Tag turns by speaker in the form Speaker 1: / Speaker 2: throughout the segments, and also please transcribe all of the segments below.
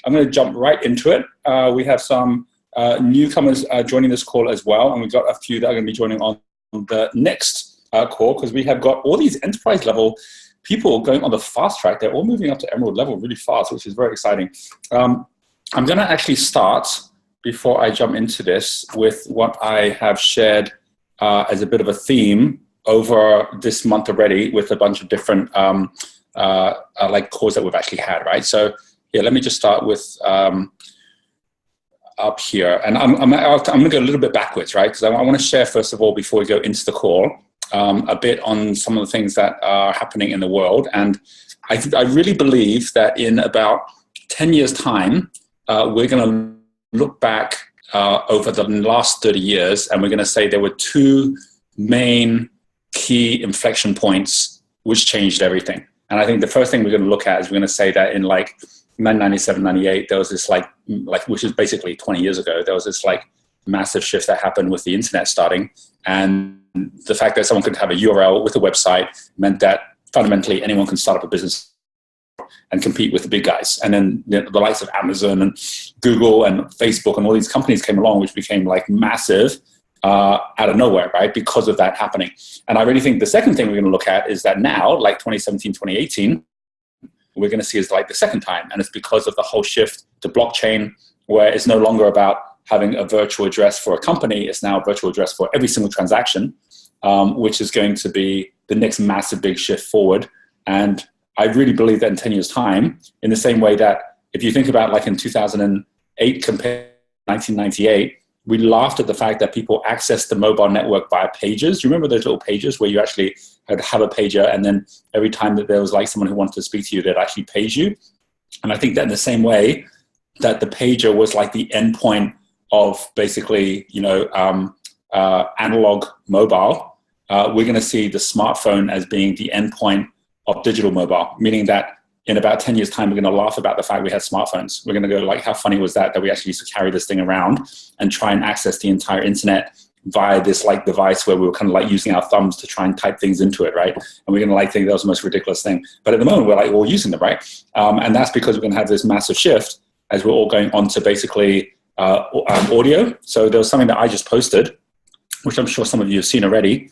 Speaker 1: I'm going to jump right into it. We have some newcomers joining this call as well, and we've got a few that are going to be joining on the next call, because we have got all these enterprise level people going on the fast track. They're all moving up to emerald level really fast, which is very exciting. I'm going to actually start, before I jump into this, with what I have shared as a bit of a theme over this month already with a bunch of different like calls that we've actually had, right? So yeah, let me just start with up here, and I'm going to go a little bit backwards, right? Because I want to share, first of all, before we go into the call, a bit on some of the things that are happening in the world. And I really believe that in about 10 years' time, we're going to look back over the last 30 years, and we're going to say there were two main key inflection points which changed everything. And I think the first thing we're going to look at is we're going to say that in like 1997, 98, there was this like which is basically 20 years ago, there was this like massive shift that happened with the internet starting. And the fact that someone could have a URL with a website meant that fundamentally anyone can start up a business and compete with the big guys. And then the likes of Amazon and Google and Facebook and all these companies came along, which became like massive out of nowhere, right? Because of that happening. And I really think the second thing we're going to look at is that now, like 2017, 2018, we're going to see is like the second time. And it's because of the whole shift to blockchain, where it's no longer about having a virtual address for a company. It's now a virtual address for every single transaction, which is going to be the next massive big shift forward. And I really believe that in 10 years' time, in the same way that if you think about like in 2008 compared to 1998, we laughed at the fact that people accessed the mobile network via pages. Do you remember those little pages where you actually had to have a pager, and then every time that there was like someone who wanted to speak to you, they'd actually page you? And I think that in the same way that the pager was like the endpoint of basically, analog mobile, we're going to see the smartphone as being the endpoint of digital mobile, meaning that in about 10 years' time, we're going to laugh about the fact we had smartphones. We're going to go like, how funny was that we actually used to carry this thing around and try and access the entire internet via this like device where we were kind of like using our thumbs to try and type things into it, right? And we're going to like think that was the most ridiculous thing. But at the moment, we're like all using them, right? And that's because we're going to have this massive shift as we're all going on to basically audio. So there was something that I just posted, which I'm sure some of you have seen already,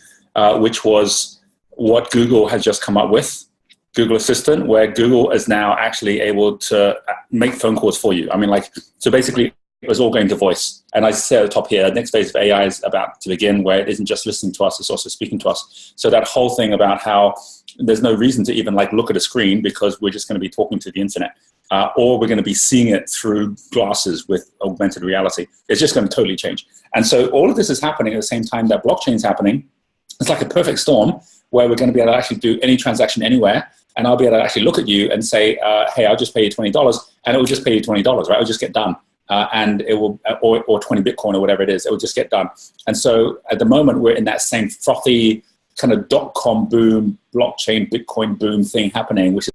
Speaker 1: which was what Google has just come up with, Google Assistant, where Google is now actually able to make phone calls for you. I mean, like, so basically it was all going to voice. And I say at the top here, next phase of AI is about to begin, where it isn't just listening to us, it's also speaking to us. So that whole thing about how there's no reason to even like look at a screen, because we're just going to be talking to the internet. Or we're going to be seeing it through glasses with augmented reality. It's just going to totally change. And so all of this is happening at the same time that blockchain is happening. It's like a perfect storm where we're going to be able to actually do any transaction anywhere. And I'll be able to actually look at you and say, hey, I'll just pay you $20. And it will just pay you $20, right? It'll just get done. And it will, or 20 Bitcoin or whatever it is, it will just get done. And so at the moment, we're in that same frothy kind of .com boom, blockchain, Bitcoin boom thing happening, which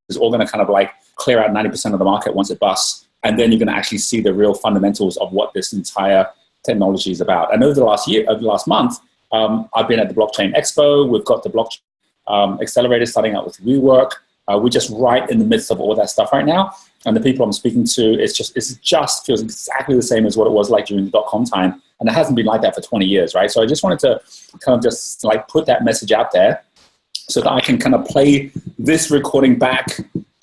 Speaker 1: is all going to kind of like clear out 90% of the market once it busts. And then you're going to actually see the real fundamentals of what this entire technology is about. And over the last month, I've been at the Blockchain Expo. We've got the Blockchain Accelerator starting out with WeWork. We're just right in the midst of all that stuff right now. And the people I'm speaking to, it just feels exactly the same as what it was like during the .com time. And it hasn't been like that for 20 years, right? So I just wanted to kind of just like put that message out there so that I can kind of play this recording back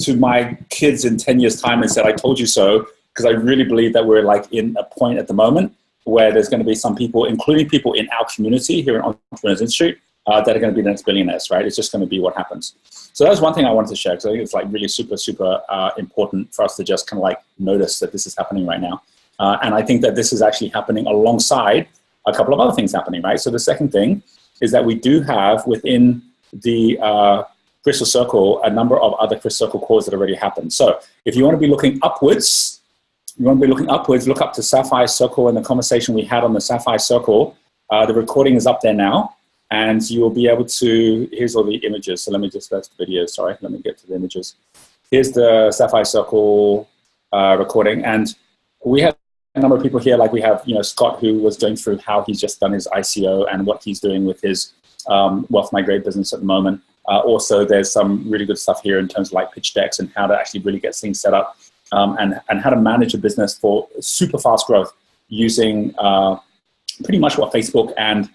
Speaker 1: to my kids in 10 years' time and say, I told you so, because I really believe that we're like in a point at the moment where there's going to be some people, including people in our community here in Entrepreneurs Institute, that are going to be the next billionaires, right? It's just going to be what happens. So that's one thing I wanted to share, because I think it's like really super, super important for us to just kind of like notice that this is happening right now. And I think that this is actually happening alongside a couple of other things happening, right? So the second thing is that we do have within the Crystal Circle a number of other Crystal Circle calls that already happened. So if you want to be looking upwards, look up to Sapphire Circle and the conversation we had on the Sapphire Circle. The recording is up there now. And you will be able to, here's all the images. So let me just, that's the video, sorry. Let me get to the images. Here's the Sapphire Circle recording. And we have a number of people here, like we have, Scott, who was going through how he's just done his ICO and what he's doing with his Wealth Migrate business at the moment. Also, there's some really good stuff here in terms of like pitch decks and how to actually really get things set up. and how to manage a business for super fast growth using pretty much what Facebook and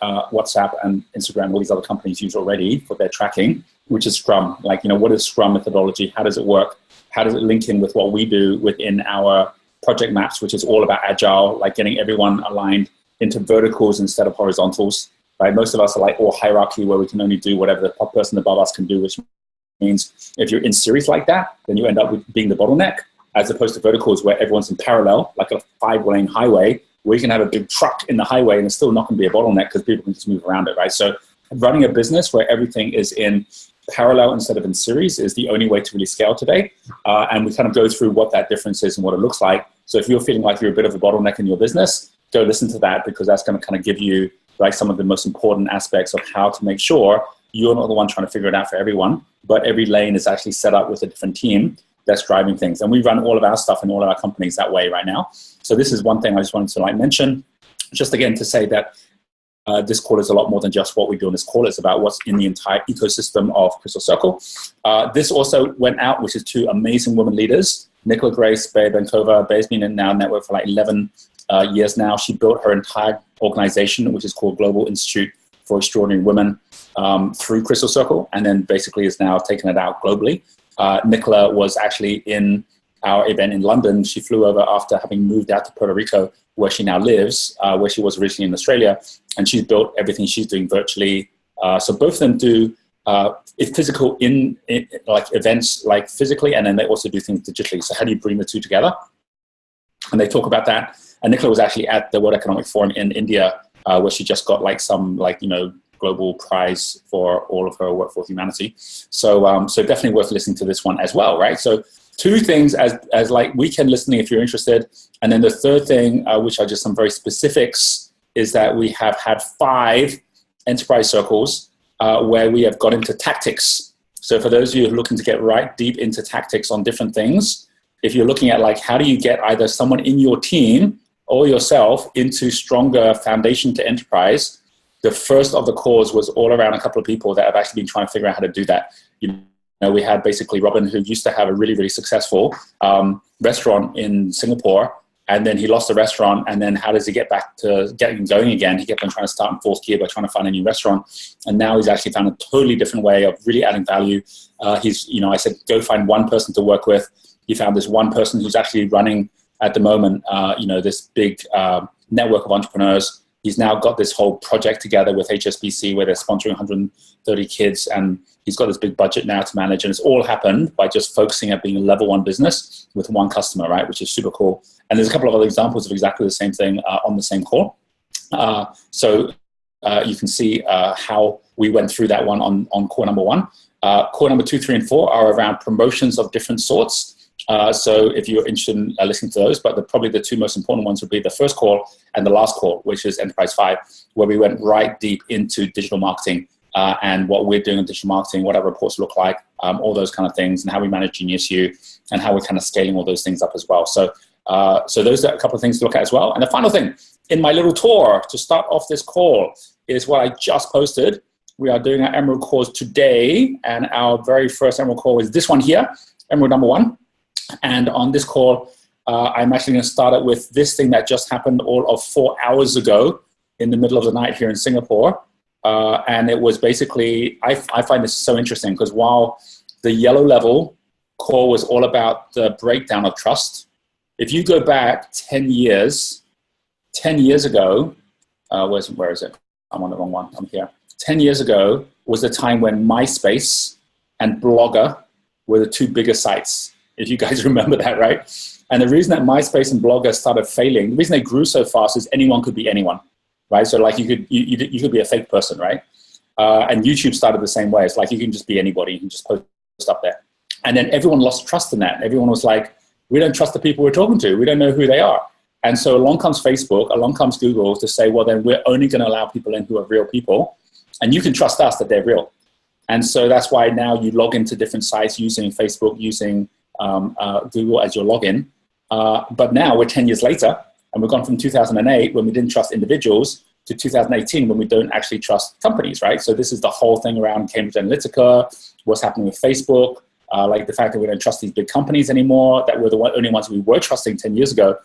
Speaker 1: WhatsApp and Instagram, all these other companies use already for their tracking, which is Scrum. Like, what is Scrum methodology? How does it work? How does it link in with what we do within our project maps, which is all about agile, like getting everyone aligned into verticals instead of horizontals, right? Most of us are like all hierarchy where we can only do whatever the person above us can do, which means if you're in series like that, then you end up with being the bottleneck, as opposed to verticals where everyone's in parallel, like a 5-lane highway, where you can have a big truck in the highway and it's still not going to be a bottleneck because people can just move around it, right? So running a business where everything is in parallel instead of in series is the only way to really scale today. And we kind of go through what that difference is and what it looks like. So if you're feeling like you're a bit of a bottleneck in your business, go listen to that, because that's going to kind of give you like some of the most important aspects of how to make sure you're not the one trying to figure it out for everyone, but every lane is actually set up with a different team that's driving things. And we run all of our stuff in all of our companies that way right now. So this is one thing I just wanted to mention, just again to say that this call is a lot more than just what we do on this call. It's about what's in the entire ecosystem of Crystal Circle. This also went out, which is 2 amazing women leaders, Nicola Grace Benkova. Be's been in our network for like 11 years now. She built her entire organization, which is called Global Institute for Extraordinary Women, through Crystal Circle, and then basically is now taking it out globally. Nicola was actually in our event in London. She flew over after having moved out to Puerto Rico, where she now lives, where she was originally in Australia, and she's built everything she's doing virtually. So both of them do physical in like events, like physically, and then they also do things digitally. So how do you bring the two together? And they talk about that. And Nicola was actually at the World Economic Forum in India, where she just got like some global prize for all of her work for humanity. So so definitely worth listening to this one as well, right? So 2 things as like weekend listening if you're interested. And then the third thing, which are just some very specifics, is that we have had 5 enterprise circles where we have got into tactics. So for those of you who are looking to get right deep into tactics on different things, if you're looking at like how do you get either someone in your team or yourself into stronger foundation to enterprise, the first of the calls was all around a couple of people that have actually been trying to figure out how to do that. We had basically Robin, who used to have a really, really successful restaurant in Singapore, and then he lost the restaurant, and then how does he get back to getting going again? He kept on trying to start in 4th gear by trying to find a new restaurant, and now he's actually found a totally different way of really adding value. I said, go find one person to work with. He found this one person who's actually running at the moment, this big network of entrepreneurs. He's now got this whole project together with HSBC where they're sponsoring 130 kids, and he's got this big budget now to manage. And it's all happened by just focusing at being a level 1 business with one customer, right? Which is super cool. And there's a couple of other examples of exactly the same thing on the same call. So you can see how we went through that one on core number 1. Core number 2, 3, and 4 are around promotions of different sorts. So if you're interested in listening to those, but probably the 2 most important ones would be the first call and the last call, which is Enterprise 5, where we went right deep into digital marketing and what we're doing in digital marketing, what our reports look like, all those kind of things, and how we manage Genius U, and how we're kind of scaling all those things up as well. So those are a couple of things to look at as well. And the final thing, in my little tour to start off this call, is what I just posted. We are doing our Emerald calls today, and our very first Emerald call is this one here, Emerald number 1. And on this call, I'm actually going to start it with this thing that just happened all of 4 hours ago in the middle of the night here in Singapore. And it was basically, I find this so interesting because while the yellow level call was all about the breakdown of trust, if you go back 10 years ago, where is it? I'm on the wrong one. I'm here. 10 years ago was the time when MySpace and Blogger were the 2 biggest sites. If you guys remember that, right? And the reason that MySpace and Blogger started failing, the reason they grew so fast is anyone could be anyone, right? So like you could be a fake person, right? And YouTube started the same way. It's like you can just be anybody. You can just post up there. And then everyone lost trust in that. Everyone was like, we don't trust the people we're talking to. We don't know who they are. And so along comes Facebook, along comes Google to say, well, then we're only going to allow people in who are real people. And you can trust us that they're real. And so that's why now you log into different sites using Facebook, using Google as your login. But now we're 10 years later, and we've gone from 2008 when we didn't trust individuals to 2018 when we don't actually trust companies, right? So this is the whole thing around Cambridge Analytica, what's happening with Facebook, like the fact that we don't trust these big companies anymore, that we're the only ones we were trusting 10 years ago.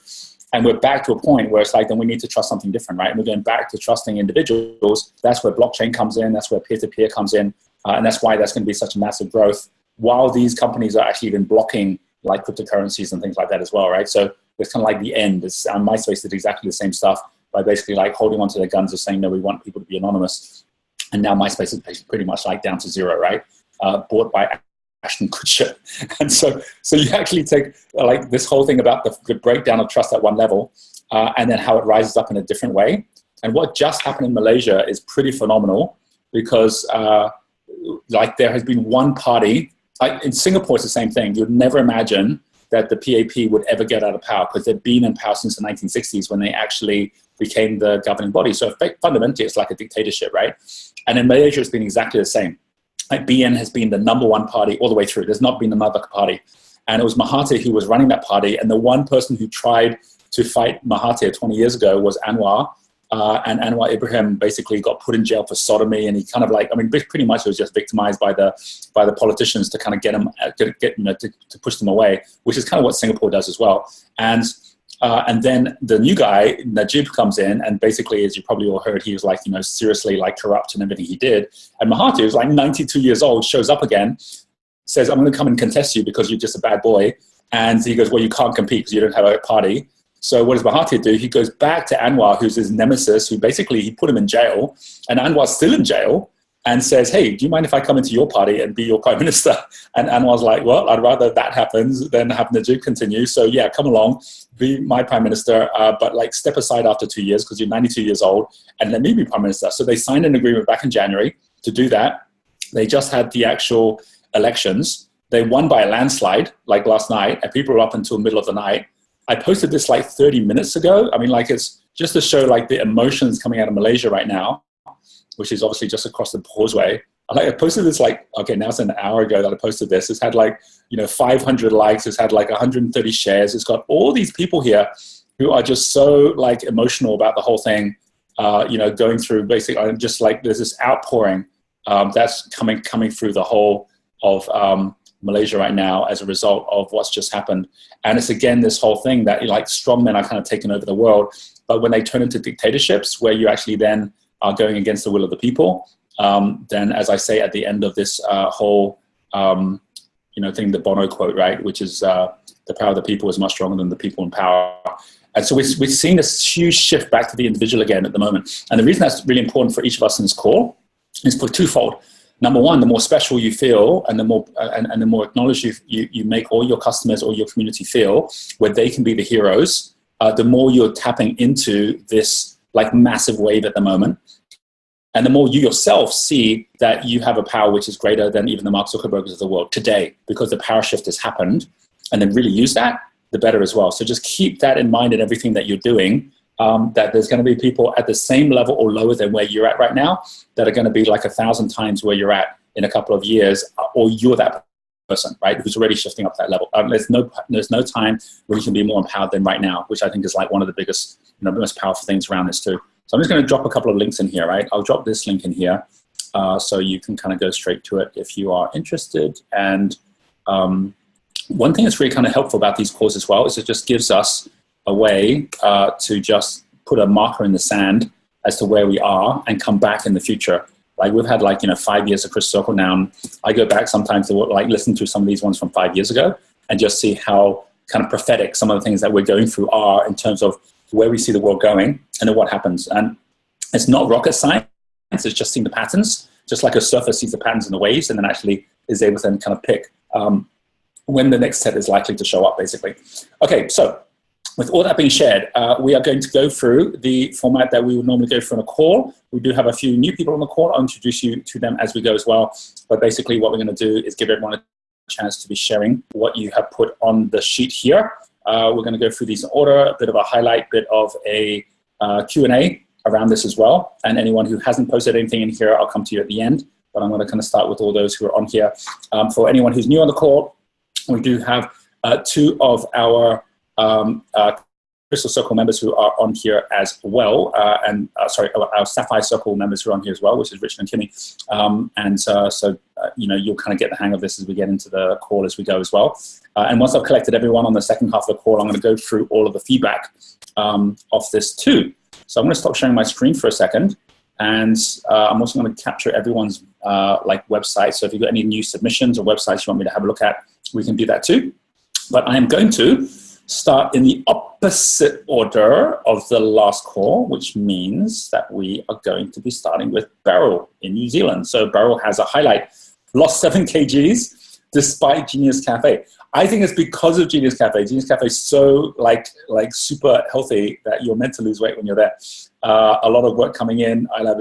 Speaker 1: And we're back to a point where it's like, then we need to trust something different, right? And we're going back to trusting individuals. That's where blockchain comes in. That's where peer-to-peer comes in. And that's why that's going to be such a massive growth, while these companies are actually even blocking like cryptocurrencies and things like that as well, right? So it's kind of like the end. MySpace did exactly the same stuff by basically like holding onto their guns of saying, no, we want people to be anonymous. And now MySpace is pretty much like down to zero, right? Bought by Ashton Kutcher. And so you actually take like this whole thing about the breakdown of trust at one level, and then how it rises up in a different way. And what just happened in Malaysia is pretty phenomenal, because like there has been one party, like in Singapore it's the same thing. You'd never imagine that the PAP would ever get out of power, because they've been in power since the 1960s when they actually became the governing body. So fundamentally it's like a dictatorship, right? And in Malaysia it's been exactly the same. Like BN has been the number one party all the way through. There's not been another party. And it was Mahathir who was running that party. And the one person who tried to fight Mahathir 20 years ago was Anwar. And Anwar Ibrahim basically got put in jail for sodomy. And he kind of like, I mean, pretty much he was just victimized by the politicians to kind of get him, to push them away, which is kind of what Singapore does as well. And then the new guy, Najib, comes in, and basically, as you probably all heard, he was like, seriously like corrupt in everything he did. And Mahathir, who's like 92 years old, shows up again, says, I'm going to come and contest you because you're just a bad boy. And he goes, well, you can't compete because you don't have a party. So what does Mahathir do? He goes back to Anwar, who's his nemesis, who basically he put him in jail. And Anwar's still in jail, and says, hey, do you mind if I come into your party and be your prime minister? And Anwar's like, well, I'd rather that happens than have Najib continue. So yeah, come along, be my prime minister, but like step aside after 2 years because you're 92 years old, and let me be prime minister. So they signed an agreement back in January to do that. They just had the actual elections. They won by a landslide like last night, and people were up until middle of the night. I posted this like 30 minutes ago. I mean, like it's just to show like the emotions coming out of Malaysia right now, which is obviously just across the causeway. I posted this like, okay, now it's an hour ago that I posted this. It's had like, 500 likes. It's had like 130 shares. It's got all these people here who are just so like emotional about the whole thing, going through basically just like there's this outpouring that's coming through the whole of Malaysia right now as a result of what's just happened. And it's again, this whole thing that like strongmen are kind of taking over the world. But when they turn into dictatorships where you actually then are going against the will of the people, then as I say at the end of this whole thing, the Bono quote, right, which is the power of the people is much stronger than the people in power. And so we're seeing this huge shift back to the individual again at the moment. And the reason that's really important for each of us in this call is for twofold. Number one, the more special you feel, and the more acknowledged you make all your customers or your community feel, where they can be the heroes, the more you're tapping into this like massive wave at the moment. And the more you yourself see that you have a power which is greater than even the Mark Zuckerbergs of the world today, because the power shift has happened, and then really use that, the better as well. So just keep that in mind in everything that you're doing, that there's going to be people at the same level or lower than where you're at right now that are going to be like 1,000 times where you're at in a couple of years, or you're that person, right, who's already shifting up that level. There's no time where you can be more empowered than right now, which I think is like one of the biggest, most powerful things around this too. So I'm just going to drop a couple of links in here, right? I'll drop this link in here so you can kind of go straight to it if you are interested. And one thing that's really kind of helpful about these calls as well is it just gives us a way to just put a marker in the sand as to where we are and come back in the future. Like we've had 5 years of Chris Circle now. And I go back sometimes to listen to some of these ones from 5 years ago and just see how kind of prophetic some of the things that we're going through are in terms of where we see the world going and then what happens. And it's not rocket science. It's just seeing the patterns, just like a surfer sees the patterns in the waves and then actually is able to then kind of pick when the next set is likely to show up, basically. Okay, so with all that being shared, we are going to go through the format that we would normally go through on a call. We do have a few new people on the call. I'll introduce you to them as we go as well. But basically what we're going to do is give everyone a chance to be sharing what you have put on the sheet here. We're going to go through these in order, a bit of a highlight, bit of a Q&A around this as well. And anyone who hasn't posted anything in here, I'll come to you at the end. But I'm going to kind of start with all those who are on here. For anyone who's new on the call, we do have two of our Crystal Circle members who are on here as well, and sorry, our Sapphire Circle members who are on here as well, which is Richard and Kimmy. You know, you'll kind of get the hang of this as we get into the call as we go as well. And once I've collected everyone on the second half of the call, I'm going to go through all of the feedback of this too. So I'm going to stop sharing my screen for a second. And I'm also going to capture everyone's like website. So if you've got any new submissions or websites you want me to have a look at, we can do that too. But I am going to start in the opposite order of the last call, which means that we are going to be starting with Beryl in New Zealand. So Beryl has a highlight, lost 7 kgs despite Genius Cafe. I think it's because of Genius Cafe. Genius Cafe is so like super healthy that you're meant to lose weight when you're there. A lot of work coming in. iLab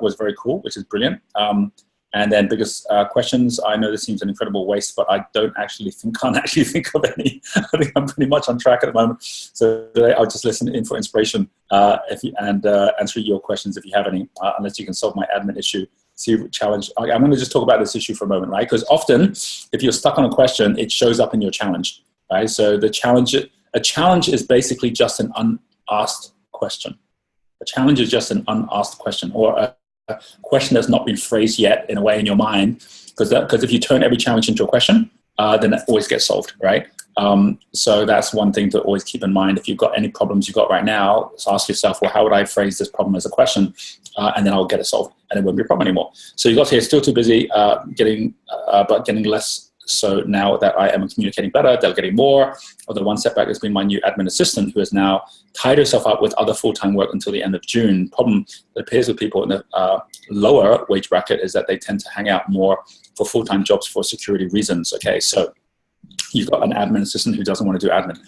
Speaker 1: was very cool, which is brilliant. And then biggest questions. I know this seems an incredible waste, but I can't actually think of any. I think I'm pretty much on track at the moment. So today I'll just listen in for inspiration and answer your questions if you have any, unless you can solve my admin issue. See challenge. I'm going to just talk about this issue for a moment, right? Because often if you're stuck on a question, it shows up in your challenge, right? So a challenge is basically just an unasked question. A challenge is just an unasked question, or a question that's not been phrased yet in a way in your mind, because if you turn every challenge into a question, then it always gets solved, right? So that's one thing to always keep in mind. If you've got any problems you've got right now, so ask yourself, well, how would I phrase this problem as a question? And then I'll get it solved, and it won't be a problem anymore. So you got here, still too busy, but getting less so now that I am communicating better, delegating more. Although one setback has been my new admin assistant, who has now tied herself up with other full-time work until the end of June. Problem that appears with people in the lower wage bracket is that they tend to hang out more for full-time jobs for security reasons. Okay, so you've got an admin assistant who doesn't want to do admin.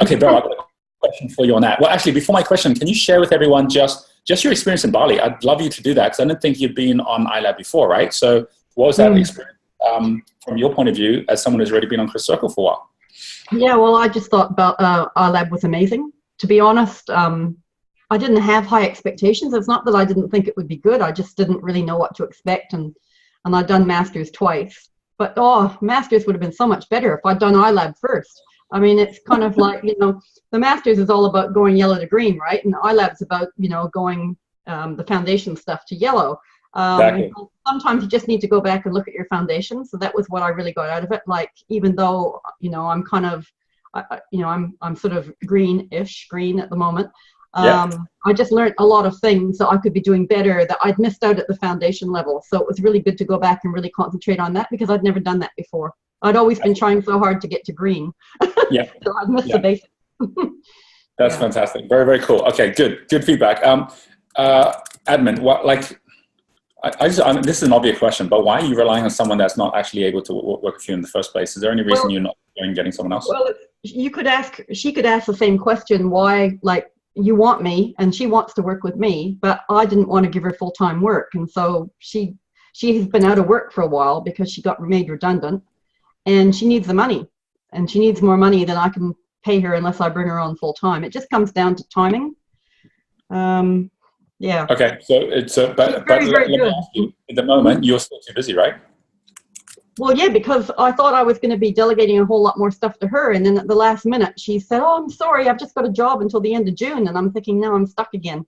Speaker 1: Okay, Beryl, I've got a question for you on that. Well, actually, before my question, can you share with everyone just your experience in Bali? I'd love you to do that, because I don't think you've been on iLab before, right? So what was that experience from your point of view as someone who's already been on Chris Circle for a while?
Speaker 2: Yeah, well, I just thought about iLab was amazing. To be honest, I didn't have high expectations. It's not that I didn't think it would be good. I just didn't really know what to expect. And I'd done Masters twice. But, Masters would have been so much better if I'd done iLab first. I mean, it's kind of like, you know, the Masters is all about going yellow to green, right? And iLab's about, you know, going the foundation stuff to yellow.
Speaker 1: Exactly.
Speaker 2: Sometimes you just need to go back and look at your foundation. So that was what I really got out of it. Like, even though, you know, I'm kind of, I'm sort of green at the moment. I just learned a lot of things that I could be doing better that I'd missed out at the foundation level. So it was really good to go back and really concentrate on that, because I'd never done that before. I'd always been trying so hard to get to green. So I'd missed the basics.
Speaker 1: That's fantastic. Very, very cool. Okay, good feedback. Admin, what, like, this is an obvious question, but why are you relying on someone that's not actually able to work with you in the first place? Is there any reason you're not getting someone else?
Speaker 2: Well, she could ask the same question, why, like, you want me and she wants to work with me, but I didn't want to give her full-time work. And so she has been out of work for a while because she got made redundant, and she needs the money, and she needs more money than I can pay her unless I bring her on full-time. It just comes down to timing. Yeah. Okay,
Speaker 1: so it's but let me ask you, at the moment you're still too busy, right?
Speaker 2: Well, yeah, because I thought I was going to be delegating a whole lot more stuff to her, and then at the last minute she said, "Oh, I'm sorry, I've just got a job until the end of June," and I'm thinking, now I'm stuck again.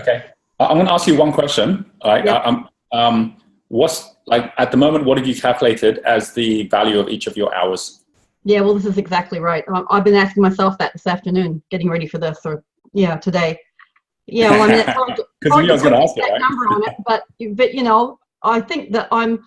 Speaker 1: Okay, I'm going to ask you one question. Right? Yeah. What's, like, at the moment, what have you calculated as the value of each of your hours?
Speaker 2: Yeah, well, this is exactly right. I've been asking myself that this afternoon, getting ready for this, or today. Yeah, well, I mean, it's hard to put that number on it, but you know, I think that I'm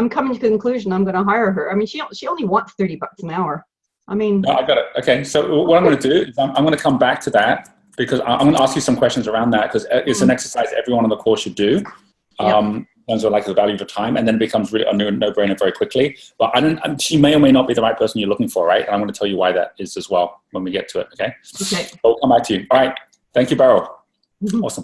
Speaker 2: coming to the conclusion I'm going to hire her. I mean, she only wants $30 an hour. I mean,
Speaker 1: no, I got it. Okay, so what I'm going to do is I'm going to come back to that, because I'm going to ask you some questions around that, because it's an exercise everyone on the course should do. In terms of, like, the value of time, and then it becomes really a no-brainer very quickly. But she may or may not be the right person you're looking for, right? And I'm going to tell you why that is as well when we get to it. Okay. But we'll come back to you. All right. Thank you, Beryl. Awesome.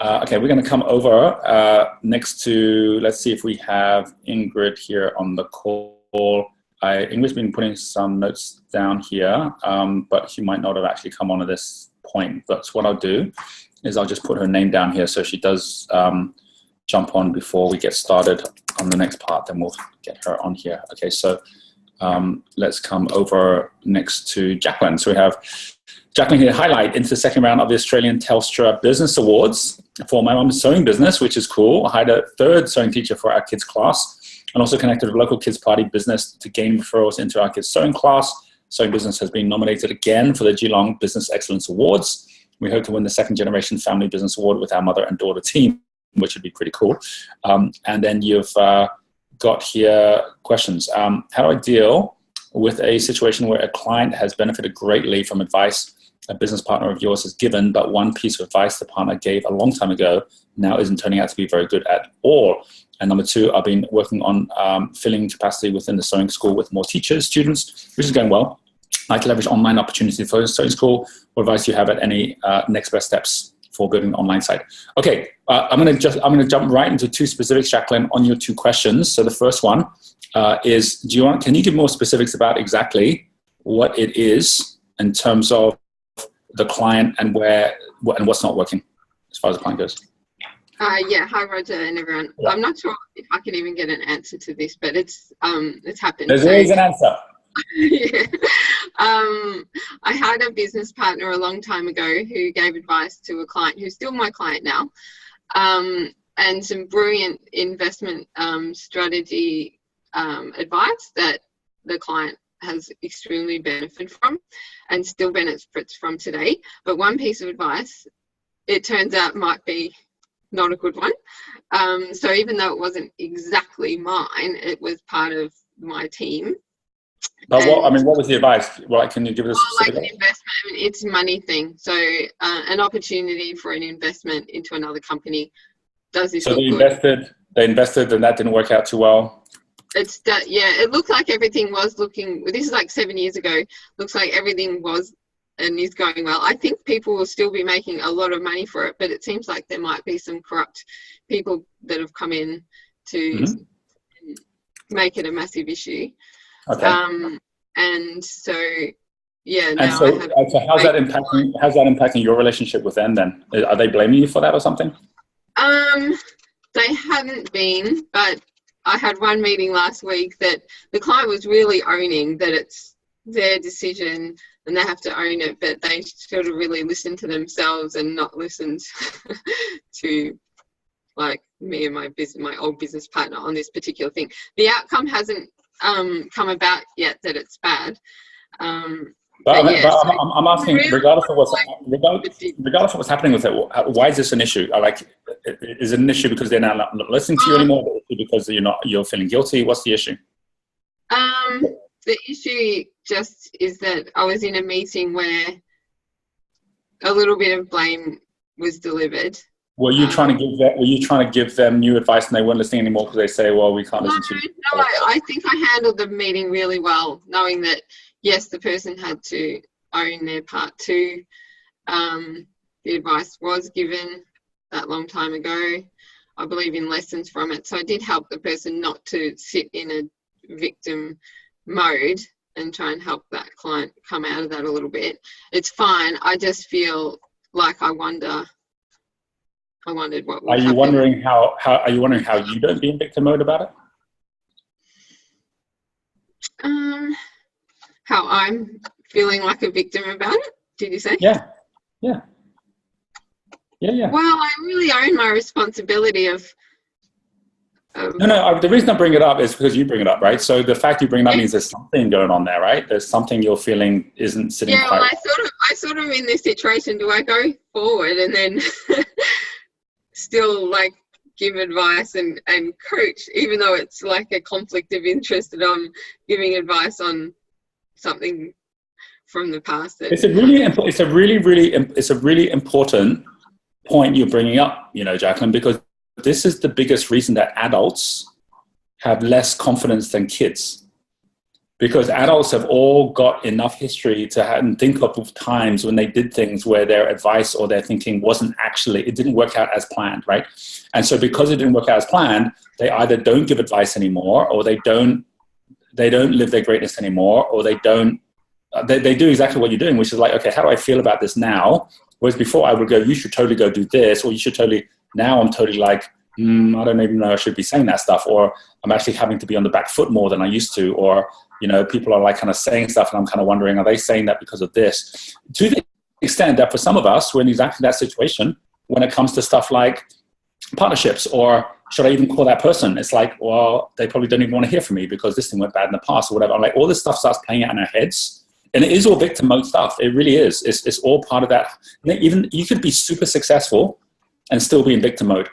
Speaker 1: Okay, we're going to come over next to, let's see if we have Ingrid here on the call. Ingrid's been putting some notes down here, but she might not have actually come on at this point. But what I'll do is I'll just put her name down here so she does jump on before we get started on the next part, then we'll get her on here. Okay, so let's come over next to Jacqueline. So we have Jacqueline here, highlight into the second round of the Australian Telstra Business Awards for my mom's sewing business, which is cool. I hired a third sewing teacher for our kids' class and also connected with local kids' party business to gain referrals into our kids' sewing class. Sewing business has been nominated again for the Geelong Business Excellence Awards. We hope to win the second generation family business award with our mother and daughter team, which would be pretty cool. And then you've got here questions. How do I deal with a situation where a client has benefited greatly from advice a business partner of yours has given, but one piece of advice the partner gave a long time ago now isn't turning out to be very good at all? And number two, I've been working on filling capacity within the sewing school with more teachers, students, which is going well. I'd like to leverage online opportunities for the sewing school. What advice do you have at any next best steps for building an online site? Okay, I'm going to jump right into two specifics, Jacqueline, on your two questions. So the first one is, can you give more specifics about exactly what it is in terms of the client and what's not working as far as the client goes?
Speaker 3: Yeah, hi Roger and everyone. Yeah. I'm not sure if I can even get an answer to this, but it's happened.
Speaker 1: There's always an answer.
Speaker 3: Yeah. I had a business partner a long time ago who gave advice to a client who's still my client now, and some brilliant investment strategy advice that the client has extremely benefited from and still benefits from today. But one piece of advice, it turns out, might be not a good one. So even though it wasn't exactly mine, it was part of my team.
Speaker 1: But what was the advice? Well, can you give us
Speaker 3: like an investment? It's a money thing. So an opportunity for an investment into another company. Does this look good? They invested and that didn't work out too well. It looked like everything was looking, this is like 7 years ago, looks like everything was and is going well. I think people will still be making a lot of money for it, but it seems like there might be some corrupt people that have come in to make it a massive issue.
Speaker 1: Okay.
Speaker 3: And so, yeah.
Speaker 1: And so how's that impacting your relationship with them then? Are they blaming you for that or something?
Speaker 3: They haven't been, but I had one meeting last week that the client was really owning that it's their decision and they have to own it, but they should have really listened to themselves and not listened to like me and my old business partner on this particular thing. The outcome hasn't come about yet that it's bad.
Speaker 1: I'm asking, regardless of what's happening with it, why is this an issue? Is it an issue because they're now not listening to you anymore? Because you're feeling guilty? What's the issue?
Speaker 3: The issue just is that I was in a meeting where a little bit of blame was delivered.
Speaker 1: Were you trying to give them new advice and they weren't listening anymore because they say, well, we can't listen to you?
Speaker 3: No, I think I handled the meeting really well, knowing that, yes, the person had to own their part too. The advice was given that long time ago. I believe in lessons from it. So I did help the person not to sit in a victim mode and try and help that client come out of that a little bit. It's fine. I just feel like I wondered what would happen.
Speaker 1: Are you wondering how you don't be in victim mode about it?
Speaker 3: How I'm feeling like a victim about it, did you say?
Speaker 1: Yeah.
Speaker 3: Well, I really own my responsibility of
Speaker 1: No, the reason I bring it up is because you bring it up, right? So the fact you bring it up means there's something going on there, right? There's something you're feeling isn't sitting quite right.
Speaker 3: I sort of in this situation, do I go forward and then still like give advice and coach, even though it's like a conflict of interest that I'm giving advice on something from the past?
Speaker 1: It's a really important point you're bringing up, Jacqueline, because this is the biggest reason that adults have less confidence than kids. Because adults have all got enough history to think of times when they did things where their advice or their thinking it didn't work out as planned, right? And so because it didn't work out as planned, they either don't give advice anymore, or they don't live their greatness anymore, or they do exactly what you're doing, which is like, okay, how do I feel about this now? Whereas before I would go, you should totally go do this, or you should totally, now I'm totally like, I don't even know I should be saying that stuff, or I'm actually having to be on the back foot more than I used to, or, people are like kind of saying stuff and I'm kind of wondering, are they saying that because of this? Two things extent that for some of us, we're in exactly that situation when it comes to stuff like partnerships, or should I even call that person? It's like, well, they probably don't even want to hear from me because this thing went bad in the past or whatever. I'm like, all this stuff starts playing out in our heads. And it is all victim mode stuff. It really is. It's all part of that. Even you could be super successful and still be in victim mode,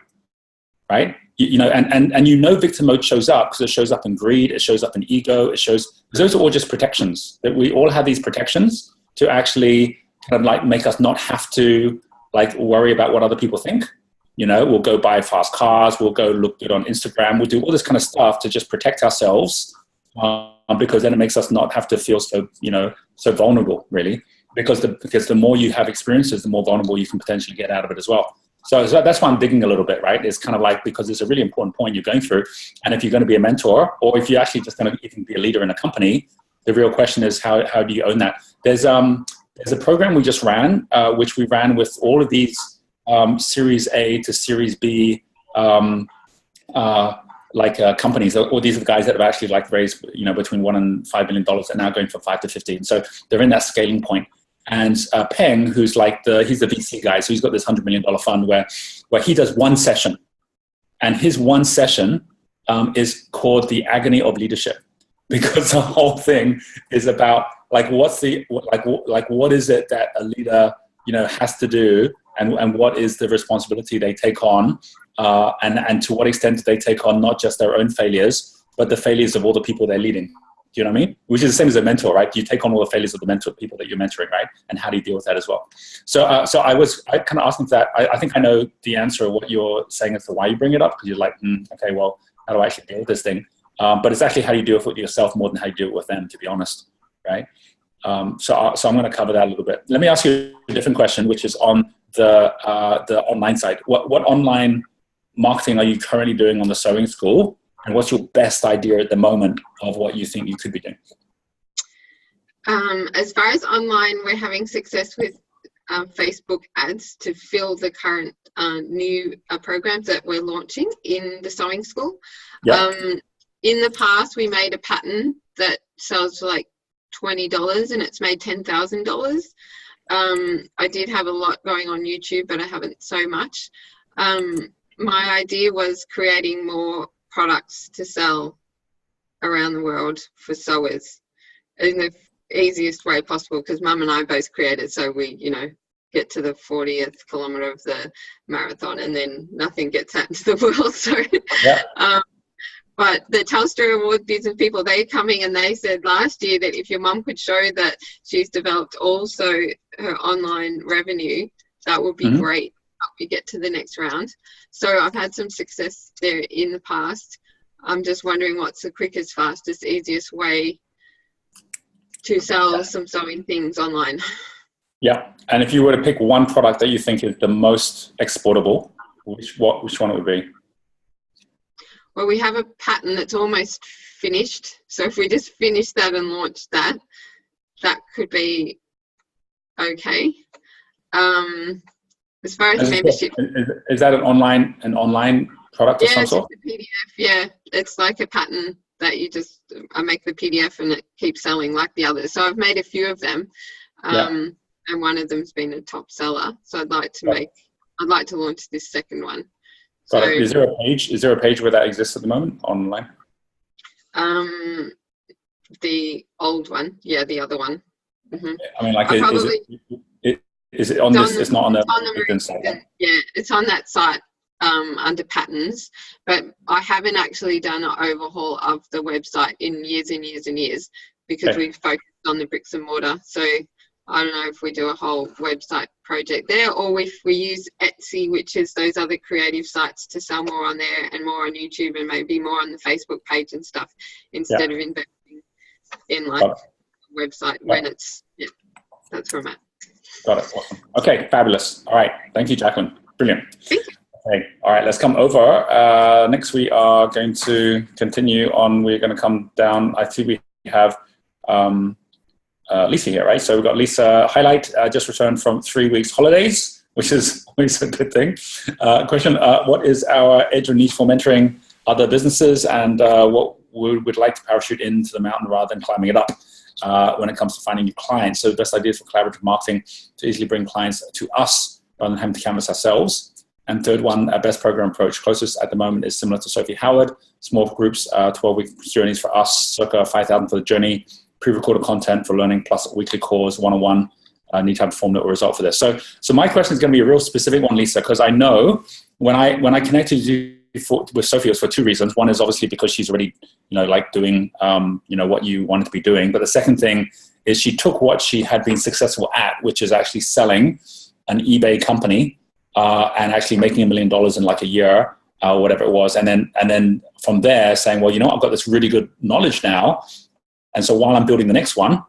Speaker 1: right? And victim mode shows up because it shows up in greed. It shows up in ego. Those are all just protections. That we all have these protections to actually kind of like make us not have to like worry about what other people think. We'll go buy fast cars. We'll go look good on Instagram. We'll do all this kind of stuff to just protect ourselves. Because then it makes us not have to feel so vulnerable, really. Because the more you have experiences, the more vulnerable you can potentially get out of it as well. So that's why I'm digging a little bit, right? It's kind of like, because it's a really important point you're going through. And if you're going to be a mentor, or if you're actually just going to even be a leader in a company, the real question is how do you own that? There's a program we just ran, which we ran with all of these Series A to Series B companies, or these are the guys that have actually like raised, between $1 and $5 million, and now going from 5 to 15. So they're in that scaling point. And Peng, who's he's the VC guy, so he's got this $100 million fund where he does one session, and his one session is called the agony of leadership, because the whole thing is about like what is it that a leader has to do, and what is the responsibility they take on. And to what extent do they take on not just their own failures, but the failures of all the people they're leading? Do you know what I mean? Which is the same as a mentor, right? You take on all the failures of the people that you're mentoring, right? And how do you deal with that as well? So I kind of asking that. I think I know the answer of what you're saying as to why you bring it up, because you're like, okay, well, how do I actually deal with this thing? But it's actually how you deal with yourself more than how you deal it with them, to be honest, right? So I'm going to cover that a little bit. Let me ask you a different question, which is on the online side. What online marketing are you currently doing on the sewing school, and what's your best idea at the moment of what you think you could be doing?
Speaker 3: As far as online, we're having success with Facebook ads to fill the current new programs that we're launching in the sewing school. Yep. In the past, we made a pattern that sells for like $20 and it's made $10,000. I did have a lot going on YouTube, but I haven't so much. My idea was creating more products to sell around the world for sewers in the easiest way possible, because Mum and I both created, so we get to the 40th kilometre of the marathon and then nothing gets out into the world. So yeah. But the Telstra Award Business people, they're coming, and they said last year that if your mum could show that she's developed also her online revenue, that would be great. Help you get to the next round. So I've had some success there in the past. I'm just wondering what's the quickest, fastest, easiest way to sell some sewing things online.
Speaker 1: Yeah, and if you were to pick one product that you think is the most exportable, which one it would be?
Speaker 3: Well, we have a pattern that's almost finished. So if we just finish that and launch that, that could be okay. As far as membership,
Speaker 1: is that an online product of some sort?
Speaker 3: Yeah, it's a PDF. Yeah, it's like a pattern that I make the PDF and it keeps selling like the others. So I've made a few of them, and one of them's been a top seller. So I'd like to launch this second one.
Speaker 1: Got it. Is there a page where that exists at the moment online?
Speaker 3: The old one, the other one. Mm-hmm.
Speaker 1: I mean, is it on this? It's not on the site.
Speaker 3: Yeah, it's on that site under patterns, but I haven't actually done an overhaul of the website in years and years and years, because we've focused on the bricks and mortar. So I don't know if we do a whole website project there, or if we use Etsy, which is those other creative sites, to sell more on there and more on YouTube and maybe more on the Facebook page and stuff, instead of investing in like a website when it's, that's where I'm at.
Speaker 1: Got it. Awesome. Okay, fabulous. All right. Thank you, Jacqueline. Brilliant.
Speaker 3: Thank you.
Speaker 1: Okay. All right, let's come over. Next, we are going to continue on. We're going to come down. I see we have Lisa here, right? So we've got Lisa Highlight, just returned from 3 weeks holidays, which is always a good thing. Question, what is our edge or niche for mentoring other businesses, and what we would like to parachute into the mountain rather than climbing it up? when it comes to finding new clients. So the best idea for collaborative marketing to easily bring clients to us rather than having to canvas ourselves. And third one, a best program approach. Closest at the moment is similar to Sophie Howard. Small groups, 12-week journeys for us, circa 5,000 for the journey, pre-recorded content for learning, plus weekly calls, one-on-one. I need to have a formula or result for this. So my question is going to be a real specific one, Lisa, because I know when I connected you with Sophie, it was for two reasons. One is obviously because she's already, doing, what you wanted to be doing. But the second thing is she took what she had been successful at, which is actually selling an eBay company and actually making $1 million in like a year, whatever it was. And then from there saying, well, I've got this really good knowledge now. And so while I'm building the next one,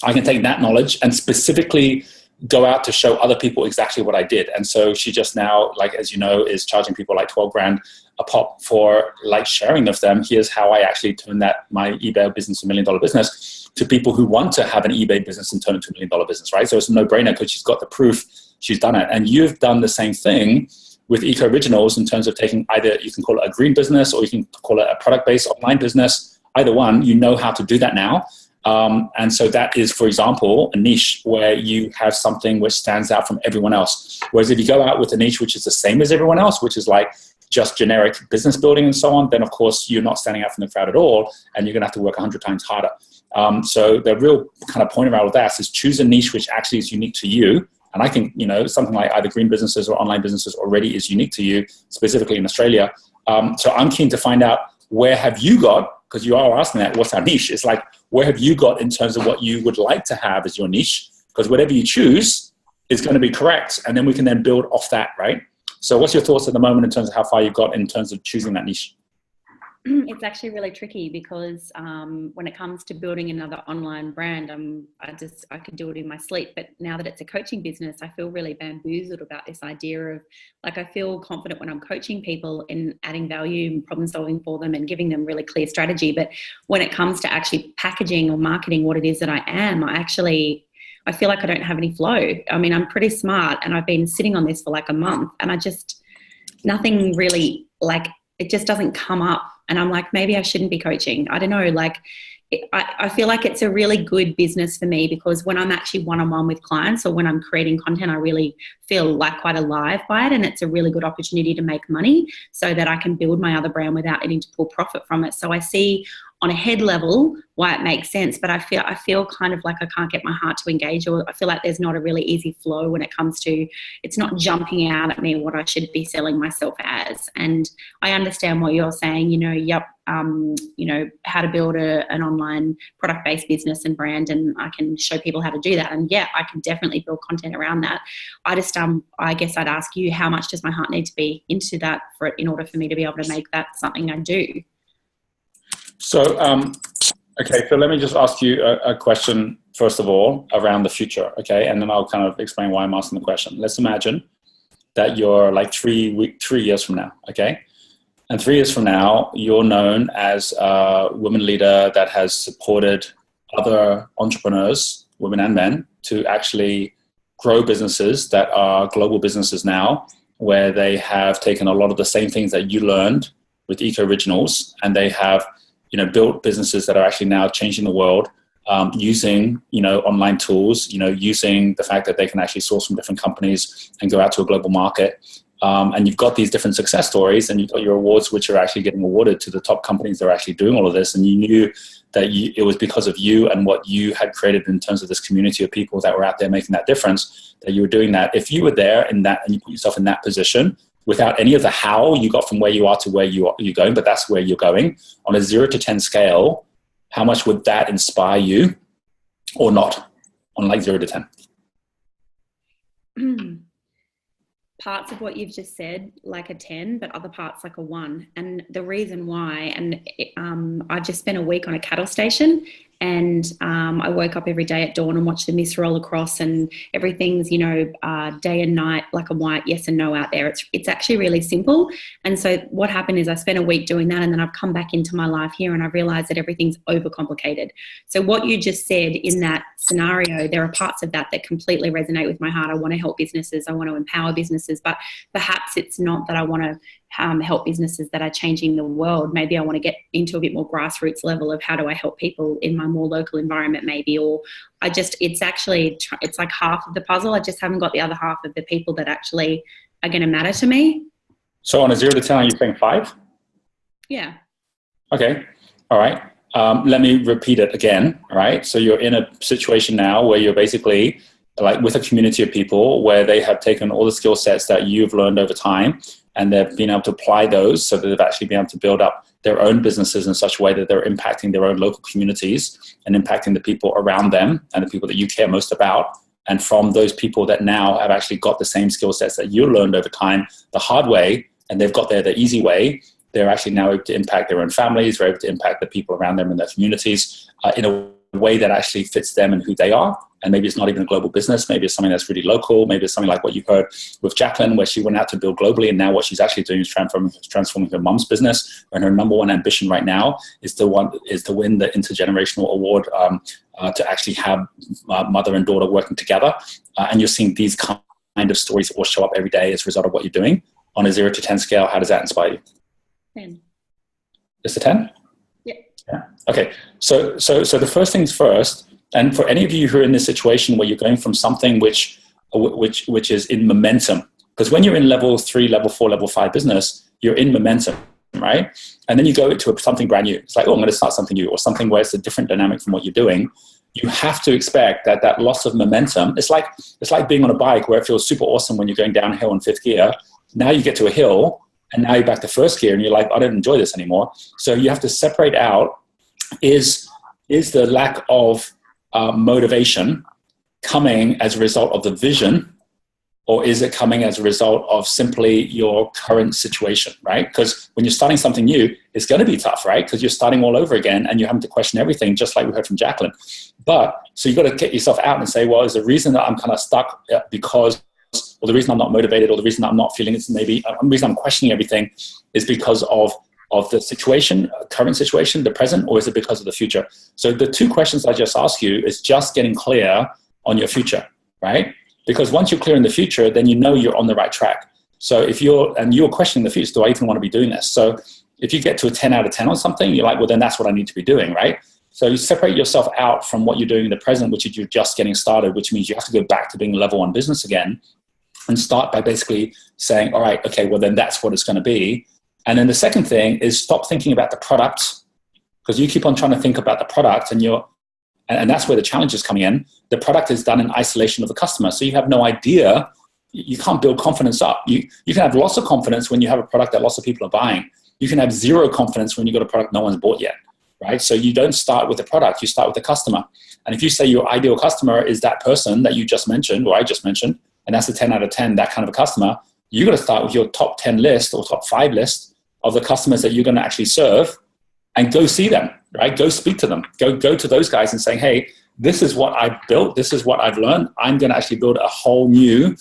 Speaker 1: I can take that knowledge and specifically go out to show other people exactly what I did. And so she just now, as you know, is charging people like 12 grand a pop for sharing of them. Here's how I actually turn my eBay business, $1 million business, to people who want to have an eBay business and turn it to $1 million business, right? So it's a no-brainer because she's got the proof, she's done it. And you've done the same thing with Eco Originals in terms of taking either, you can call it a green business or you can call it a product-based online business. Either one, you know how to do that now. And so that is, for example, a niche where you have something which stands out from everyone else. Whereas if you go out with a niche which is the same as everyone else, which is just generic business building and so on, then of course you're not standing out from the crowd at all, and you're going to have to work 100 times harder. So the real kind of point around all that is choose a niche which actually is unique to you. And I think, something like either green businesses or online businesses already is unique to you, specifically in Australia. So I'm keen to find out, where have you got, because you are asking that, what's our niche? It's where have you got in terms of what you would like to have as your niche? Because whatever you choose is going to be correct. And then we can then build off that, right? So what's your thoughts at the moment in terms of how far you've got in terms of choosing that niche?
Speaker 4: It's actually really tricky because when it comes to building another online brand, I could do it in my sleep. But now that it's a coaching business, I feel really bamboozled about this idea of I feel confident when I'm coaching people in adding value and problem solving for them and giving them really clear strategy. But when it comes to actually packaging or marketing what it is that I am, I feel like I don't have any flow. I mean, I'm pretty smart and I've been sitting on this for a month and nothing really it just doesn't come up. And I'm maybe I shouldn't be coaching. I don't know. I feel like it's a really good business for me because when I'm actually one-on-one with clients or when I'm creating content, I really feel quite alive by it. And it's a really good opportunity to make money so that I can build my other brand without needing to pull profit from it. So I see on a head level why it makes sense, but I feel kind of I can't get my heart to engage, or I feel like there's not a really easy flow when it comes to, it's not jumping out at me what I should be selling myself as. And I understand what you're saying, how to build an online product-based business and brand, and I can show people how to do that. And yeah, I can definitely build content around that. I just, I guess I'd ask you, how much does my heart need to be into that in order for me to be able to make that something I do?
Speaker 1: So, okay, so let me just ask you a question, first of all, around the future, okay? And then I'll kind of explain why I'm asking the question. Let's imagine that you're 3 years from now, okay? And 3 years from now, you're known as a women leader that has supported other entrepreneurs, women and men, to actually grow businesses that are global businesses now, where they have taken a lot of the same things that you learned with Eco Originals, and they have built businesses that are actually now changing the world using, online tools, using the fact that they can actually source from different companies and go out to a global market. And you've got these different success stories, and you've got your awards, which are actually getting awarded to the top companies that are actually doing all of this. And you knew that it was because of you and what you had created in terms of this community of people that were out there making that difference, that you were doing that. If you were there in that and you put yourself in that position, without any of the how you got from where you are to where you're going, but that's where you're going, on a 0 to 10 scale, how much would that inspire you or not on 0 to 10?
Speaker 4: Parts of what you've just said, a 10, but other parts a 1. And the reason why, I've just spent a week on a cattle station, and I woke up every day at dawn and watched the mist roll across, and everything's, day and night, a white yes and no out there. It's actually really simple. And so what happened is I spent a week doing that, and then I've come back into my life here and I realized that everything's overcomplicated. So what you just said in that scenario, there are parts of that completely resonate with my heart. I want to help businesses. I want to empower businesses, but perhaps it's not that I want to help businesses that are changing the world. Maybe I want to get into a bit more grassroots level of how do I help people in my more local environment maybe, or it's like half of the puzzle. I just haven't got the other half of the people that actually are going to matter to me.
Speaker 1: So on a 0 to 10, are you saying 5?
Speaker 4: Yeah.
Speaker 1: Okay. All right. Let me repeat it again. All right. So you're in a situation now where you're basically like with a community of people where they have taken all the skill sets that you've learned over time, and they've been able to apply those so that they've actually been able to build up their own businesses in such a way that they're impacting their own local communities and impacting the people around them and the people that you care most about. And from those people that now have actually got the same skill sets that you learned over time the hard way, and they've got there the easy way, they're actually now able to impact their own families, they're able to impact the people around them in their communities in a way that actually fits them and who they are. And maybe it's not even a global business. Maybe it's something that's really local. Maybe it's something like what you heard with Jacqueline, where she went out to build globally. And now what she's actually doing is transforming her mom's business. And her number one ambition right now is to win the intergenerational award to actually have mother and daughter working together. And you're seeing these kind of stories that will show up every day as a result of what you're doing. On a 0 to 10 scale, how does that inspire you?
Speaker 4: 10.
Speaker 1: Just a 10?
Speaker 4: Yeah.
Speaker 1: Okay. So the first things first, and for any of you who are in this situation where you're going from something which is in momentum, because when you're in level 3, level 4, level 5 business, you're in momentum, right? And then you go to something brand new. It's like, oh, I'm going to start something new, or something where it's a different dynamic from what you're doing. You have to expect that loss of momentum. It's like being on a bike where it feels super awesome when you're going downhill in 5th gear. Now you get to a hill, and now you're back to 1st gear, and you're like, I don't enjoy this anymore. So you have to separate out, is the lack of motivation coming as a result of the vision, or is it coming as a result of simply your current situation, right? Because when you're starting something new, it's going to be tough, right? Because you're starting all over again and you're having to question everything, just like we heard from Jacqueline. So you've got to get yourself out and say, well, is the reason that I'm kind of stuck because, or the reason I'm not motivated, or the reason I'm not feeling it's maybe, the reason I'm questioning everything is because of the situation, current situation, the present, or is it because of the future? So the 2 questions I just asked you is just getting clear on your future, right? Because once you're clear in the future, then you know you're on the right track. So if you're questioning the future, do I even want to be doing this? So if you get to a 10 out of 10 on something, you're like, well, then that's what I need to be doing, right? So you separate yourself out from what you're doing in the present, which is you're just getting started, which means you have to go back to being level 1 business again and start by basically saying, all right, okay, well, then that's what it's going to be. And then the second thing is stop thinking about the product, because you keep on trying to think about the product, and that's where the challenge is coming in. The product is done in isolation of the customer. So you have no idea. You can't build confidence up. You can have lots of confidence when you have a product that lots of people are buying. You can have 0 confidence when you've got a product no one's bought yet, right? So you don't start with the product, you start with the customer. And if you say your ideal customer is that person that you just mentioned, or I just mentioned, and that's a 10 out of 10, that kind of a customer, you've got to start with your top 10 list or top 5 list of the customers that you're going to actually serve, and go see them, right? Go speak to them. Go to those guys and saying, hey, this is what I've built. This is what I've learned. I'm going to actually build a whole new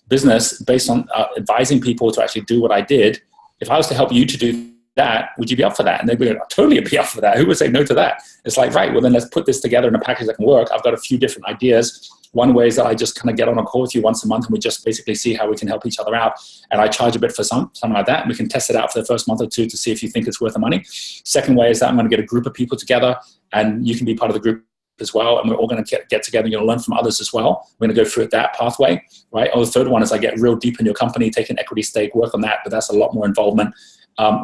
Speaker 1: business based on advising people to actually do what I did. If I was to help you to do that, would you be up for that? And they'd be like, totally be up for that. Who would say no to that? It's like, right, well then let's put this together in a package that can work. I've got a few different ideas. One way is that I just kind of get on a call with you once a month and we just basically see how we can help each other out. And I charge a bit for something like that. And we can test it out for the first month or 2 to see if you think it's worth the money. Second way is that I'm going to get a group of people together and you can be part of the group as well. And we're all going to get together and you're going to learn from others as well. We're going to go through that pathway, right? Or the third one is I get real deep in your company, take an equity stake, work on that, but that's a lot more involvement.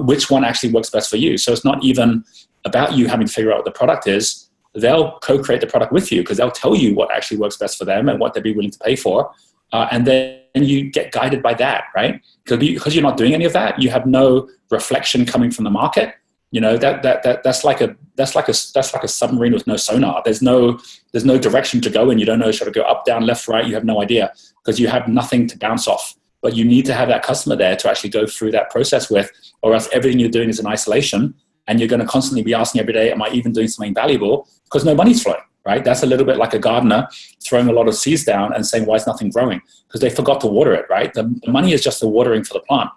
Speaker 1: Which one actually works best for you? So it's not even about you having to figure out what the product is. They'll co-create the product with you because they'll tell you what actually works best for them and what they'd be willing to pay for. And then you get guided by that, right? Because you're not doing any of that, you have no reflection coming from the market. You know, that's like a submarine with no sonar. There's no direction to go in. You don't know should I go up, down, left, right. You have no idea because you have nothing to bounce off. But you need to have that customer there to actually go through that process with, or else everything you're doing is in isolation. And you're going to constantly be asking every day, am I even doing something valuable? Because no money's flowing, right? That's a little bit like a gardener throwing a lot of seeds down and saying, why is nothing growing? Because they forgot to water it, right? The money is just the watering for the plant.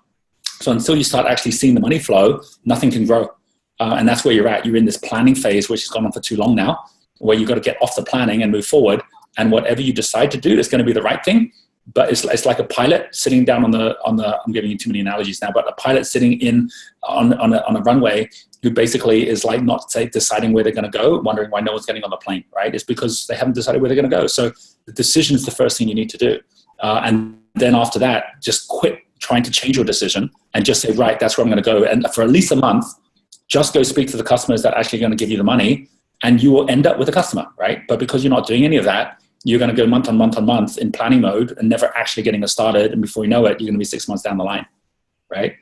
Speaker 1: So until you start actually seeing the money flow, nothing can grow. And that's where you're at. You're in this planning phase, which has gone on for too long now, where you've got to get off the planning and move forward. And whatever you decide to do is going to be the right thing. but it's like a pilot sitting down on the I'm giving you too many analogies now, but a pilot sitting in on a runway who basically is like not deciding where they're going to go, wondering why no one's getting on the plane, right? It's because they haven't decided where they're going to go. So the decision is the first thing you need to do. And then after that, just quit trying to change your decision and just say, right, that's where I'm going to go. And for at least a month, just go speak to the customers that are actually going to give you the money, and you will end up with a customer, right? But because you're not doing any of that, you're going to go month on month on month in planning mode and never actually getting it started. And before you know it, you're going to be 6 months down the line, right?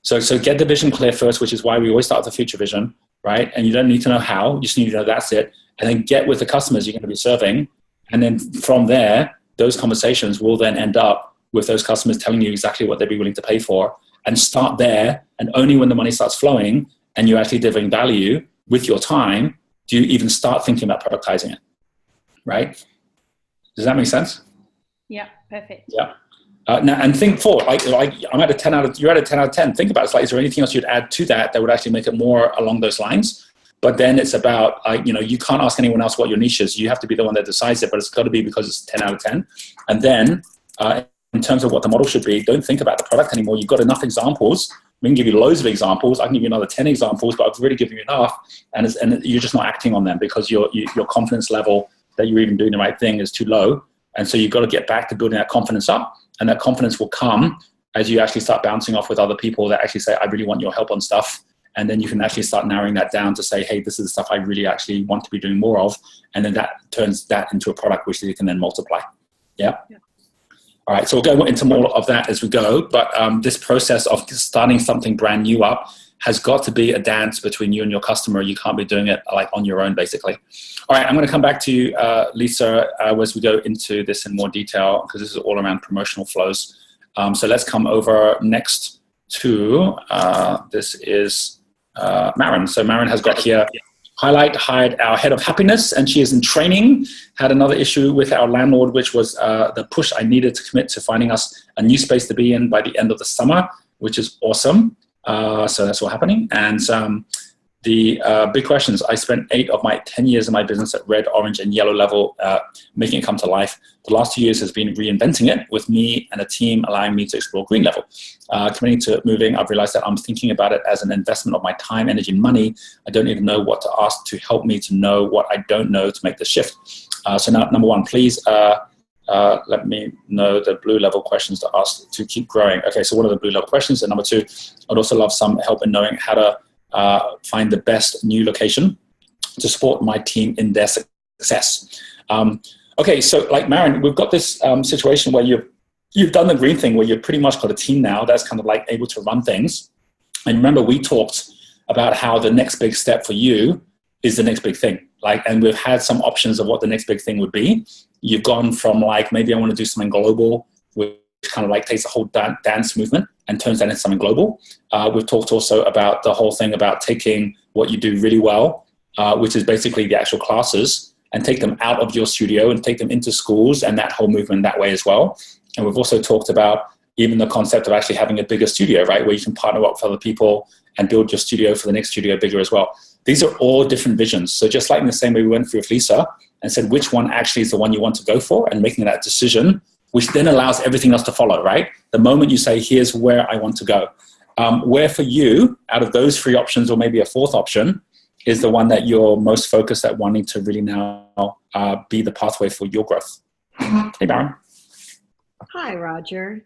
Speaker 1: So get the vision clear first, which is why we always start with the future vision, right? And you don't need to know how, you just need to know that's it. And then get with the customers you're going to be serving. And then from there, those conversations will then end up with those customers telling you exactly what they'd be willing to pay for, and start there. And only when the money starts flowing and you're actually delivering value with your time, do you even start thinking about productizing it, right? Does that make sense?
Speaker 4: Yeah, perfect.
Speaker 1: Yeah. Now, and think forward, like I'm at a 10 out of, you're at a 10 out of 10. Think about it. It's like, is there anything else you'd add to that would actually make it more along those lines? But then it's about, you can't ask anyone else what your niche is. You have to be the one that decides it, but it's got to be because it's 10 out of 10. And then in terms of what the model should be, don't think about the product anymore. You've got enough examples. We can give you loads of examples. I can give you another 10 examples, but I've already given you enough. And you're just not acting on them because your confidence level that you're even doing the right thing is too low. And so you've got to get back to building that confidence up. And that confidence will come as you actually start bouncing off with other people that actually say, I really want your help on stuff. And then you can actually start narrowing that down to say, hey, this is the stuff I really actually want to be doing more of. And then that turns that into a product which you can then multiply. Yeah. All right. So we'll go into more of that as we go. But this process of starting something brand new up has got to be a dance between you and your customer. You can't be doing it like on your own, basically. All right. I'm going to come back to you, Lisa, as we go into this in more detail, because this is all around promotional flows. So let's come over next to, this is Maren. So Maren has got here, hired our head of happiness, and she is in training. Had another issue with our landlord, which was the push I needed to commit to finding us a new space to be in by the end of the summer, which is awesome. So that's all happening. And the big questions, I spent 8 of my 10 years in my business at red, orange, and yellow level, making it come to life. The last 2 years has been reinventing it with me and a team, allowing me to explore green level. Committing to moving, I've realized that I'm thinking about it as an investment of my time, energy, and money. I don't even know what to ask to help me to know what I don't know to make the shift. So now, number 1, please let me know the blue level questions to ask to keep growing. Okay, so what are the blue level questions? And number 2, I'd also love some help in knowing how to find the best new location to support my team in their success. Okay, so like Maren, we've got this situation where you've done the green thing, where you've pretty much got a team now that's kind of like able to run things. And remember, we talked about how the next big step for you is the next big thing. And we've had some options of what the next big thing would be. You've gone from maybe I want to do something global, which kind of takes the whole dance movement and turns that into something global. We've talked also about the whole thing about taking what you do really well, which is basically the actual classes, and take them out of your studio and take them into schools, and that whole movement that way as well. And we've also talked about even the concept of actually having a bigger studio, right, where you can partner up with other people and build your studio for the next studio bigger as well. These are all different visions. So just like in the same way we went through with Lisa and said which one actually is the one you want to go for, and making that decision, which then allows everything else to follow, right? The moment you say, here's where I want to go. Where for you, out of those 3 options, or maybe a 4th option, is the one that you're most focused at wanting to really now be the pathway for your growth? Hey, Maren.
Speaker 5: Hi, Roger.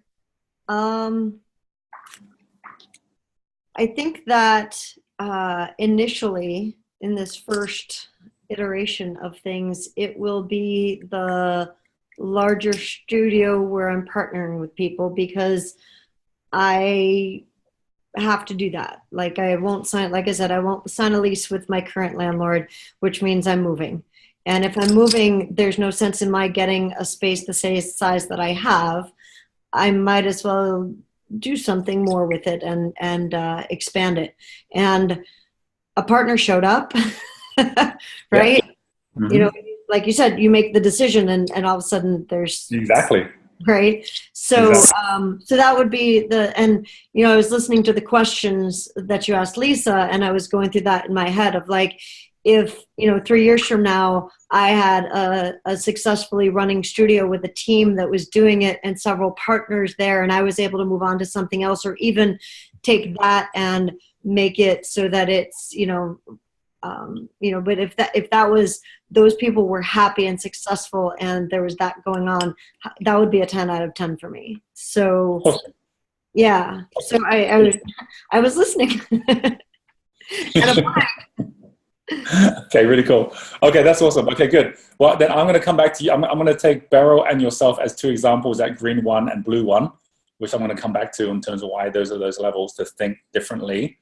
Speaker 5: I think that initially, in this first iteration of things, it will be the larger studio where I'm partnering with people, because I have to do that. I won't sign, like I said, I won't sign a lease with my current landlord, which means I'm moving. And if I'm moving, there's no sense in my getting a space the same size that I have. I might as well do something more with it and expand it. And a partner showed up, right? Yeah. Mm-hmm. Like you said, you make the decision and all of a sudden there's...
Speaker 1: Exactly.
Speaker 5: Right. So, exactly. So that would be and I was listening to the questions that you asked Lisa, and I was going through that in my head of if, 3 years from now, I had a successfully running studio with a team that was doing it and several partners there, and I was able to move on to something else, or even take that and make it so that it's, but if that was, those people were happy and successful and there was that going on, that would be a 10 out of 10 for me. So yeah, so I was listening.
Speaker 1: Okay, really cool. Okay, that's awesome. Okay, good. Well, then I'm going to come back to you. I'm going to take Beryl and yourself as two examples, that green one and blue one, which I'm going to come back to in terms of why those are those levels, to think differently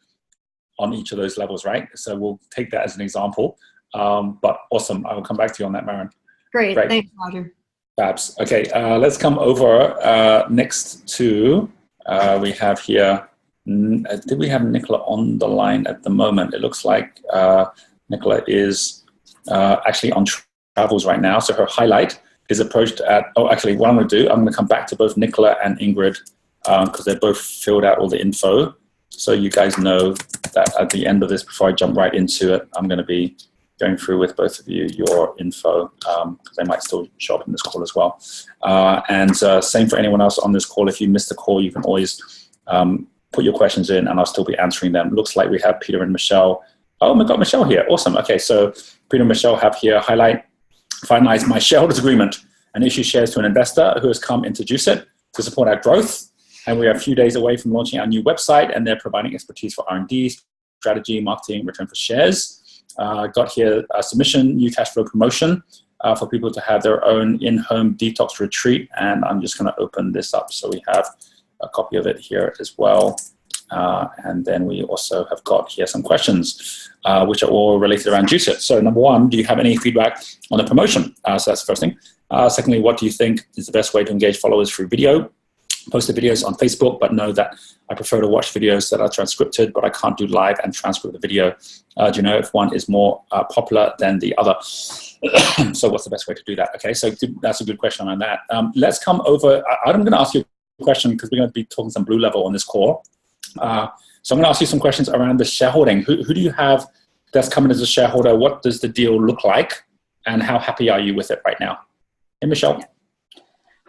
Speaker 1: on each of those levels, right? So we'll take that as an example. But awesome. I will come back to you on that, Maren.
Speaker 5: Great. Thanks, Roger.
Speaker 1: Fabs. Okay, let's come over next to, we have here, did we have Nicola on the line at the moment? It looks like Nicola is actually on travels right now. So her highlight is approached at, actually what I'm going to do, I'm going to come back to both Nicola and Ingrid because they both filled out all the info. So you guys know that at the end of this, before I jump right into it, I'm going to be going through with both of you your info because they might still show up in this call as well. And same for anyone else on this call. If you missed the call, you can always put your questions in and I'll still be answering them. Looks like we have Peter and Michelle. Oh, we got Michelle here. Awesome. Okay, so Peter and Michelle have here highlight, finalize my shareholders agreement and issue shares to an investor who has come introduce it to support our growth. And we are a few days away from launching our new website, and they're providing expertise for R&D, strategy, marketing, return for shares. Got here a submission, new cash flow promotion for people to have their own in-home detox retreat. And I'm just going to open this up. So we have a copy of it here as well. And then we also have got here some questions, which are all related around Juice It. So number one, do you have any feedback on the promotion? So that's the first thing. Secondly, what do you think is the best way to engage followers through video? Post the videos on Facebook, but know that I prefer to watch videos that are transcripted, but I can't do live and transcript the video. Do you know if one is more popular than the other? So what's the best way to do that? Okay, so that's a good question on that. Let's come over. I'm going to ask you a question because we're going to be talking some blue level on this call. So I'm going to ask you some questions around the shareholding. Who do you have that's coming as a shareholder? What does the deal look like? And how happy are you with it right now? Hey, Michelle.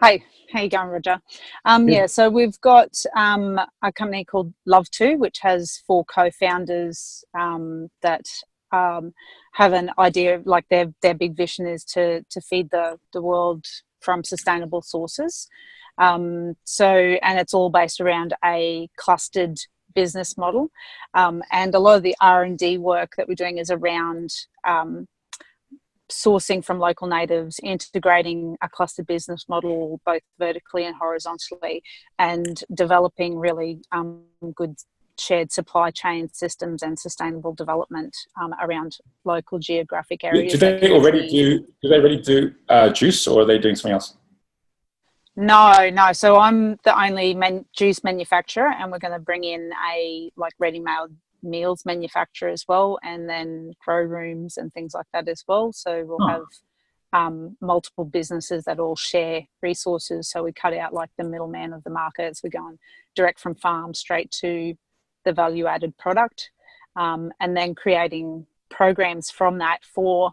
Speaker 6: Hi. How you going, Roger? Yeah, so we've got a company called Love2, which has 4 co-founders that have an idea of, like, their big vision is to feed the world from sustainable sources. And it's all based around a clustered business model. And a lot of the R&D work that we're doing is around sourcing from local natives, integrating a clustered business model both vertically and horizontally, and developing really good shared supply chain systems and sustainable development around local geographic areas.
Speaker 1: Do they already do juice, or are they doing something else?
Speaker 6: No. So I'm the only juice manufacturer, and we're going to bring in a ready-made meals manufacturer as well, and then grow rooms and things like that as well. So we'll have multiple businesses that all share resources. So we cut out the middleman of the markets. We're going direct from farm straight to the value-added product, and then creating programs from that for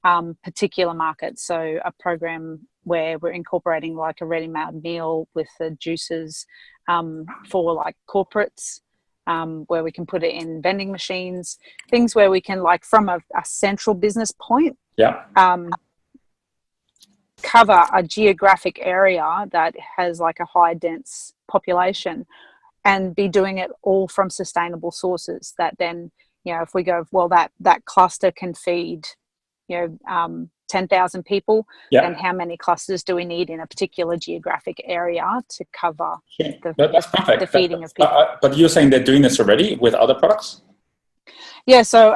Speaker 6: particular markets. So a program where we're incorporating a ready-made meal with the juices for corporates, where we can put it in vending machines, things where we can, from a central business point, cover a geographic area that has a high dense population, and be doing it all from sustainable sources. That then, if we go, well, that cluster can feed 10,000 people, then how many clusters do we need in a particular geographic area to cover
Speaker 1: that's perfect.
Speaker 6: The feeding of people?
Speaker 1: But you're saying they're doing this already with other products?
Speaker 6: Yeah, so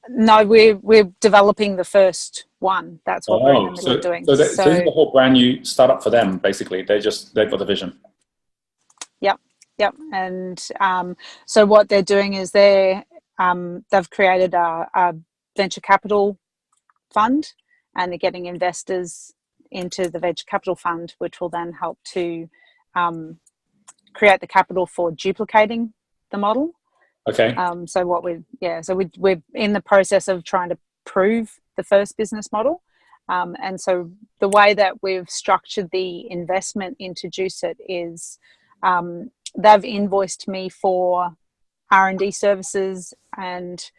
Speaker 6: no, we're developing the first one. That's what we're in the middle of doing.
Speaker 1: So this is a whole brand new startup for them, basically. They've got the vision.
Speaker 6: Yep. And so what they're doing is they've created a venture capital fund, and they're getting investors into the venture capital fund, which will then help to create the capital for duplicating the model.
Speaker 1: Okay.
Speaker 6: So we're in the process of trying to prove the first business model. And so the way that we've structured the investment into Juice It is they've invoiced me for R&D services and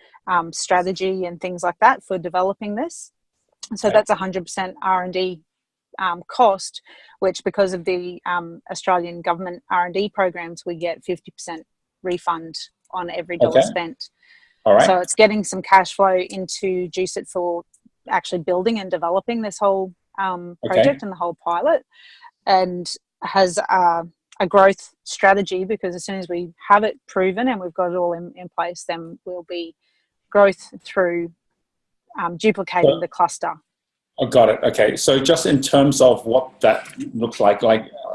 Speaker 6: strategy and things like that for developing this. So that's 100% R&D cost, which because of the Australian government R&D programs, we get 50% refund on every dollar spent.
Speaker 1: All right.
Speaker 6: So it's getting some cash flow into Juice It for actually building and developing this whole project and the whole pilot, and has a growth strategy, because as soon as we have it proven and we've got it all in place, then we'll be growth through duplicating the cluster.
Speaker 1: Oh, got it. Okay. So just in terms of what that looks like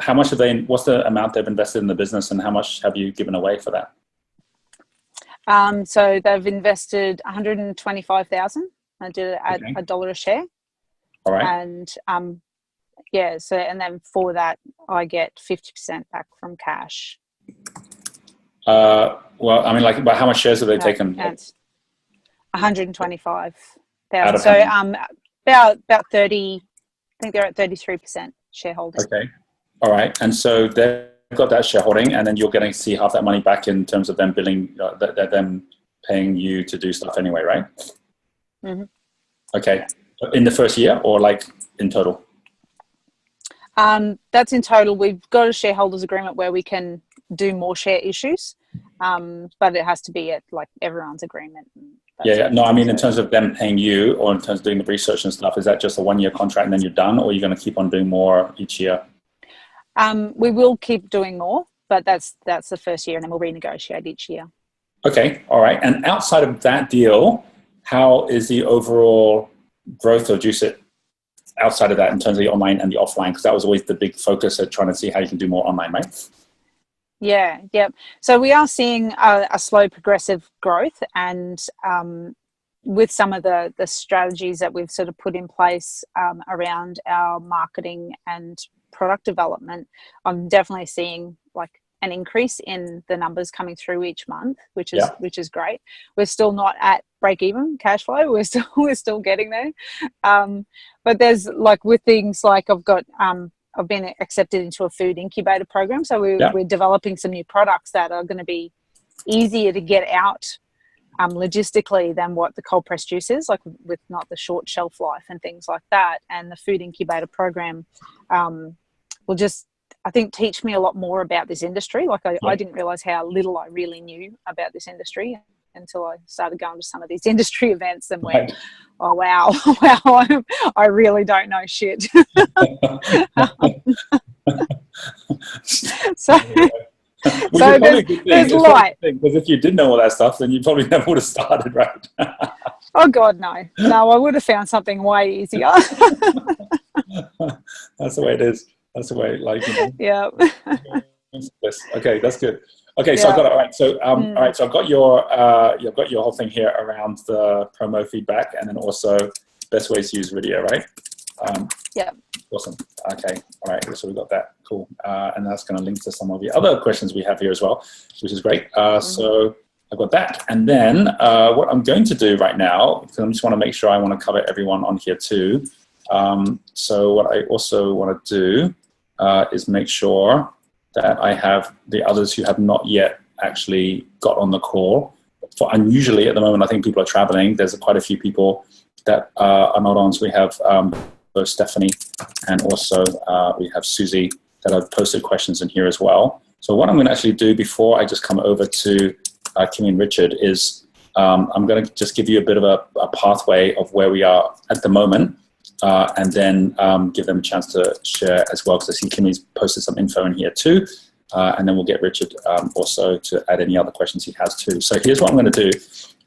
Speaker 1: how much have they, what's the amount they've invested in the business, and how much have you given away for that?
Speaker 6: So they've invested $125,000. I did it at $1 a share.
Speaker 1: All right.
Speaker 6: And so, and then for that, I get 50% back from cash.
Speaker 1: Well, I mean, but how much shares have they taken?
Speaker 6: 125,000. So about 30. I think they're at 33% shareholders.
Speaker 1: Okay. All right. And so they've got that shareholding, and then you're getting to see half that money back in terms of them billing, them paying you to do stuff anyway, right?
Speaker 6: Mm-hmm.
Speaker 1: Okay. In the first year, or in total?
Speaker 6: That's in total. We've got a shareholders agreement where we can do more share issues, but it has to be at everyone's agreement.
Speaker 1: Yeah. No, I mean, in terms of them paying you, or in terms of doing the research and stuff, is that just a 1-year contract and then you're done, or are you going to keep on doing more each year?
Speaker 6: We will keep doing more, but that's the first year, and then we'll renegotiate each year.
Speaker 1: Okay. All right. And outside of that deal, how is the overall growth of Juice It outside of that in terms of the online and the offline? Because that was always the big focus at trying to see how you can do more online, right?
Speaker 6: Yeah. So we are seeing a slow progressive growth, and with some of the strategies that we've sort of put in place around our marketing and product development, I'm definitely seeing an increase in the numbers coming through each month, which is great. We're still not at break even cash flow. We're still getting there. But there's with things I've been accepted into a food incubator program. So we're developing some new products that are going to be easier to get out logistically than what the cold pressed juice is, with not the short shelf life and things like that. And the food incubator program will just, I think, teach me a lot more about this industry. I didn't realize how little I really knew about this industry until I started going to some of these industry events and went, oh, wow, I really don't know shit. So there's light.
Speaker 1: Because if you did know all that stuff, then you probably never would have started, right?
Speaker 6: Oh, God, no. No, I would have found something way easier.
Speaker 1: That's the way it is. That's the way,
Speaker 6: Yeah.
Speaker 1: Okay, that's good. Okay, so I've got it. All right. So, all right. So I've got you've got your whole thing here around the promo feedback, and then also best ways to use video, right? Awesome. Okay. All right. So we've got that. Cool. And that's going to link to some of the other questions we have here as well, which is great. So I've got that. And then what I'm going to do right now, because I just want to make sure I want to cover everyone on here too. So what I also want to do is make sure that I have the others who have not yet actually got on the call. Unusually at the moment, I think people are traveling. There's quite a few people that are not on. So we have both Stephanie and also we have Susie that have posted questions in here as well. So what I'm going to actually do before I just come over to Kimmy and Richard is I'm going to just give you a bit of a pathway of where we are at the moment. And then give them a chance to share as well, because I see Kimmy's posted some info in here too. And then we'll get Richard also to add any other questions he has too. So here's what I'm going to do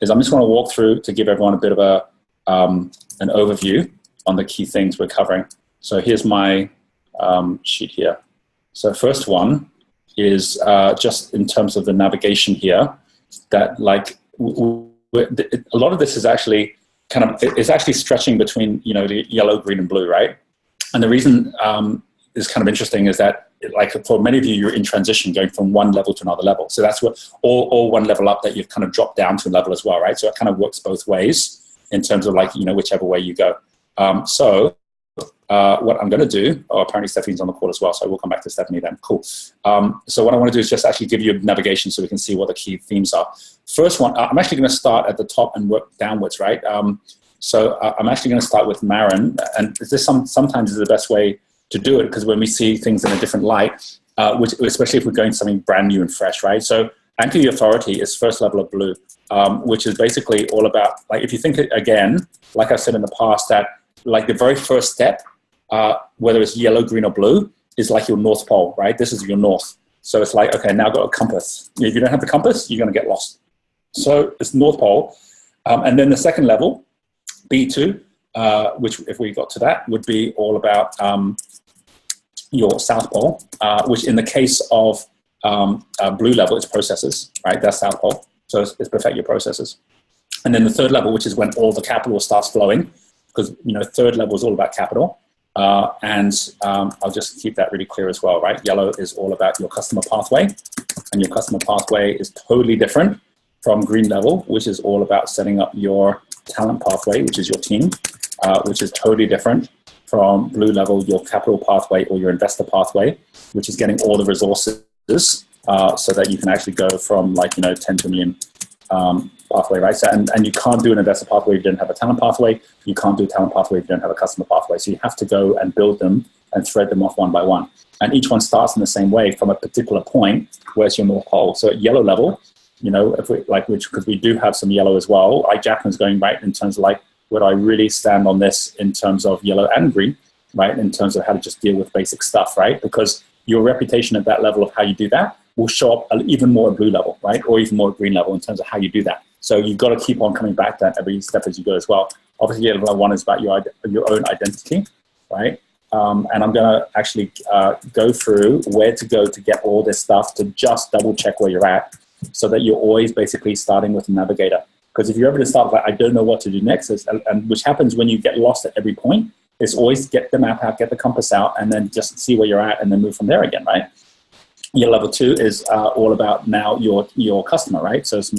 Speaker 1: is I'm just going to walk through to give everyone a bit of an overview on the key things we're covering. So here's my sheet here. So first one is just in terms of the navigation here, that a lot of this is actually it's actually stretching between, the yellow, green, and blue, right? And the reason is kind of interesting is that, for many of you, you're in transition, going from one level to another level. So that's what, or one level up that you've kind of dropped down to a level as well, right? So it kind of works both ways. in terms of like, whichever way you go. So what I'm going to do, apparently Stephanie's on the call as well, so I will come back to Stephanie then. Cool. So what I want to do is just actually give you a navigation so we can see what the key themes are. First one, I'm actually going to start at the top and work downwards, right? So I'm actually going to start with Marin, and this sometimes is the best way to do it, because when we see things in a different light, which especially if we're going to something brand new and fresh, right? So Anchor the Authority is first level of blue, which is basically all about, like, if you think again, like I said in the past, that like the very first step, whether it's yellow, green, or blue, is like your North Pole, right? This is your north. So it's like, okay, now I've got a compass. If you don't have the compass, you're going to get lost. So it's North Pole. And then the second level, B2, which if we got to that, would be all about your South Pole, which in the case of blue level, it's processes, right? That's South Pole. So it's perfect your processes. And then the third level, which is when all the capital starts flowing, because, third level is all about capital. And I'll just keep that really clear as well, right? Yellow is all about your customer pathway, and your customer pathway is totally different from green level, which is all about setting up your talent pathway, which is your team, which is totally different from blue level, your capital pathway or your investor pathway, which is getting all the resources so that you can actually go from 10 to a million pathway, right? So, and you can't do an investor pathway if you don't have a talent pathway. You can't do a talent pathway if you don't have a customer pathway. So you have to go and build them and thread them off one by one. And each one starts in the same way from a particular point. Where's your North Pole? So at yellow level, if we because we do have some yellow as well. Like Jacqueline's going right in terms of would I really stand on this in terms of yellow and green, right? In terms of how to just deal with basic stuff, right? Because your reputation at that level of how you do that will show up even more at blue level, right? Or even more at green level in terms of how you do that. So you've got to keep on coming back to that every step as you go as well. Obviously, level one is about your own identity, right? And I'm going to actually go through where to go to get all this stuff to just double check where you're at, so that you're always basically starting with a navigator. Because if you're ever to start I don't know what to do next, and which happens when you get lost at every point, is always get the map out, get the compass out, and then just see where you're at and then move from there again, right? Your level two is all about now your customer, right? So it's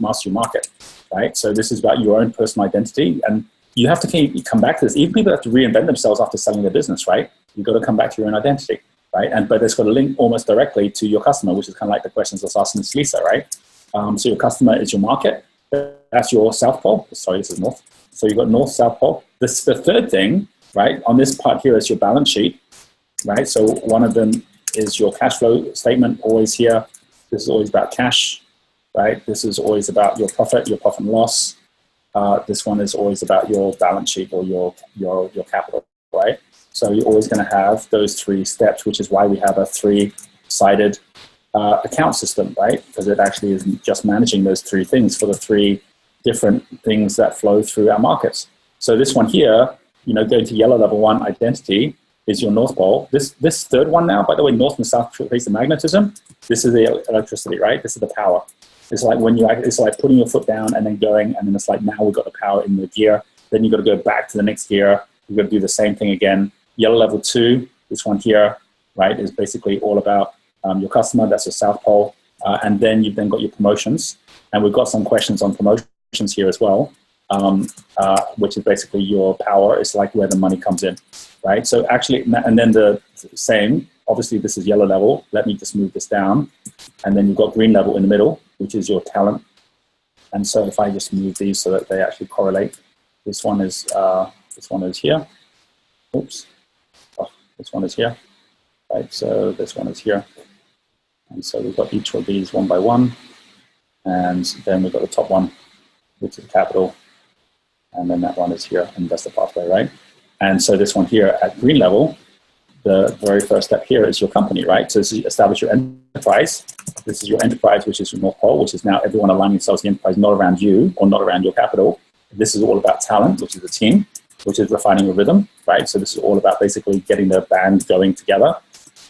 Speaker 1: master your market, right? So this is about your own personal identity, and you have to come back to this. Even people have to reinvent themselves after selling their business, right? You've got to come back to your own identity, right? But it's got to link almost directly to your customer, which is kind of like the questions I was asking to Lisa, right? So your customer is your market. That's your South Pole. Sorry, this is North. So you've got North, South Pole. The third thing, right, on this part here is your balance sheet, right? So one of them is your cash flow statement, always here. This is always about cash, right? This is always about your profit and loss. This one is always about your balance sheet or your capital, right? So you're always going to have those three steps, which is why we have a three-sided account system, right? Because it actually isn't just managing those three things for the three different things that flow through our markets. So this one here, going to yellow level one, identity, is your North Pole. This third one now, by the way, North and South face the magnetism. This is the electricity, right? This is the power. It's like it's like putting your foot down and then going, and then it's like now we've got the power in the gear. Then you've got to go back to the next gear. You've got to do the same thing again. Yellow level two, this one here, right, is basically all about your customer. That's your South Pole. And then you've then got your promotions. And we've got some questions on promotions here as well, which is basically your power. It's like where the money comes in, right? So actually, and then the same, obviously this is yellow level. Let me just move this down. And then you've got green level in the middle, which is your talent. And so if I just move these so that they actually correlate, this one is here. Oops. Oh, this one is here. Right, so this one is here. And so we've got each of these one by one. And then we've got the top one, which is capital. And then that one is here, investor pathway, right? And so this one here at green level, the very first step here is your company, right? So this is establish your enterprise. This is your enterprise, which is your North Pole, which is now everyone aligning themselves to the enterprise, not around you or not around your capital. This is all about talent, which is the team, which is refining your rhythm, right? So this is all about basically getting the band going together.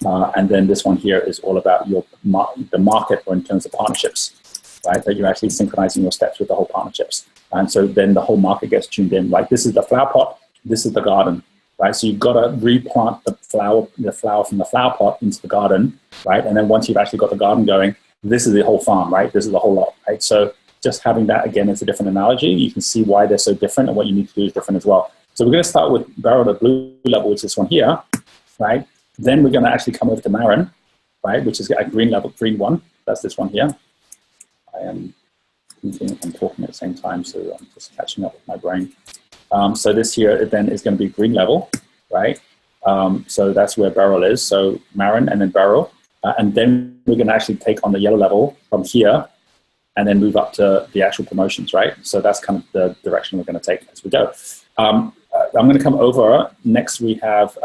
Speaker 1: And then this one here is all about the market, or in terms of partnerships, right? That you're actually synchronizing your steps with the whole partnerships. And so then the whole market gets tuned in, right? This is the flower pot. This is the garden, right? So you've got to replant the flower from the flower pot into the garden, right? And then once you've actually got the garden going, this is the whole farm, right? This is the whole lot, right? So just having that again as a different analogy, you can see why they're so different and what you need to do is different as well. So we're going to start with Beryl, the blue level, which is this one here, right? Then we're going to actually come over to Maren, right, which is a green level, green one. That's this one here. I am thinking I'm talking at the same time, so I'm just catching up with my brain. So this here then is going to be green level, right? So that's where Beryl is. So Maren and then Beryl. And then we're going to actually take on the yellow level from here and then move up to the actual promotions, right? So that's kind of the direction we're going to take as we go. I'm going to come over. Next, we have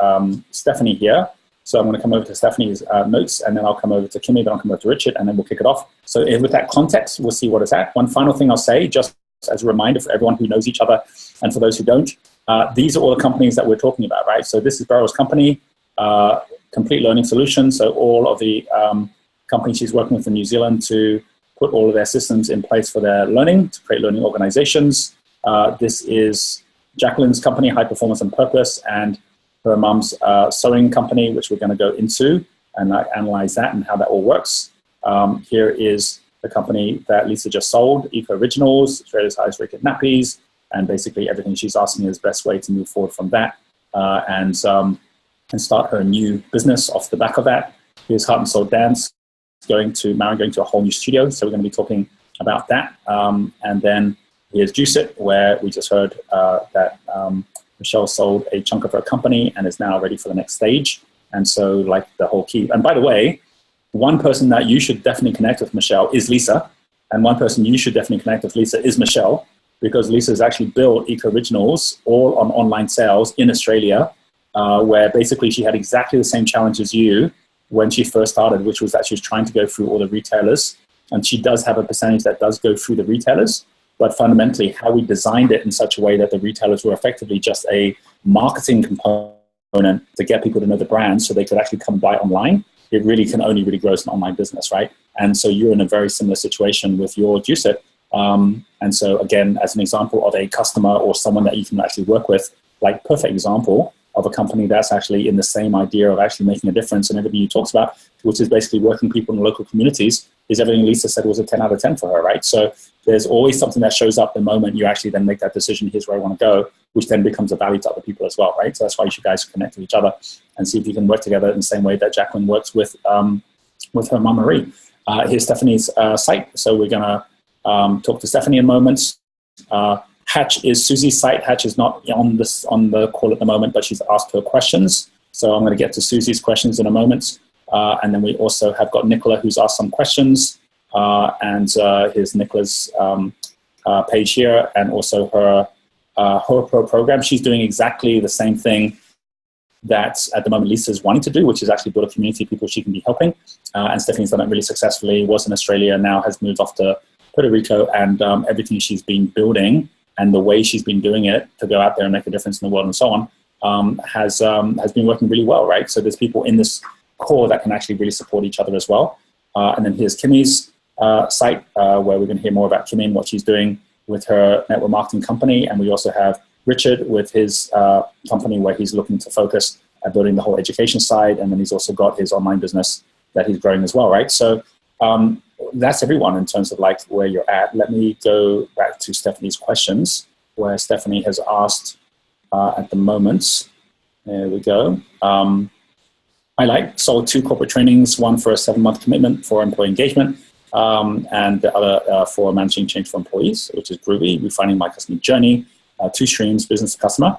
Speaker 1: Stephanie here. So I'm going to come over to Stephanie's notes, and then I'll come over to Kimmy, then I'll come over to Richard, and then we'll kick it off. So with that context, we'll see what it's at. One final thing I'll say, just as a reminder for everyone who knows each other and for those who don't, these are all the companies that we're talking about, right? So this is Beryl's company, Complete Learning Solutions. So all of the companies she's working with in New Zealand to put all of their systems in place for their learning, to create learning organizations. This is Jacqueline's company, High Performance and Purpose, and her mum's sewing company, which we're going to go into and analyze that and how that all works. Here is the company that Lisa just sold, Eco Originals, Australia's highest rated nappies, and basically everything she's asking is the best way to move forward from that and start her new business off the back of that. Here's Heart and Soul Dance, Maren going to a whole new studio, so we're going to be talking about that. And then here's Juice It, where we just heard that Michelle sold a chunk of her company and is now ready for the next stage. And so like the whole key. And by the way, one person that you should definitely connect with, Michelle, is Lisa. And one person you should definitely connect with, Lisa, is Michelle, because Lisa has actually built Eco Originals all on online sales in Australia, where basically she had exactly the same challenge as you when she first started, which was that she was trying to go through all the retailers. And she does have a percentage that does go through the retailers. But fundamentally, how we designed it in such a way that the retailers were effectively just a marketing component to get people to know the brand so they could actually come buy online, it really can only really grow as an online business, right? And so you're in a very similar situation with your Juice It. And so again, as an example of a customer or someone that you can actually work with, like perfect example of a company that's actually in the same idea of actually making a difference and everything you talked about, which is basically working people in local communities, is everything Lisa said was a 10 out of 10 for her, right? So there's always something that shows up the moment you actually then make that decision, here's where I want to go, which then becomes a value to other people as well, right? So that's why you should guys connect with each other and see if you can work together in the same way that Jacqueline works with her mom, Marie. Here's Stephanie's site. So we're going to talk to Stephanie in a moment. Hatch is Susie's site. Hatch is not on the call at the moment, but she's asked her questions. So I'm going to get to Susie's questions in a moment. And then we also have got Nicola, who's asked some questions. And here's Nicola's page here, and also her Pro program. She's doing exactly the same thing that at the moment Lisa's wanting to do, which is actually build a community of people she can be helping. And Stephanie's done it really successfully, was in Australia, now has moved off to Puerto Rico, and everything she's been building and the way she's been doing it to go out there and make a difference in the world and so on has been working really well, right? So there's people in this core that can actually really support each other as well. And then here's Kimmy's site, where we're going to hear more about Kimmy and what she's doing with her network marketing company. And we also have Richard with his company, where he's looking to focus at building the whole education side. And then he's also got his online business that he's growing as well, right? So that's everyone in terms of like where you're at. Let me go back to Stephanie's questions, where Stephanie has asked at the moment. There we go. I sold 2 corporate trainings, one for a 7-month commitment for employee engagement, and the other for managing change for employees, which is Groovy, refining my customer journey, 2 streams, business to customer,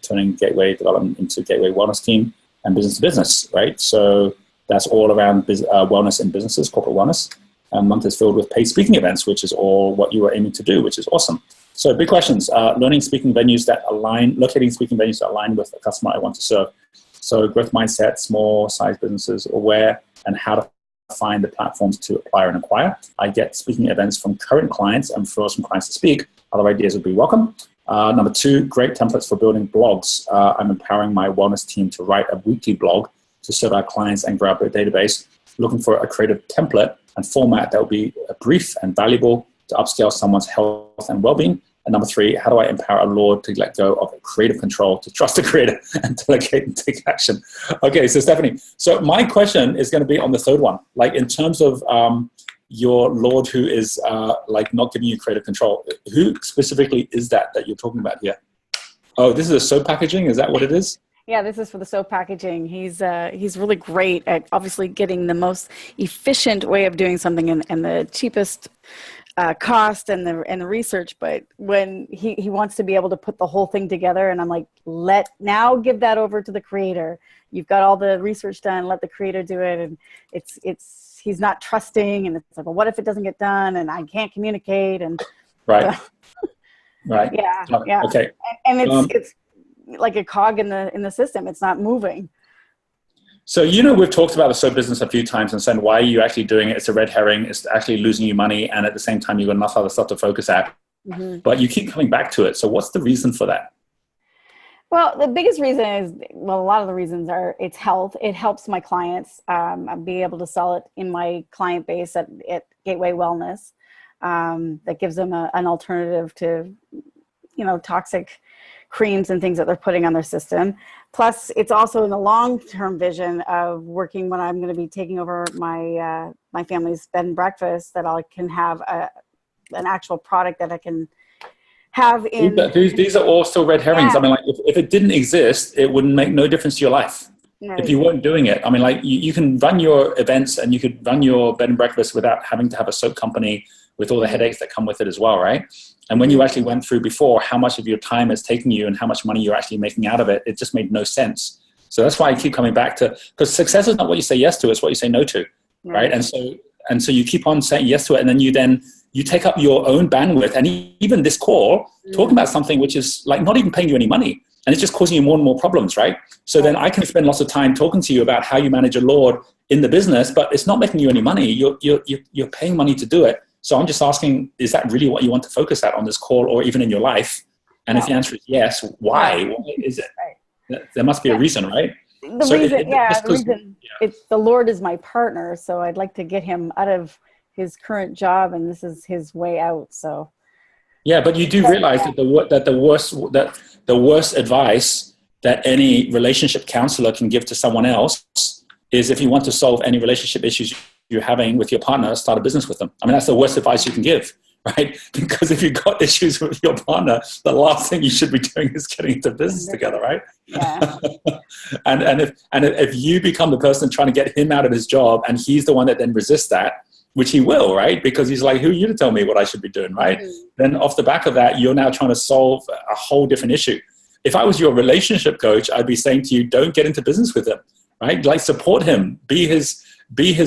Speaker 1: turning gateway development into gateway wellness team, and business to business, right? So that's all around wellness in businesses, corporate wellness. Month is filled with paid speaking events, which is all what you were aiming to do, which is awesome. So big questions, locating speaking venues that align with the customer I want to serve. So growth mindset, small size businesses, aware and how to find the platforms to apply and acquire. I get speaking events from current clients and referrals from clients to speak. Other ideas would be welcome. Number 2, great templates for building blogs. I'm empowering my wellness team to write a weekly blog to serve our clients and grow our database. Looking for a creative template and format that will be brief and valuable to upscale someone's health and well-being. And number 3, how do I empower a Lord to let go of creative control, to trust the creator and delegate and take action? Okay, so Stephanie, so my question is going to be on the third one. Like in terms of your Lord who is like not giving you creative control. Who specifically is that you're talking about here? Oh, this is a soap packaging. Is that what it is?
Speaker 7: Yeah, this is for the soap packaging. He's really great at obviously getting the most efficient way of doing something and the cheapest cost and the research. But when he wants to be able to put the whole thing together, and I'm like, now give that over to the creator. You've got all the research done. Let the creator do it. And he's not trusting, and it's like, well, what if it doesn't get done? And I can't communicate. And
Speaker 1: right, right,
Speaker 7: yeah.
Speaker 1: Okay,
Speaker 7: and it's like a cog in the system. It's not moving.
Speaker 1: So, we've talked about the soap business a few times and said, why are you actually doing it? It's a red herring. It's actually losing you money. And at the same time, you've got enough other stuff to focus at. Mm-hmm. But you keep coming back to it. So what's the reason for that?
Speaker 7: Well, the biggest reason is, a lot of the reasons are it's health. It helps my clients be able to sell it in my client base at Gateway Wellness. That gives them an alternative to, toxic creams and things that they're putting on their system. Plus, it's also in the long-term vision of working when I'm going to be taking over my my family's bed and breakfast, that I can have an actual product that I can have in.
Speaker 1: These are all still red herrings. Yeah. I mean, like if it didn't exist, it wouldn't make no difference to your life. No. If you weren't doing it. I mean, like you can run your events and you could run your bed and breakfast without having to have a soap company with all the headaches that come with it as well, right? And when you actually went through before how much of your time it's taking you and how much money you're actually making out of it, it just made no sense. So that's why I keep coming back to, because success is not what you say yes to, it's what you say no to, right? And so you keep on saying yes to it, and then you take up your own bandwidth, and even this call, talking about something which is like not even paying you any money, and it's just causing you more and more problems, right? So then I can spend lots of time talking to you about how you manage a Lord in the business, but it's not making you any money. You're paying money to do it. So I'm just asking, is that really what you want to focus at on this call or even in your life? And if the answer is yes, why? Why is it? Right. There must be a reason, right?
Speaker 7: The reason it's the Lord is my partner, so I'd like to get him out of his current job, and this is his way out. So
Speaker 1: yeah, but you do realize that the worst advice that any relationship counselor can give to someone else is, if you want to solve any relationship issues you're having with your partner, start a business with them. I mean, that's the worst advice you can give, right? Because if you've got issues with your partner, the last thing you should be doing is getting into business together, right? Yeah. and if you become the person trying to get him out of his job, and he's the one that then resists that, which he will, right? Because he's like, who are you to tell me what I should be doing, right? Mm-hmm. Then off the back of that, you're now trying to solve a whole different issue. If I was your relationship coach, I'd be saying to you, don't get into business with him, right? Like, support him, be his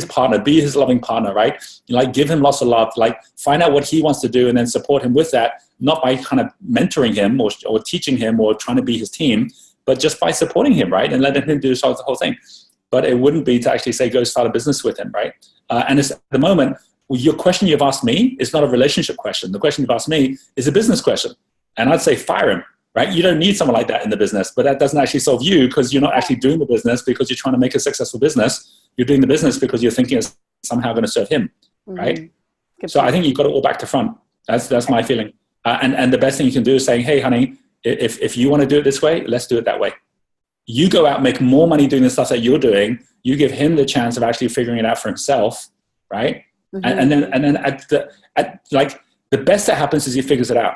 Speaker 1: partner, be his loving partner, right? Like, give him lots of love, like find out what he wants to do and then support him with that, not by kind of mentoring him or teaching him or trying to be his team, but just by supporting him, right? And letting him do the whole thing. But it wouldn't be to actually say, go start a business with him, right? And it's, at the moment, your question you've asked me is not a relationship question. The question you've asked me is a business question. And I'd say fire him, right? You don't need someone like that in the business, but that doesn't actually solve you, because you're not actually doing the business because you're trying to make a successful business. You're doing the business because you're thinking it's somehow going to serve him, right? So I think you've got it all back to front. That's my feeling. And the best thing you can do is saying, hey, honey, if you want to do it this way, let's do it that way. You go out, make more money doing the stuff that you're doing. You give him the chance of actually figuring it out for himself, right? Mm-hmm. And then at the best that happens is he figures it out,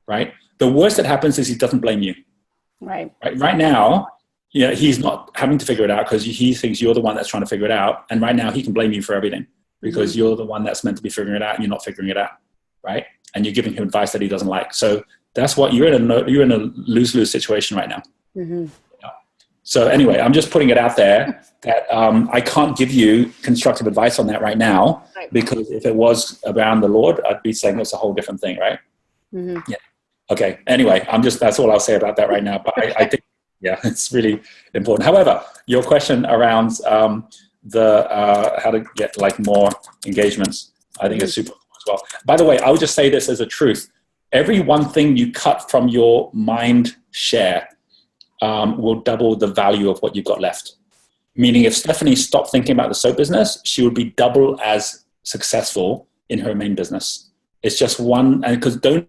Speaker 1: right? The worst that happens is he doesn't blame you.
Speaker 7: Right.
Speaker 1: Right now, he's not having to figure it out because he thinks you're the one that's trying to figure it out. And right now he can blame you for everything because you're the one that's meant to be figuring it out and you're not figuring it out, right? And you're giving him advice that he doesn't like. So that's what you're in a lose-lose situation right now. Mm-hmm. So anyway, I'm just putting it out there that I can't give you constructive advice on that right now, because if it was around the Lord, I'd be saying it's a whole different thing, right? Mm-hmm. Yeah. Okay. Anyway, that's all I'll say about that right now. But I think, it's really important. However, your question around how to get like more engagements, I think is super cool as well. By the way, I would just say this as a truth. Every one thing you cut from your mind share will double the value of what you've got left. Meaning, if Stephanie stopped thinking about the soap business, she would be double as successful in her main business. It's just one, and because don't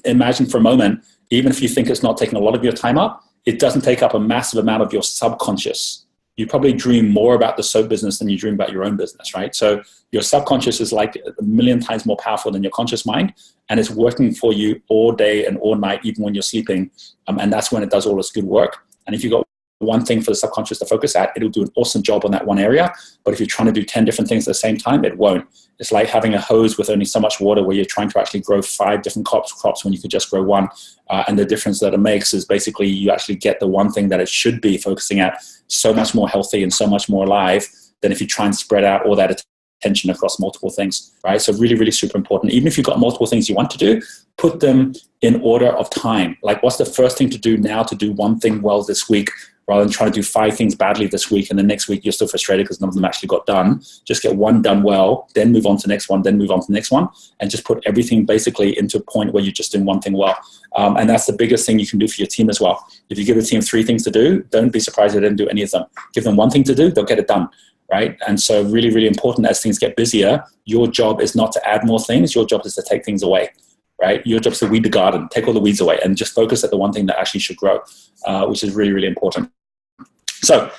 Speaker 1: imagine for a moment, even if you think it's not taking a lot of your time up, it doesn't take up a massive amount of your subconscious. you probably dream more about the soap business than you dream about your own business, right? So your subconscious is like a million times more powerful than your conscious mind, and it's working for you all day and all night, even when you're sleeping. And that's when it does all this good work. And if you've got one thing for the subconscious to focus at, it'll do an awesome job on that one area. But if you're trying to do 10 different things at the same time, it won't. It's like having a hose with only so much water where you're trying to actually grow 5 different crops when you could just grow one. And the difference that it makes is basically you actually get the one thing that it should be focusing at so much more healthy and so much more alive than if you try and spread out all that attention across multiple things, right? So really, really super important. Even if you've got multiple things you want to do, put them in order of time. Like, what's the first thing to do now to do one thing well this week, rather than trying to do 5 things badly this week, and the next week you're still frustrated because none of them actually got done. Just get one done well, then move on to the next one, then move on to the next one, and just put everything basically into a point where you're just doing one thing well. And that's the biggest thing you can do for your team as well. If you give the team 3 things to do, don't be surprised they didn't do any of them. Give them one thing to do, they'll get it done, right? And so really, really important, as things get busier, your job is not to add more things. Your job is to take things away, right? Your job is to weed the garden, take all the weeds away, and just focus at the one thing that actually should grow, which is really, really important. So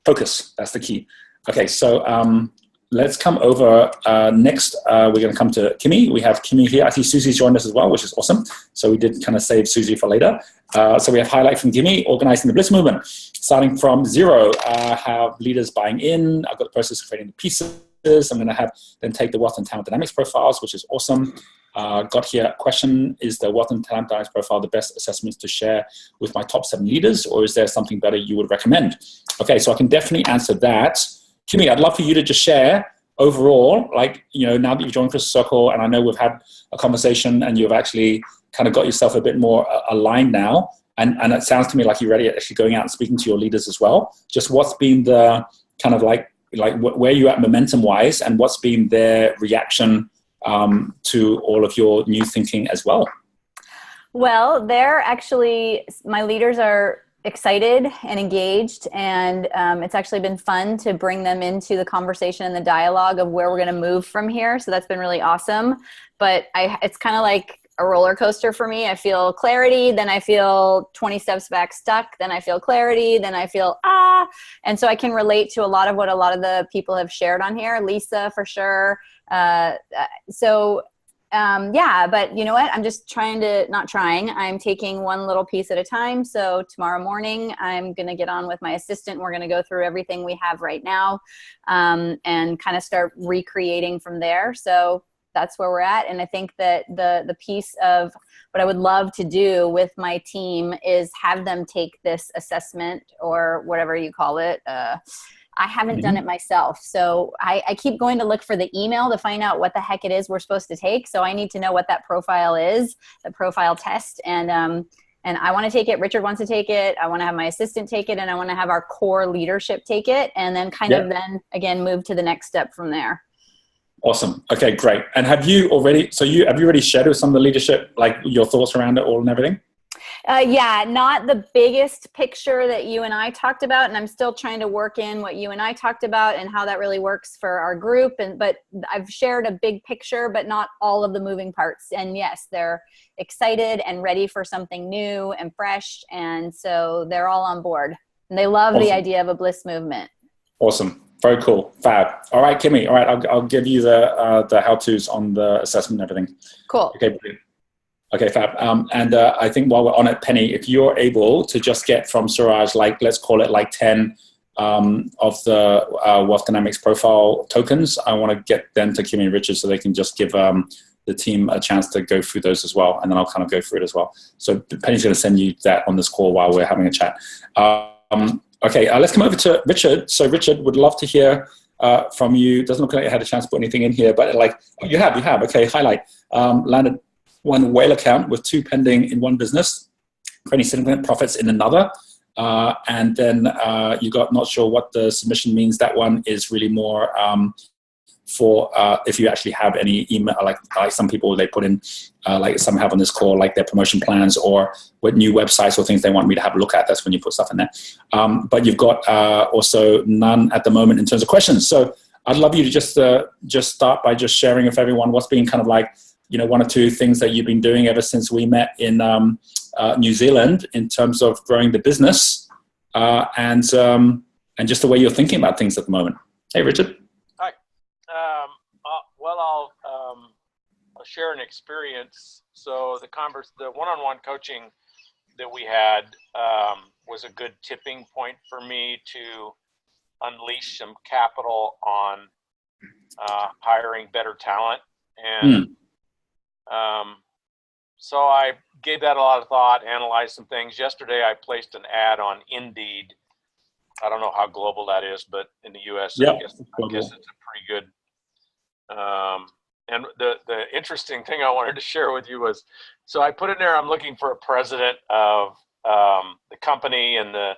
Speaker 1: focus, that's the key. Okay, so let's come over. Next, we're going to come to Kimmy. We have Kimmy here. I see Susie's joined us as well, which is awesome. So we did kind of save Susie for later. So we have highlight from Kimmy, organizing the Bliss movement. Starting from 0, have leaders buying in. I've got the process of creating the pieces. I'm going to have them take the wealth and talent dynamics profiles, which is awesome. Got here a question: is the wealth and talent dynamics profile the best assessments to share with my top 7 leaders, or is there something better you would recommend? Okay, so I can definitely answer that. Kimmy, I'd love for you to just share overall, like, you know, now that you've joined Crystal Circle, and I know we've had a conversation and you've actually kind of got yourself a bit more aligned now, and it sounds to me like you're ready at actually going out and speaking to your leaders as well. Just what's been the kind of like where you at momentum wise, and what's been their reaction to all of your new thinking as well?
Speaker 4: Well, they're actually, my leaders are excited and engaged, and it's actually been fun to bring them into the conversation and the dialogue of where we're going to move from here. So that's been really awesome. But it's kind of like a roller coaster for me. I feel clarity, then I feel 20 steps back stuck, then I feel clarity, then I feel and so I can relate to a lot of what a lot of the people have shared on here. Lisa, for sure. Yeah, but you know what? I'm just I'm taking one little piece at a time. So tomorrow morning, I'm going to get on with my assistant. We're going to go through everything we have right now, and kind of start recreating from there. So that's where we're at. And I think that the piece of what I would love to do with my team is have them take this assessment, or whatever you call it. I haven't done it myself. So I keep going to look for the email to find out what the heck it is we're supposed to take. So I need to know what that profile is, the profile test. And I want to take it. Richard wants to take it. I want to have my assistant take it, and I want to have our core leadership take it, and then kind of then again, move to the next step from there.
Speaker 1: Awesome. Okay, great. And have you already shared with some of the leadership, like your thoughts around it all and everything?
Speaker 4: Yeah, not the biggest picture that you and I talked about, and I'm still trying to work in what you and I talked about and how that really works for our group. But I've shared a big picture, but not all of the moving parts. And yes, they're excited and ready for something new and fresh, and so they're all on board. And they love the idea of a Bliss movement. Awesome.
Speaker 1: Very cool. Fab. All right, Kimmy. All right, I'll give you the how-tos on the assessment and everything.
Speaker 4: Cool.
Speaker 1: Okay, brilliant. Okay, fab. And I think while we're on it, Penny, if you're able to just get from Suraj, like, let's call it like 10 of the Wealth Dynamics profile tokens, I want to get them to Kimmy and Richard so they can just give the team a chance to go through those as well. And then I'll kind of go through it as well. So Penny's going to send you that on this call while we're having a chat. Okay, let's come over to Richard. So Richard, would love to hear from you. Doesn't look like you had a chance to put anything in here, but like, you have. Okay, highlight. Landed one whale account with 2 pending in one business, creating significant profits in another. And then you got not sure what the submission means. That one is really more for if you actually have any email, like some people, they put in, like some have on this call, like their promotion plans or what new websites or things they want me to have a look at. That's when you put stuff in there. But you've got also none at the moment in terms of questions. So I'd love you to just start by just sharing with everyone what's been kind of like, you know, 1 or 2 things that you've been doing ever since we met in New Zealand in terms of growing the business. And and just the way you're thinking about things at the moment. Hey, Richard.
Speaker 8: Hi. Well, I'll share an experience. So the one-on-one coaching that we had was a good tipping point for me to unleash some capital on hiring better talent. And so I gave that a lot of thought, analyzed some things. Yesterday, I placed an ad on Indeed. I don't know how global that is, but in the U.S., I guess it's a pretty good. And the interesting thing I wanted to share with you was, so I put in there, I'm looking for a president of the company, and the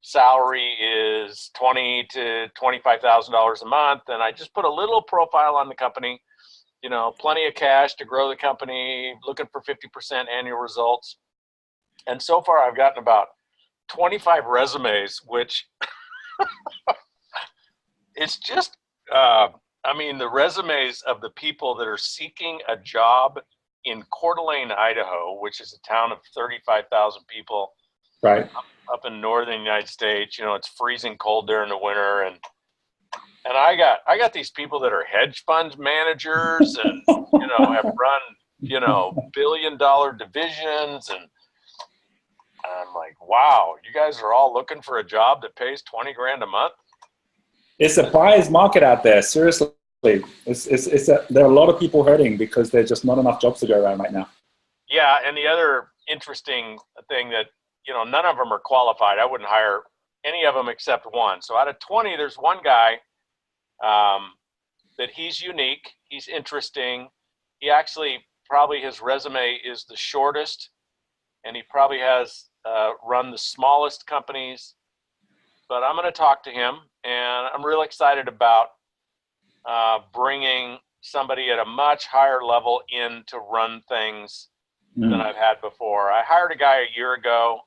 Speaker 8: salary is $20,000 to $25,000 a month. And I just put a little profile on the company, you know, plenty of cash to grow the company, looking for 50% annual results. And so far I've gotten about 25 resumes, which it's just, I mean, the resumes of the people that are seeking a job in Coeur d'Alene, Idaho, which is a town of 35,000 people,
Speaker 1: right,
Speaker 8: up in northern United States. You know, it's freezing cold there in the winter, and I got these people that are hedge fund managers and you know have run billion-dollar divisions, and I'm like, wow, you guys are all looking for a job that pays 20 grand a month.
Speaker 1: It's a buyer's market out there. Seriously, there are a lot of people hurting because there's just not enough jobs to go around right now.
Speaker 8: Yeah, and the other interesting thing that, you know, none of them are qualified. I wouldn't hire any of them except one. So out of 20, there's one guy that he's unique. He's interesting. He actually, probably his resume is the shortest, and he probably has run the smallest companies. But I'm going to talk to him, and I'm real excited about bringing somebody at a much higher level in to run things than I've had before. I hired a guy a year ago.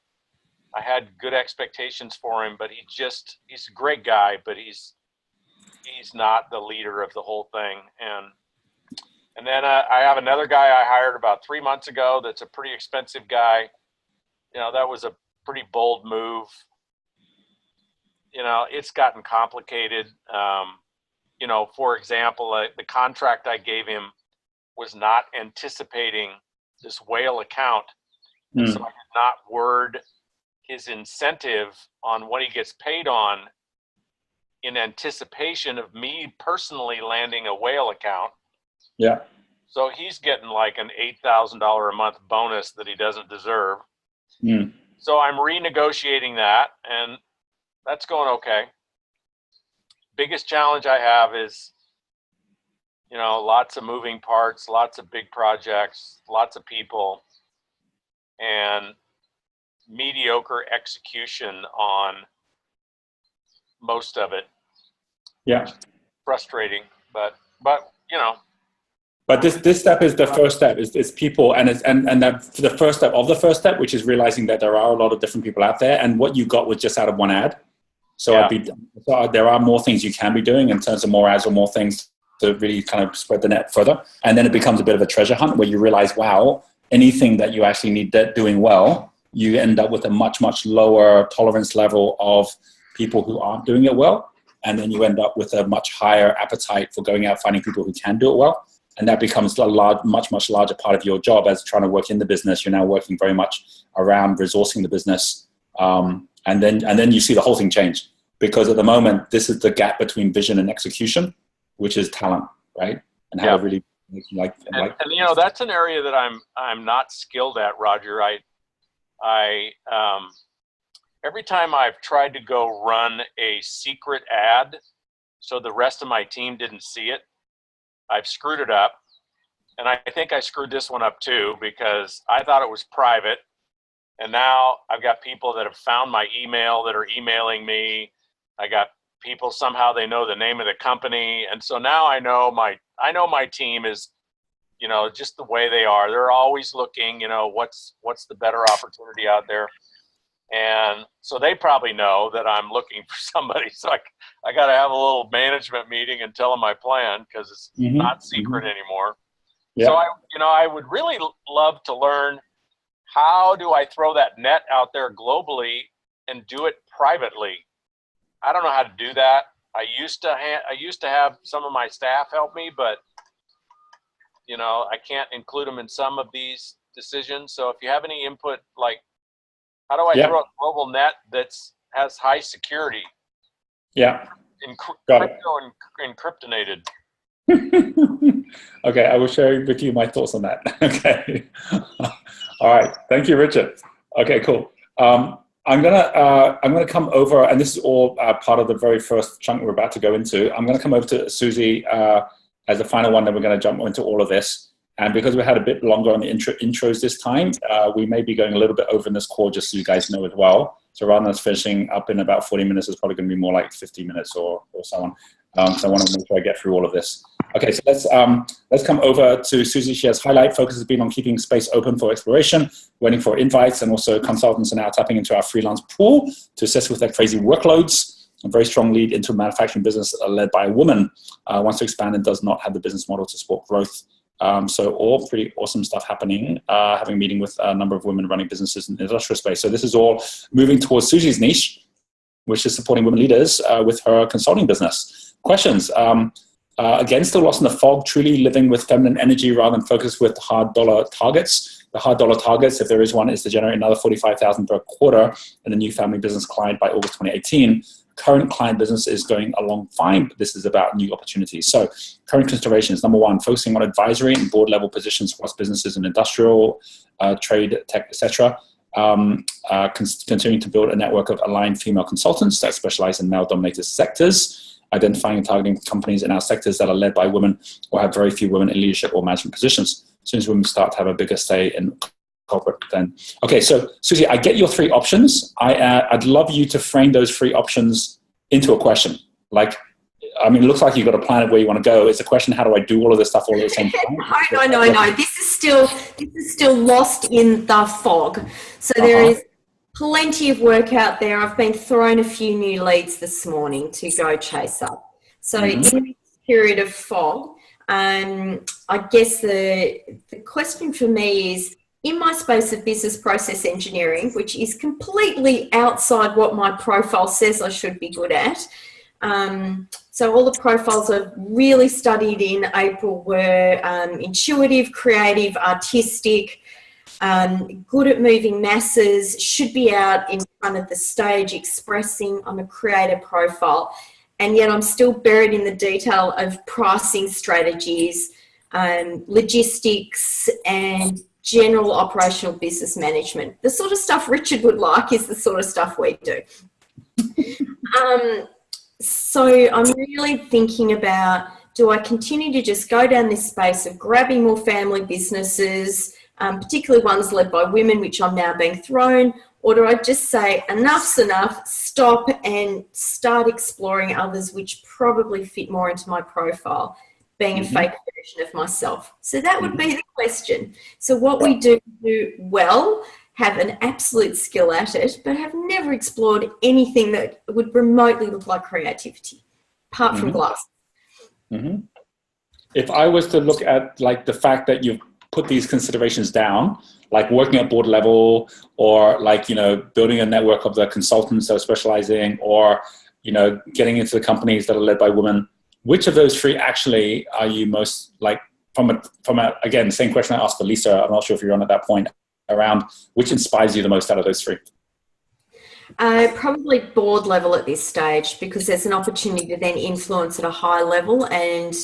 Speaker 8: I had good expectations for him, but he's a great guy, but he's not the leader of the whole thing. And then I have another guy I hired about 3 months ago that's a pretty expensive guy. You know, that was a pretty bold move. You know, it's gotten complicated. You know, for example, the contract I gave him was not anticipating this whale account. And so I did not word his incentive on what he gets paid on in anticipation of me personally landing a whale account.
Speaker 1: Yeah.
Speaker 8: So he's getting like an $8,000 a month bonus that he doesn't deserve. So I'm renegotiating that, and that's going okay. Biggest challenge I have is, you know, lots of moving parts, lots of big projects, lots of people, and mediocre execution on most of it.
Speaker 1: Yeah.
Speaker 8: Frustrating, but you know.
Speaker 1: But this step is the first step. Is people, and that the first step of the first step, which is realizing that there are a lot of different people out there, and what you got was just out of one ad. So there are more things you can be doing in terms of more ads or more things to really kind of spread the net further. And then it becomes a bit of a treasure hunt where you realize, wow, anything that you actually need doing well, you end up with a much, much lower tolerance level of people who aren't doing it well. And then you end up with a much higher appetite for going out, finding people who can do it well. And that becomes a much, much larger part of your job as trying to work in the business. You're now working very much around resourcing the business. And then you see the whole thing change, because at the moment, this is the gap between vision and execution, which is talent, right? And how to really and
Speaker 8: you know, that's an area that I'm not skilled at, Roger. I every time I've tried to go run a secret ad so the rest of my team didn't see it, I've screwed it up. And I think I screwed this one up too, because I thought it was private. And now I've got people that have found my email that are emailing me. I got people, somehow they know the name of the company. And so now I know my team is, you know, just the way they are. They're always looking, you know, what's the better opportunity out there. And so they probably know that I'm looking for somebody. So I got to have a little management meeting and tell them my plan, because it's not secret anymore. Yeah. So I would really love to learn, how do I throw that net out there globally and do it privately? I don't know how to do that. I used to have some of my staff help me, but you know, I can't include them in some of these decisions. So if you have any input, like how do I throw a global net has high security?
Speaker 1: Yeah.
Speaker 8: Crypto encryptonated.
Speaker 1: Okay, I will share with you my thoughts on that. Okay. All right. Thank you, Richard. Okay, cool. I'm gonna come over, and this is all part of the very first chunk we're about to go into. I'm gonna come over to Susie as the final one, then we're gonna jump into all of this. And because we had a bit longer on the intros this time, we may be going a little bit over in this call, just so you guys know as well. So rather than us finishing up in about 40 minutes, it's probably gonna be more like 50 minutes or so on. So I want to make sure I get through all of this. Okay, so let's come over to Susie. She has highlight. Focus has been on keeping space open for exploration, waiting for invites, and also consultants are now tapping into our freelance pool to assist with their crazy workloads. A very strong lead into a manufacturing business led by a woman. Wants to expand and does not have the business model to support growth. So all pretty awesome stuff happening, having a meeting with a number of women running businesses in the industrial space. So this is all moving towards Susie's niche, which is supporting women leaders with her consulting business. Questions. Again, still lost in the fog, truly living with feminine energy rather than focus with hard dollar targets. The hard dollar targets, if there is one, is to generate another $45,000 per quarter in a new family business client by August 2018. Current client business is going along fine, but this is about new opportunities. So current considerations, number one, focusing on advisory and board level positions across businesses in industrial, trade, tech, etc. Continuing to build a network of aligned female consultants that specialize in male-dominated sectors, identifying and targeting companies in our sectors that are led by women or have very few women in leadership or management positions. As soon as women start to have a bigger say in corporate, then. Okay, so Susie, I get your three options. I'd love you to frame those three options into a question. Like, I mean, it looks like you've got a plan of where you want to go. It's a question, how do I do all of this stuff all at the same time?
Speaker 5: No. This is still lost in the fog. So there is plenty of work out there. I've been thrown a few new leads this morning to go chase up. So in this period of fog, I guess the question for me is, in my space of business process engineering, which is completely outside what my profile says I should be good at, so all the profiles I've really studied in April were intuitive, creative, artistic, good at moving masses, should be out in front of the stage expressing. I'm a creator profile, and yet I'm still buried in the detail of pricing strategies, logistics, and general operational business management. The sort of stuff Richard would like is the sort of stuff we do. So I'm really thinking about, do I continue to just go down this space of grabbing more family businesses, particularly ones led by women, which I'm now being thrown, or do I just say enough's enough, stop and start exploring others which probably fit more into my profile, being a fake version of myself? So that would be the question. So what we do well, have an absolute skill at it, but have never explored anything that would remotely look like creativity, apart from glass.
Speaker 1: If I was to look at like the fact that you've put these considerations down, like working at board level, or like, you know, building a network of the consultants that are specializing, or, you know, getting into the companies that are led by women, which of those three actually are you most like, from a again, same question I asked for Lisa, I'm not sure if you're on at that point, around which inspires you the most out of those three?
Speaker 5: Probably board level at this stage, because there's an opportunity to then influence at a high level, and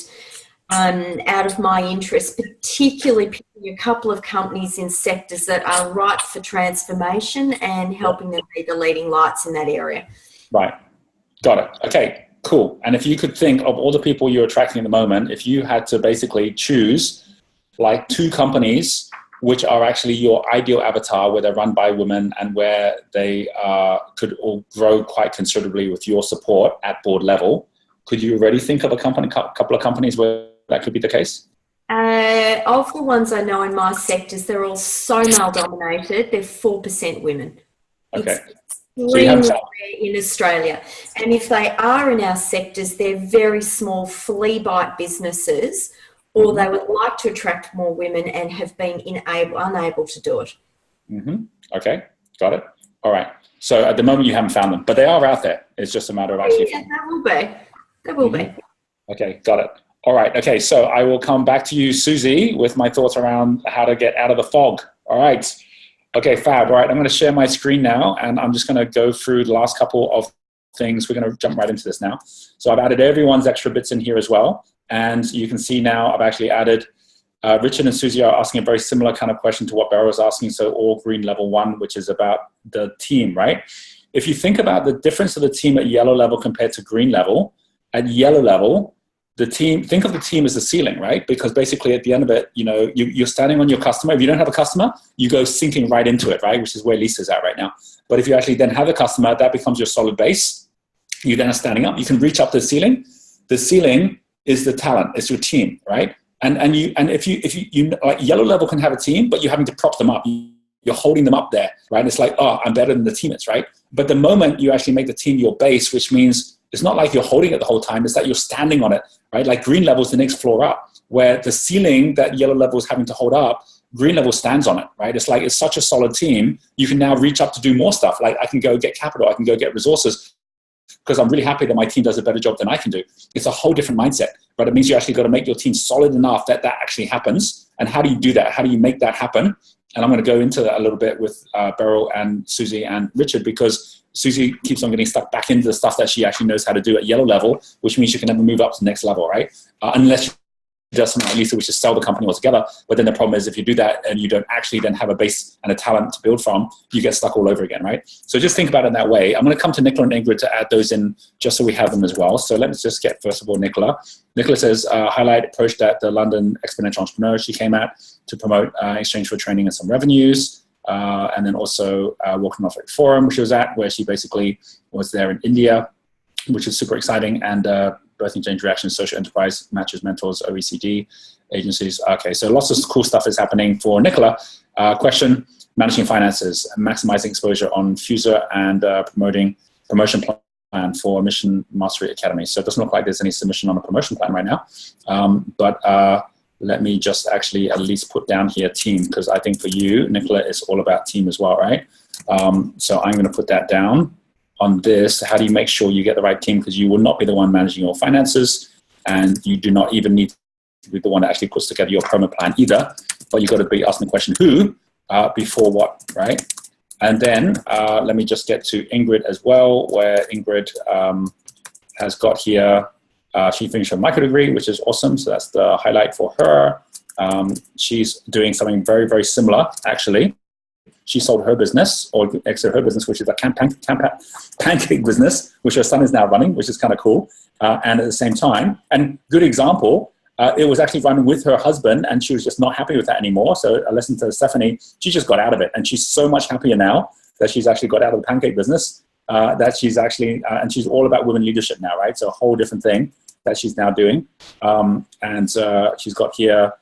Speaker 5: out of my interest, particularly picking a couple of companies in sectors that are ripe for transformation and helping them be the leading lights in that area.
Speaker 1: Right. Got it. Okay, cool. And if you could think of all the people you're attracting at the moment, if you had to basically choose like two companies which are actually your ideal avatar, where they're run by women and where they could all grow quite considerably with your support at board level, could you already think of a couple of companies where that could be the case?
Speaker 5: Of the ones I know in my sectors, they're all so male dominated. They're 4% women.
Speaker 1: Okay.
Speaker 5: It's extremely rare in Australia. And if they are in our sectors, they're very small flea bite businesses, or they would like to attract more women and have been unable to do it.
Speaker 1: Okay, got it. All right. So at the moment, you haven't found them, but they are out there. It's just a matter of actually.
Speaker 5: Yeah, that will be. That will be.
Speaker 1: Okay, got it. All right. Okay, so I will come back to you, Susie, with my thoughts around how to get out of the fog. All right. Okay, fab. All right, I'm going to share my screen now, and I'm just going to go through the last couple of things. We're going to jump right into this now. So I've added everyone's extra bits in here as well, and you can see now I've actually added Richard and Susie are asking a very similar kind of question to what Beryl was asking, so all green level 1, which is about the team, right? If you think about the difference of the team at yellow level compared to green level, at yellow level, the team, think of the team as the ceiling, right? Because basically at the end of it, you know, you're standing on your customer. If you don't have a customer, you go sinking right into it, right? Which is where Lisa's at right now. But if you actually then have a customer, that becomes your solid base. You then are standing up. You can reach up to the ceiling. The ceiling is the talent. It's your team, right? And if you like yellow level can have a team, but you're having to prop them up. You're holding them up there, right? And it's like, oh, I'm better than the teammates, right? But the moment you actually make the team your base, which means it's not like you're holding it the whole time, it's that you're standing on it, right? Like green level is the next floor up, where the ceiling that yellow level is having to hold up, green level stands on it, right? It's like, it's such a solid team. You can now reach up to do more stuff. Like I can go get capital, I can go get resources, because I'm really happy that my team does a better job than I can do. It's a whole different mindset, but it means you actually got to make your team solid enough that that actually happens. And how do you do that? How do you make that happen? And I'm going to go into that a little bit with Beryl and Susie and Richard, because Susie keeps on getting stuck back into the stuff that she actually knows how to do at yellow level, which means she can never move up to the next level, right? Unless she does something like Lisa, which is sell the company altogether. But then the problem is if you do that and you don't actually then have a base and a talent to build from, you get stuck all over again, right? So just think about it in that way. I'm going to come to Nicola and Ingrid to add those in just so we have them as well. So let's just get, first of all, Nicola. Nicola says, highlight approach that the London Exponential Entrepreneur she came at to promote exchange for training and some revenues. And then also Walking Off Forum, which she was at, where she basically was there in India, which is super exciting. And Birthing Change Reaction, Social Enterprise, Matches, Mentors, OECD agencies. Okay, so lots of cool stuff is happening for Nicola. Question, managing finances, maximizing exposure on Fuser, and promotion plan for Mission Mastery Academy. So it doesn't look like there's any submission on a promotion plan right now. But let me just actually at least put down here team, because I think for you, Nicola, it's all about team as well, right? So I'm going to put that down on this. How do you make sure you get the right team? Because you will not be the one managing your finances, and you do not even need to be the one that actually puts together your promo plan either. But you've got to be asking the question, who before what, right? And then let me just get to Ingrid as well, where Ingrid has got here, she finished her micro degree, which is awesome. So that's the highlight for her. She's doing something very, very similar, actually. She sold her business, or exited her business, which is a pancake business, which her son is now running, which is kind of cool. And at the same time, and good example, it was actually run with her husband, and she was just not happy with that anymore. So a lesson to Stephanie, she just got out of it. And she's so much happier now that she's actually got out of the pancake business, that she's actually, and she's all about women leadership now, right? So a whole different thing that she's now doing. And she's got here,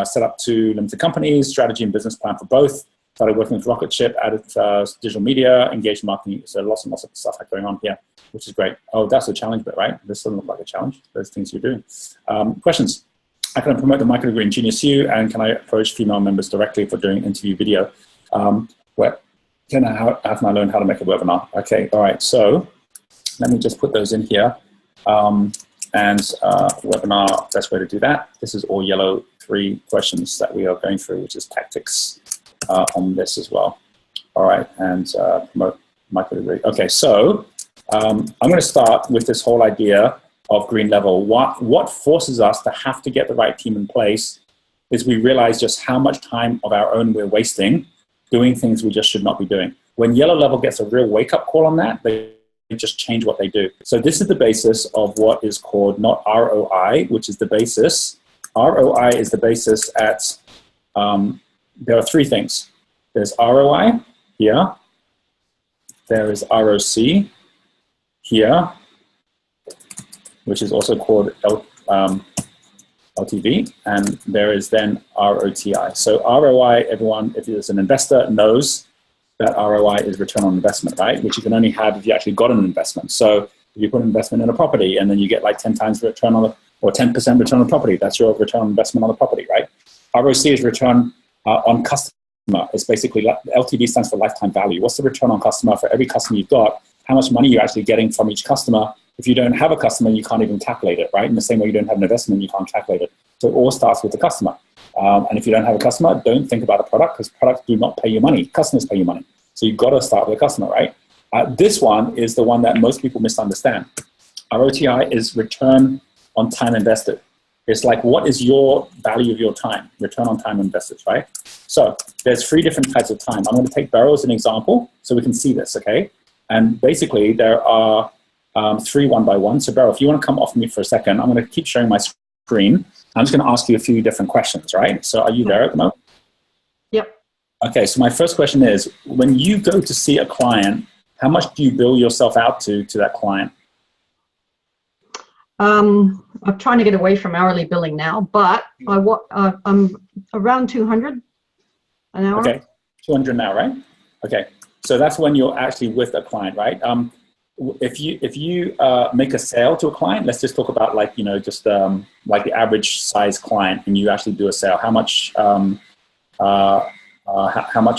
Speaker 1: set up 2 limited companies, strategy and business plan for both. Started working with Rocketship, added digital media, engaged marketing. So lots and lots of stuff going on here, which is great. Oh, that's a challenge bit, right? This doesn't look like a challenge. Those things you're doing. Questions? How can I promote the micro degree in Genius U, and can I approach female members directly for doing interview video? How can I learn how to make a webinar? Okay, all right. So let me just put those in here. Webinar, best way to do that. This is all yellow 3 questions that we are going through, which is tactics on this as well. All right, and promote micro degree. Okay, so I'm going to start with this whole idea of green level. What forces us to have to get the right team in place is we realize just how much time of our own we're wasting doing things we just should not be doing. When yellow level gets a real wake-up call on that, they just change what they do. So this is the basis of what is called not ROI, which is the basis. ROI is the basis at, there are 3 things. There's ROI here. There is ROC here, which is also called LTV. And there is then ROTI. So ROI, everyone, if there's an investor, knows that ROI is return on investment, right? Which you can only have if you actually got an investment. So if you put an investment in a property and then you get like 10 times return on or 10% return on property, that's your return on investment on the property, right? ROC is return on customer It's basically LTV stands for lifetime value. What's the return on customer for every customer you've got? How much money you're actually getting from each customer? If you don't have a customer, you can't even calculate it, right? In the same way you don't have an investment, you can't calculate it. So it all starts with the customer. And if you don't have a customer, don't think about a product, because products do not pay you money. Customers pay you money. So you've got to start with a customer, right? This one is the one that most people misunderstand. Our OTI is return on time invested. It's like, what is your value of your time? Return on time invested, right? So there's 3 different types of time. I'm going to take Beryl as an example so we can see this, okay? And basically there are 3 one by one. So Beryl, if you want to come off mute for a second, I'm going to keep sharing my screen. I'm just going to ask you a few different questions, right? So are you there at the moment?
Speaker 2: Yep.
Speaker 1: Okay, so my first question is, when you go to see a client, how much do you bill yourself out to that client?
Speaker 2: I'm trying to get away from hourly billing now, but I'm around 200 an hour.
Speaker 1: Okay, 200 an hour, right? Okay, so that's when you're actually with a client, right? If you make a sale to a client, let's just talk about like, you know, just like the average size client, and you actually do a sale. How much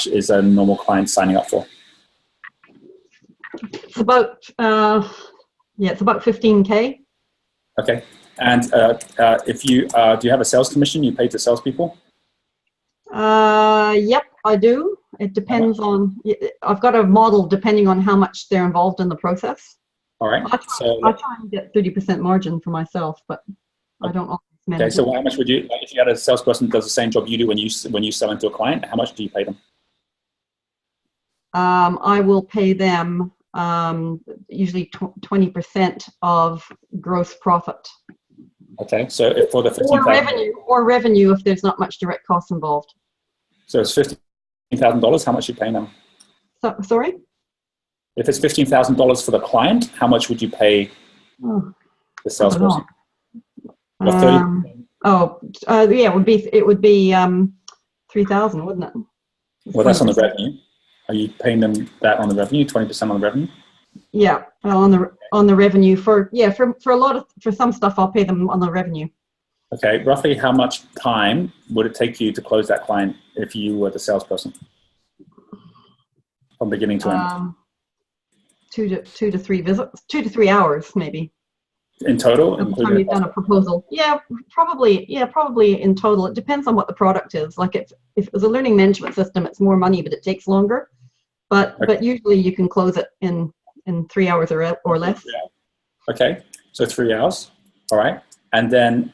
Speaker 1: is a normal client signing up for?
Speaker 2: It's about it's about 15K.
Speaker 1: Okay, and if you do you have a sales commission you pay to salespeople?
Speaker 2: Yep, I do. It depends on. I've got a model depending on how much they're involved in the process.
Speaker 1: All right.
Speaker 2: I try and get 30% margin for myself, but I don't always manage.
Speaker 1: Okay, so how much would you, like, if you had a salesperson that does the same job you do when you sell into a client? How much do you pay them?
Speaker 2: I will pay them usually 20% of gross profit.
Speaker 1: Okay, so if for the 15,000
Speaker 2: or revenue if there's not much direct costs involved.
Speaker 1: So it's $15,000. How much are you paying them?
Speaker 2: Sorry?
Speaker 1: If it's $15,000 for the client, how much would you pay the salesperson?
Speaker 2: Yeah, it would be 3,000, wouldn't it?
Speaker 1: Well, that's on the revenue. Are you paying them that on the revenue? 20% on the revenue?
Speaker 2: Yeah, on the revenue for some stuff I'll pay them on the revenue.
Speaker 1: Okay, roughly how much time would it take you to close that client if you were the salesperson from beginning to end?
Speaker 2: 2 to 3 visits, 2 to 3 hours maybe.
Speaker 1: In total?
Speaker 2: Every time you've done a proposal. Yeah, probably in total. It depends on what the product is. Like if it was a learning management system, it's more money, but it takes longer. But usually you can close it in 3 hours or less.
Speaker 1: Okay, so 3 hours. All right. And then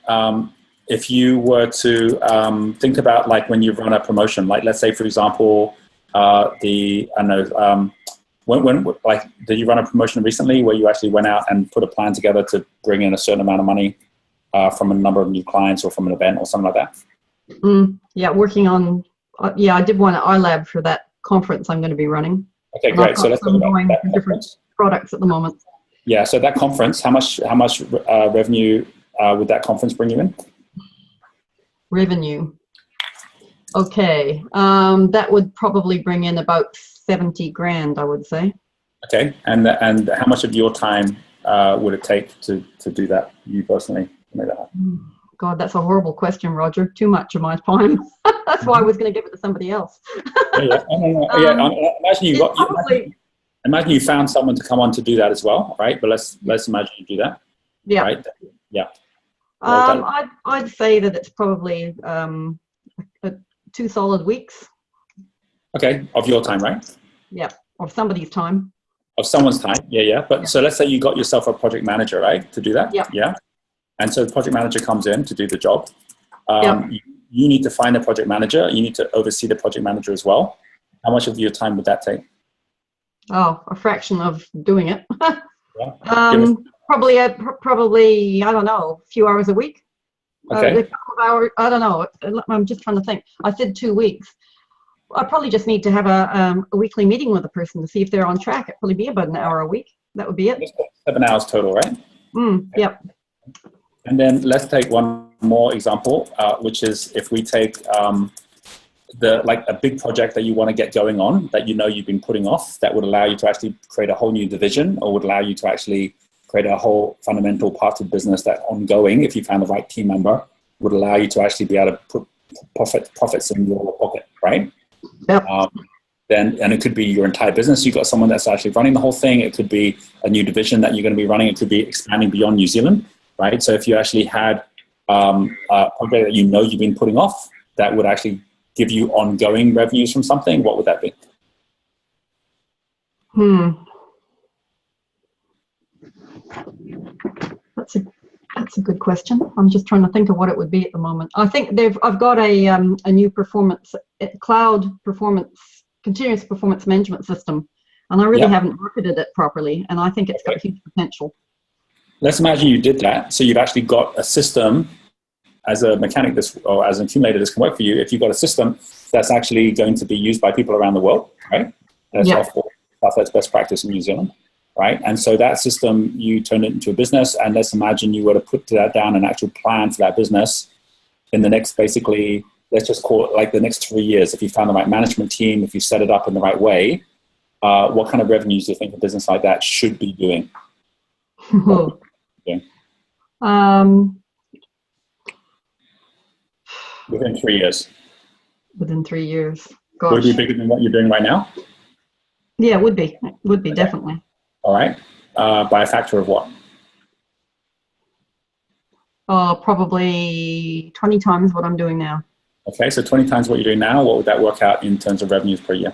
Speaker 1: if you were to think about like when you run a promotion, like let's say, for example, when did you run a promotion recently where you actually went out and put a plan together to bring in a certain amount of money from a number of new clients or from an event or something like that?
Speaker 2: Yeah, working on, I did one at iLab for that conference I'm going to be running.
Speaker 1: Okay, great. So let's talk about that
Speaker 2: different products at the moment.
Speaker 1: Yeah, so that conference, how much revenue would that conference bring you in?
Speaker 2: Revenue. Okay, that would probably bring in about 70 grand, I would say.
Speaker 1: Okay, and how much of your time would it take to do that, you personally? Make that happen?
Speaker 2: God, that's a horrible question, Roger. Too much of my time. That's why I was going to give it to somebody else.
Speaker 1: Imagine you found someone to come on to do that as well, right? But let's imagine you do that.
Speaker 2: Yeah.
Speaker 1: Right? Yeah.
Speaker 2: I'd say that it's probably 2 solid weeks.
Speaker 1: Okay, of your time, right?
Speaker 2: Yeah, of somebody's time.
Speaker 1: Of someone's time, yeah. But so let's say you got yourself a project manager, right, to do that? Yeah. And so the project manager comes in to do the job. You need to find a project manager. You need to oversee the project manager as well. How much of your time would that take?
Speaker 2: Oh, a fraction of doing it.
Speaker 1: Yeah.
Speaker 2: Probably, I don't know, a few hours a week.
Speaker 1: Okay.
Speaker 2: A couple of hours, I don't know. I'm just trying to think. I said 2 weeks. I probably just need to have a weekly meeting with a person to see if they're on track. It'd probably be about an hour a week. That would be it.
Speaker 1: 7 hours total, right?
Speaker 2: Yep.
Speaker 1: And then let's take one more example, which is if we take a big project that you want to get going on that you know you've been putting off, that would allow you to actually create a whole new division, or would allow you to actually create a whole fundamental part of business that ongoing, if you found the right team member, would allow you to actually be able to put profits in your pocket, right?
Speaker 2: Yep.
Speaker 1: Then, and it could be your entire business. You've got someone that's actually running the whole thing. It could be a new division that you're going to be running. It could be expanding beyond New Zealand, right? So if you actually had a project that you know you've been putting off that would actually give you ongoing revenues from something, what would that be?
Speaker 2: That's a good question. I'm just trying to think of what it would be at the moment. I think I've got a new cloud performance, continuous performance management system, and I really haven't marketed it properly, and I think it's got huge potential.
Speaker 1: Let's imagine you did that. So you've actually got a system as a mechanic or as an accumulator, this can work for you. If you've got a system that's actually going to be used by people around the world, right? That's best practice in New Zealand, right? And so that system, you turn it into a business, and let's imagine you were to put that down an actual plan for that business in the next, basically, let's just call it like the next 3 years. If you found the right management team, if you set it up in the right way, what kind of revenues do you think a business like that should be doing? Within 3 years.
Speaker 2: Within 3 years. Gosh.
Speaker 1: Would it be bigger than what you're doing right now?
Speaker 2: Yeah, it would be. It would be, definitely.
Speaker 1: All right. By a factor of what?
Speaker 2: Probably 20 times what I'm doing now.
Speaker 1: Okay, so 20 times what you're doing now, what would that work out in terms of revenues per year?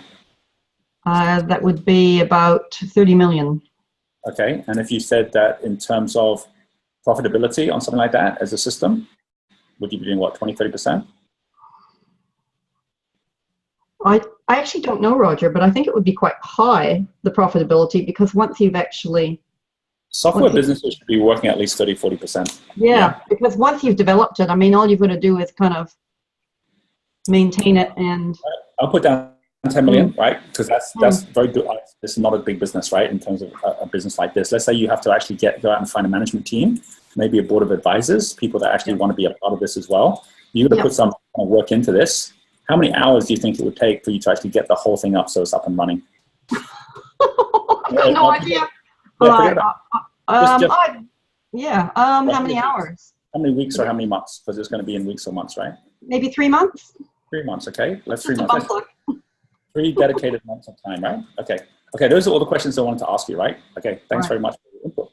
Speaker 2: That would be about 30 million.
Speaker 1: Okay, and if you said that in terms of profitability on something like that as a system, would you be doing what, 20, 30%?
Speaker 2: I actually don't know, Roger, but I think it would be quite high, the profitability, because once you've actually...
Speaker 1: Software businesses should be working at least 30, 40%.
Speaker 2: Yeah, because once you've developed it, I mean, all you've got to do is kind of maintain it and...
Speaker 1: I'll put down 10 million, right? Because that's very good. This is not a big business, right? In terms of a business like this. Let's say you have to actually go out and find a management team, maybe a board of advisors, people that actually want to be a part of this as well. You've got to put some kind of work into this. How many hours do you think it would take for you to actually get the whole thing up so it's up and running?
Speaker 2: I've got no idea. How many hours?
Speaker 1: How many weeks or how many months? Because it's going to be in weeks or months, right?
Speaker 2: Maybe 3 months.
Speaker 1: 3 months, okay. Let's 3 months. 3 dedicated months of time, right? Okay. Okay, those are all the questions I wanted to ask you, right? Okay, thanks very much for your input.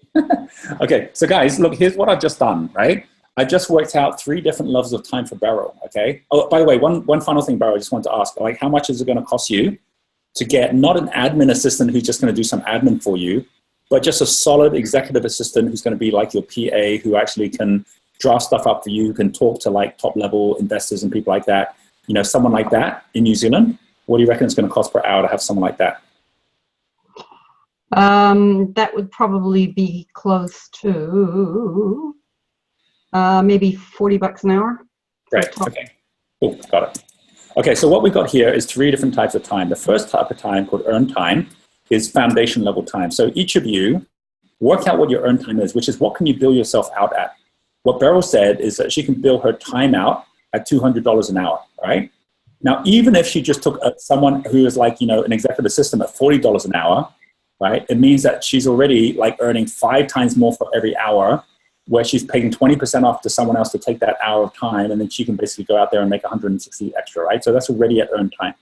Speaker 1: Okay, so guys, look, here's what I've just done, right? I just worked out 3 different levels of time for Barrow, okay? Oh, by the way, one final thing, Barrow, I just wanted to ask, like, how much is it going to cost you to get not an admin assistant who's just going to do some admin for you, but just a solid executive assistant who's going to be like your PA, who actually can draft stuff up for you, who can talk to like top level investors and people like that, you know, someone like that in New Zealand? What do you reckon it's going to cost per hour to have someone like that?
Speaker 2: That would probably be close to maybe $40 an hour.
Speaker 1: Great. Okay. Cool. Got it. Okay. So what we've got here is 3 different types of time. The first type of time, called earned time, is foundation level time. So each of you work out what your earned time is, which is what can you bill yourself out at. What Beryl said is that she can bill her time out at $200 an hour, right? Now, even if she just took someone who is like, you know, an executive assistant at $40 an hour, right? It means that she's already like earning 5 times more for every hour, where she's paying 20% off to someone else to take that hour of time, and then she can basically go out there and make 160 extra, right? So that's already at earned time.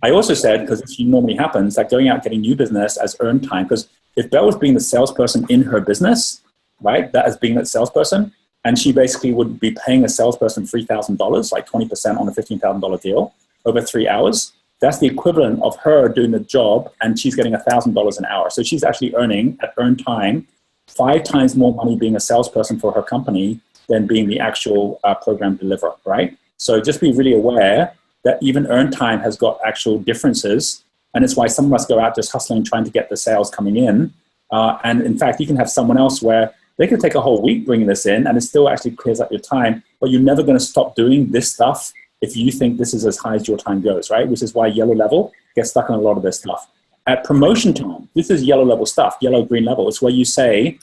Speaker 1: I also said, because this normally happens, that going out getting new business as earned time, because if Belle was being the salesperson in her business, right, that as being that salesperson, and she basically would be paying a salesperson $3,000, like 20% on a $15,000 deal over 3 hours, that's the equivalent of her doing the job, and she's getting $1,000 an hour. So she's actually earning at earned time 5 times more money being a salesperson for her company than being the actual program deliverer, right? So just be really aware that even earned time has got actual differences, and it's why some of us go out just hustling, trying to get the sales coming in. And in fact, you can have someone else where they could take a whole week bringing this in, and it still actually clears up your time, but you're never going to stop doing this stuff if you think this is as high as your time goes, right? Which is why yellow level gets stuck on a lot of this stuff. At promotion time, this is yellow level stuff, yellow, green level. It's where you say,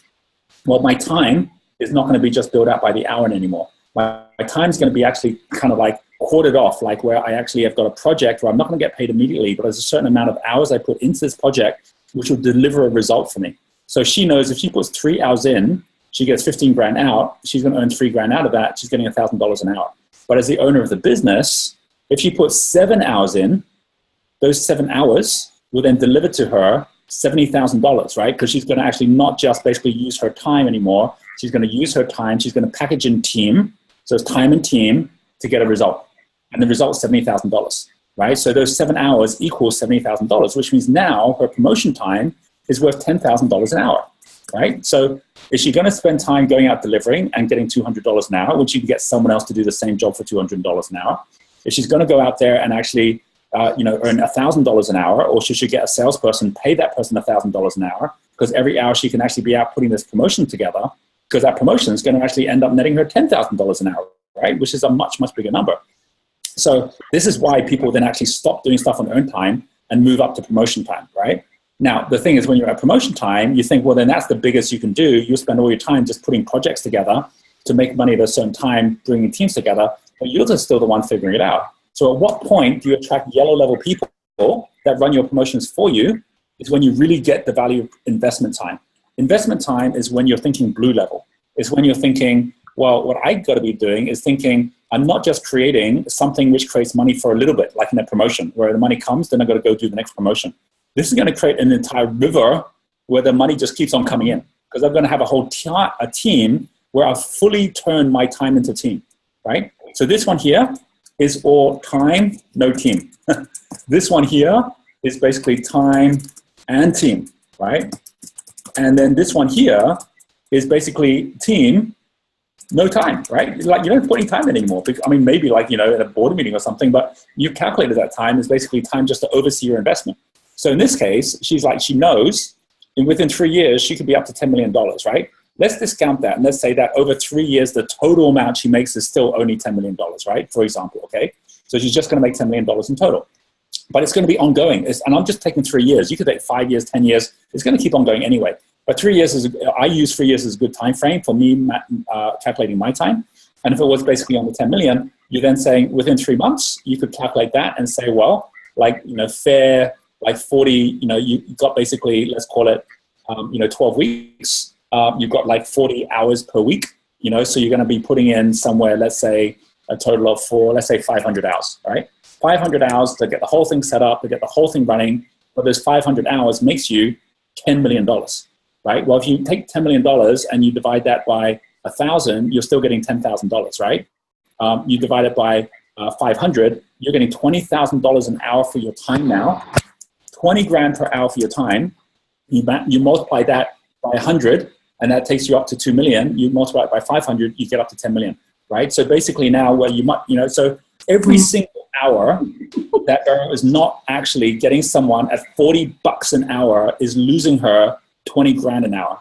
Speaker 1: well, my time is not going to be just billed out by the hour anymore. My time is going to be actually kind of like quartered off, like where I actually have got a project where I'm not going to get paid immediately, but there's a certain amount of hours I put into this project, which will deliver a result for me. So she knows if she puts 3 hours in, she gets 15 grand out, she's going to earn 3 grand out of that, she's getting $1,000 an hour. But as the owner of the business, if she puts 7 hours in, those 7 hours will then deliver to her $70,000, right? Because she's going to actually not just basically use her time anymore. She's going to use her time. She's going to package in team. So it's time and team to get a result. And the result is $70,000, right? So those 7 hours equals $70,000, which means now her promotion time is worth $10,000 an hour, right? So is she going to spend time going out delivering and getting $200 an hour, when she can get someone else to do the same job for $200 an hour? If she's going to go out there and actually earn $1,000 an hour, or should she get a salesperson, pay that person $1,000 an hour, because every hour she can actually be out putting this promotion together, because that promotion is going to actually end up netting her $10,000 an hour, right? Which is a much, much bigger number. So this is why people then actually stop doing stuff on their own time and move up to promotion time, right? Now, the thing is, when you're at promotion time, you think, well, then that's the biggest you can do. You spend all your time just putting projects together to make money at a certain time, bringing teams together, but you're just still the one figuring it out. So at what point do you attract yellow level people that run your promotions for you? Is when you really get the value of investment time. Investment time is when you're thinking blue level. It's when you're thinking, well, what I got to be doing is thinking, I'm not just creating something which creates money for a little bit, like in a promotion, where the money comes, then I've got to go do the next promotion. This is going to create an entire river where the money just keeps on coming in, because I'm going to have a whole a team where I've fully turned my time into team, right? So this one here is all time, no team. This one here is basically time and team, right? And then this one here is basically team, no time, right? Like, you don't put any time in anymore. I mean, maybe like, in a board meeting or something, but you calculated that time is basically time just to oversee your investment. So in this case, she's like, she knows within 3 years, she could be up to $10 million, right? Let's discount that, and let's say that over 3 years, the total amount she makes is still only $10 million, right? For example, okay? So she's just going to make $10 million in total. But it's going to be ongoing. And I'm just taking 3 years. You could take 5 years, 10 years. It's going to keep on going anyway. But 3 years I use 3 years as a good time frame for me calculating my time. And if it was basically on the 10 million, you're then saying within 3 months, you could calculate that and say, well, like, fair, like 40, you got basically, let's call it, 12 weeks. You've got like 40 hours per week, so you're going to be putting in somewhere, let's say a total of 500 hours, right? 500 hours to get the whole thing set up, to get the whole thing running. But those 500 hours makes you $10 million, right? Well, if you take $10 million and you divide that by 1,000, you're still getting $10,000, right? You divide it by 500, you're getting $20,000 an hour for your time now, 20 grand per hour for your time. You multiply that by 100, and that takes you up to 2 million. You multiply it by 500, you get up to 10 million, right? So basically now where you might, so every single hour that Erin is not actually getting someone at $40 an hour is losing her 20 grand an hour.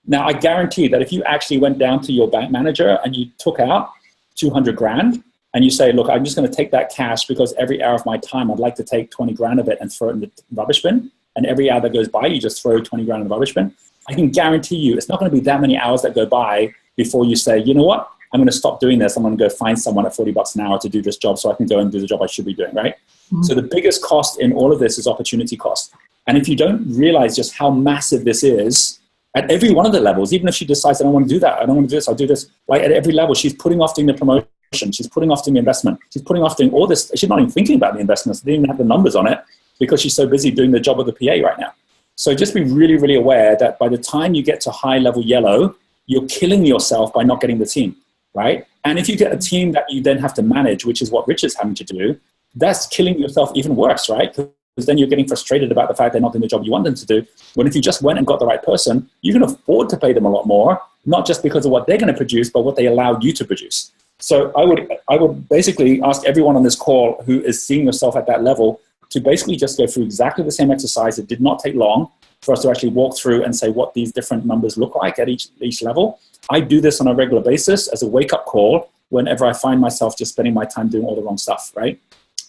Speaker 1: Now, I guarantee that if you actually went down to your bank manager and you took out 200 grand and you say, look, I'm just going to take that cash because every hour of my time, I'd like to take 20 grand of it and throw it in the rubbish bin. And every hour that goes by, you just throw 20 grand in the rubbish bin. I can guarantee you it's not going to be that many hours that go by before you say, you know what? I'm going to stop doing this. I'm going to go find someone at $40 an hour to do this job so I can go and do the job I should be doing, right? Mm-hmm. So the biggest cost in all of this is opportunity cost. And if you don't realize just how massive this is at every one of the levels, even if she decides, I don't want to do that, I don't want to do this, I'll do this. Like at every level, she's putting off doing the promotion. She's putting off doing the investment. She's putting off doing all this. She's not even thinking about the investments. They didn't even have the numbers on it because she's so busy doing the job of the PA right now. So just be really, really aware that by the time you get to high level yellow, you're killing yourself by not getting the team, right? And if you get a team that you then have to manage, which is what Rich is having to do, that's killing yourself even worse, right? Because then you're getting frustrated about the fact they're not doing the job you want them to do. When if you just went and got the right person, you can afford to pay them a lot more, not just because of what they're going to produce, but what they allow you to produce. So I would basically ask everyone on this call who is seeing yourself at that level to basically just go through exactly the same exercise. It did not take long for us to actually walk through and say what these different numbers look like at each level. I do this on a regular basis as a wake-up call whenever I find myself just spending my time doing all the wrong stuff, right?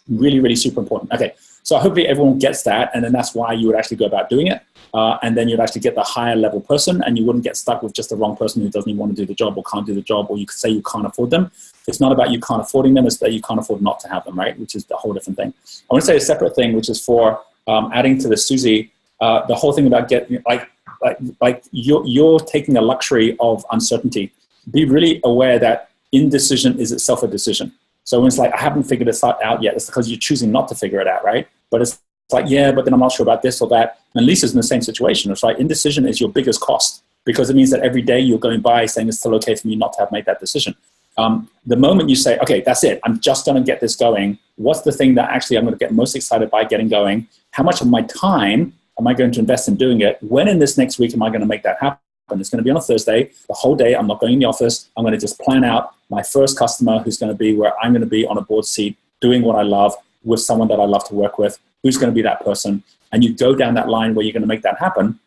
Speaker 1: Really, really super important. Okay, so hopefully everyone gets that, and then that's why you would actually go about doing it. And then you'd actually get the higher level person, and you wouldn't get stuck with just the wrong person who doesn't even want to do the job or can't do the job, or you could say you can't afford them. It's not about you can't affording them, it's that you can't afford not to have them, right? Which is the whole different thing. I want to say a separate thing, which is for adding to the Susie, the whole thing about getting, like you're taking a luxury of uncertainty. Be really aware that indecision is itself a decision. So when it's like, I haven't figured this out yet, it's because you're choosing not to figure it out, right? But it's like, yeah, but then I'm not sure about this or that. And Lisa's in the same situation. It's like indecision is your biggest cost, because it means that every day you're going by saying it's still okay for me not to have made that decision. The moment you say, okay, that's it, I'm just going to get this going. What's the thing that actually I'm going to get most excited by getting going? How much of my time am I going to invest in doing it? When in this next week am I going to make that happen? It's going to be on a Thursday, the whole day. I'm not going in the office. I'm going to just plan out my first customer who's going to be where I'm going to be on a board seat, doing what I love with someone that I love to work with. Who's going to be that person? And you go down that line where you're going to make that happen.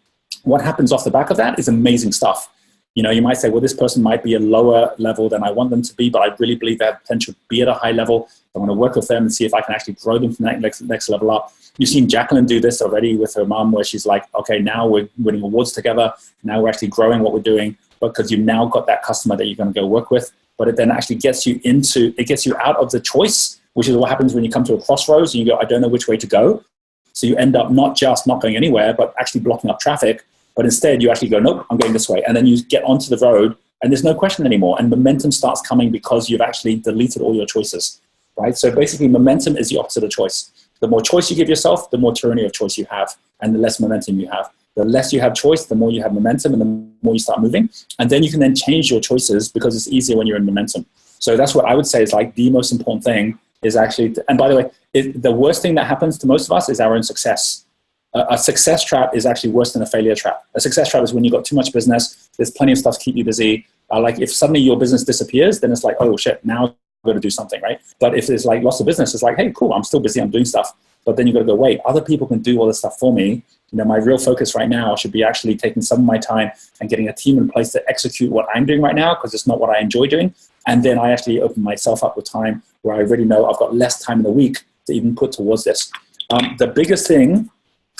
Speaker 1: What happens off the back of that is amazing stuff. You know, you might say, well, this person might be a lower level than I want them to be, but I really believe they have potential to be at a high level. I want to work with them and see if I can actually grow them from that next level up. You've seen Jacqueline do this already with her mom, where she's like, okay, now we're winning awards together. Now we're actually growing what we're doing, because you've now got that customer that you're going to go work with. But it then actually gets you out of the choice, which is what happens when you come to a crossroads and you go, I don't know which way to go. So you end up not just not going anywhere, but actually blocking up traffic. But instead, you actually go, nope, I'm going this way. And then you get onto the road, and there's no question anymore. And momentum starts coming because you've actually deleted all your choices, right? So basically, momentum is the opposite of choice. The more choice you give yourself, the more tyranny of choice you have, and the less momentum you have. The less you have choice, the more you have momentum, and the more you start moving. And then you can then change your choices, because it's easier when you're in momentum. So that's what I would say is like the most important thing is actually, and by the way, the worst thing that happens to most of us is our own success. A success trap is actually worse than a failure trap. A success trap is when you've got too much business, there's plenty of stuff to keep you busy. Like if suddenly your business disappears, then it's like, oh shit, now I've got to do something, right? But if there's like loss of business, it's like, hey, cool, I'm still busy, I'm doing stuff. But then you've got to go, wait, other people can do all this stuff for me. You know, my real focus right now should be actually taking some of my time and getting a team in place to execute what I'm doing right now, because it's not what I enjoy doing. And then I actually open myself up with time where I already know I've got less time in the week to even put towards this. The biggest thing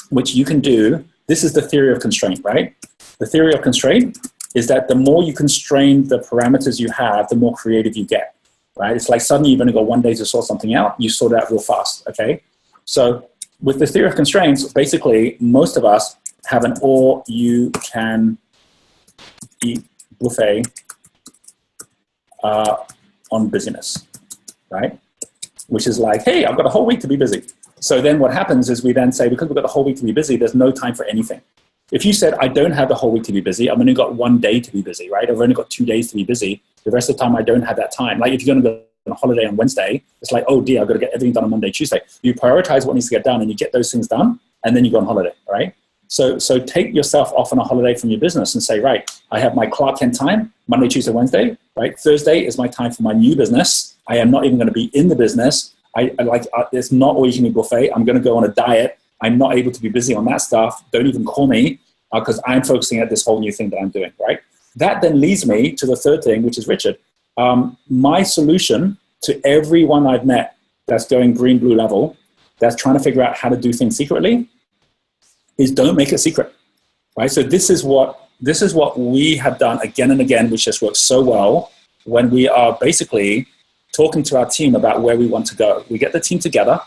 Speaker 1: which you can do, this is the theory of constraint, right? The theory of constraint is that the more you constrain the parameters you have, the more creative you get, right? It's like suddenly you've only got one day to sort something out, you sort it out real fast, okay? So with the theory of constraints, basically most of us have an all-you-can-eat buffet on busyness, right? Which is like, hey, I've got a whole week to be busy. So then what happens is we then say, because we've got the whole week to be busy, there's no time for anything. If you said, I don't have the whole week to be busy, I've only got one day to be busy, right? I've only got 2 days to be busy. The rest of the time, I don't have that time. Like if you're going to go on a holiday on Wednesday, it's like, oh dear, I've got to get everything done on Monday, Tuesday. You prioritize what needs to get done and you get those things done, and then you go on holiday, right? So take yourself off on a holiday from your business and say, right, I have my Clark Kent time, Monday, Tuesday, Wednesday, right? Thursday is my time for my new business. I am not even going to be in the business. It's not all you can eat buffet. I'm going to go on a diet. I'm not able to be busy on that stuff. Don't even call me because I'm focusing at this whole new thing that I'm doing, right? That then leads me to the third thing, which is Richard. My solution to everyone I've met that's going green, blue level, that's trying to figure out how to do things secretly, is don't make it secret, right? So this is what we have done again and again, which just works so well when we are basically talking to our team about where we want to go. We get the team together.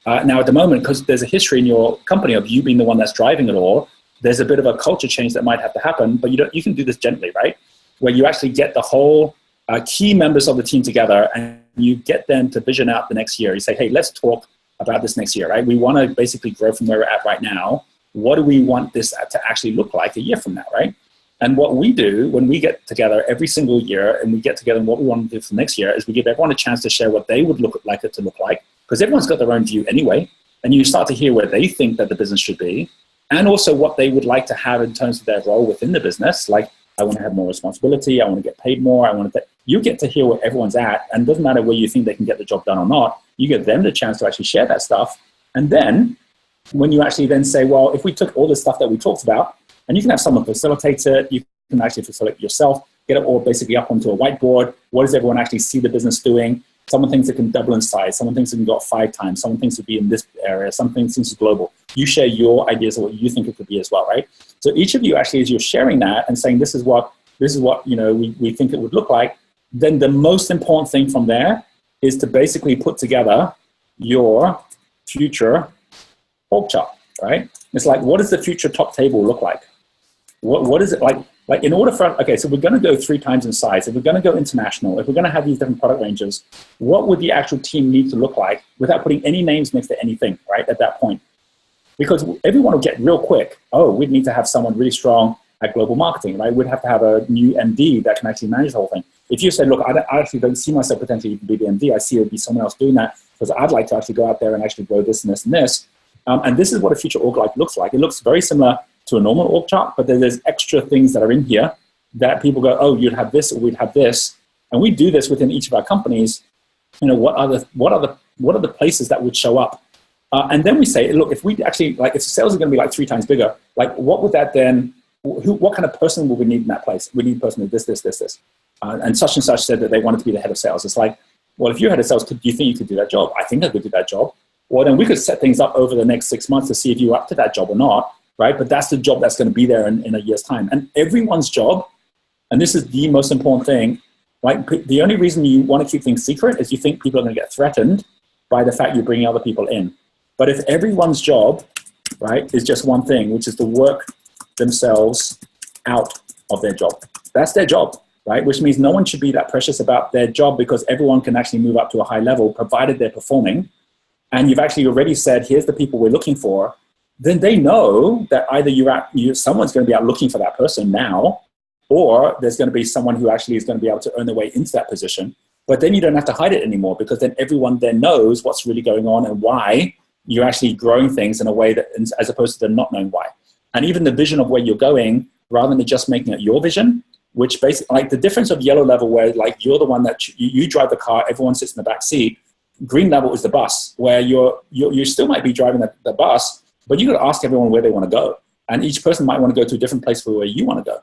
Speaker 1: Now at the moment, because there's a history in your company of you being the one that's driving it all, there's a bit of a culture change that might have to happen, but you can do this gently, right? Where you actually get the whole key members of the team together and you get them to vision out the next year. You say, hey, let's talk about this next year, right? We want to basically grow from where we're at right now. What do we want this to actually look like a year from now, right? And what we do when we get together every single year and we get together and what we want to do for next year is we give everyone a chance to share what they would like it to look like, because everyone's got their own view anyway. And you start to hear where they think that the business should be and also what they would like to have in terms of their role within the business. Like, I want to have more responsibility. I want to get paid more. You get to hear where everyone's at, and it doesn't matter where you think they can get the job done or not. You give them the chance to actually share that stuff. And then when you actually then say, well, if we took all the stuff that we talked about, and you can have someone facilitate it, you can actually facilitate it yourself, get it all basically up onto a whiteboard. What does everyone actually see the business doing? Someone thinks it can double in size. Someone thinks it can go up 5 times. Someone thinks it would be in this area. Someone thinks it's global. You share your ideas of what you think it could be as well, right? So each of you actually, as you're sharing that and saying, this is what we think it would look like, then the most important thing from there is to basically put together your future org chart, right? It's like, what does the future top table look like? What is it like? Like in order for, okay, so we're going to go 3 times in size. If we're going to go international, if we're going to have these different product ranges, what would the actual team need to look like without putting any names next to anything, right, at that point? Because everyone will get real quick, oh, we'd need to have someone really strong at global marketing, right? We'd have to have a new MD that can actually manage the whole thing. If you said, look, I actually don't see myself potentially be the MD, I see it would be someone else doing that because I'd like to actually go out there and actually grow this and this and this. And this is what a future org life looks like. It looks very similar to a normal org chart, but there's extra things that are in here that people go, oh, you'd have this or we'd have this. And we do this within each of our companies. You know, what are the places that would show up? And then we say, look, if we actually, like, if sales are going to be like 3 times bigger, like, what would that then, what kind of person would we need in that place? We need a person with this. And such said that they wanted to be the head of sales. It's like, well, if you're head of sales, do you think you could do that job? I think I could do that job. Well, then we could set things up over the next 6 months to see if you're up to that job or not, right? But that's the job that's going to be there in a year's time. And everyone's job, and this is the most important thing, like, the only reason you want to keep things secret is you think people are going to get threatened by the fact you're bringing other people in. But if everyone's job, right, is just one thing, which is to work themselves out of their job, that's their job, right? Which means no one should be that precious about their job because everyone can actually move up to a high level provided they're performing. And you've actually already said, here's the people we're looking for. Then they know that either someone's going to be out looking for that person now, or there's going to be someone who actually is going to be able to earn their way into that position. But then you don't have to hide it anymore because then everyone then knows what's really going on and why you're actually growing things in a way that, as opposed to them not knowing why. And even the vision of where you're going, rather than just making it your vision, which basically, like the difference of yellow level where like you're the one that you drive the car, everyone sits in the back seat. Green level is the bus where you still might be driving the bus, but you got to ask everyone where they want to go. And each person might want to go to a different place for where you want to go.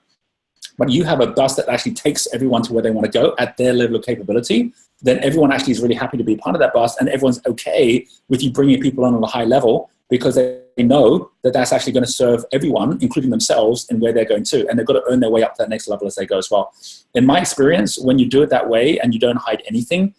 Speaker 1: But you have a bus that actually takes everyone to where they want to go at their level of capability, then everyone actually is really happy to be part of that bus, and everyone's okay with you bringing people on a high level because they know that that's actually going to serve everyone, including themselves, in where they're going to. And they've got to earn their way up to that next level as they go as well. In my experience, when you do it that way and you don't hide anything,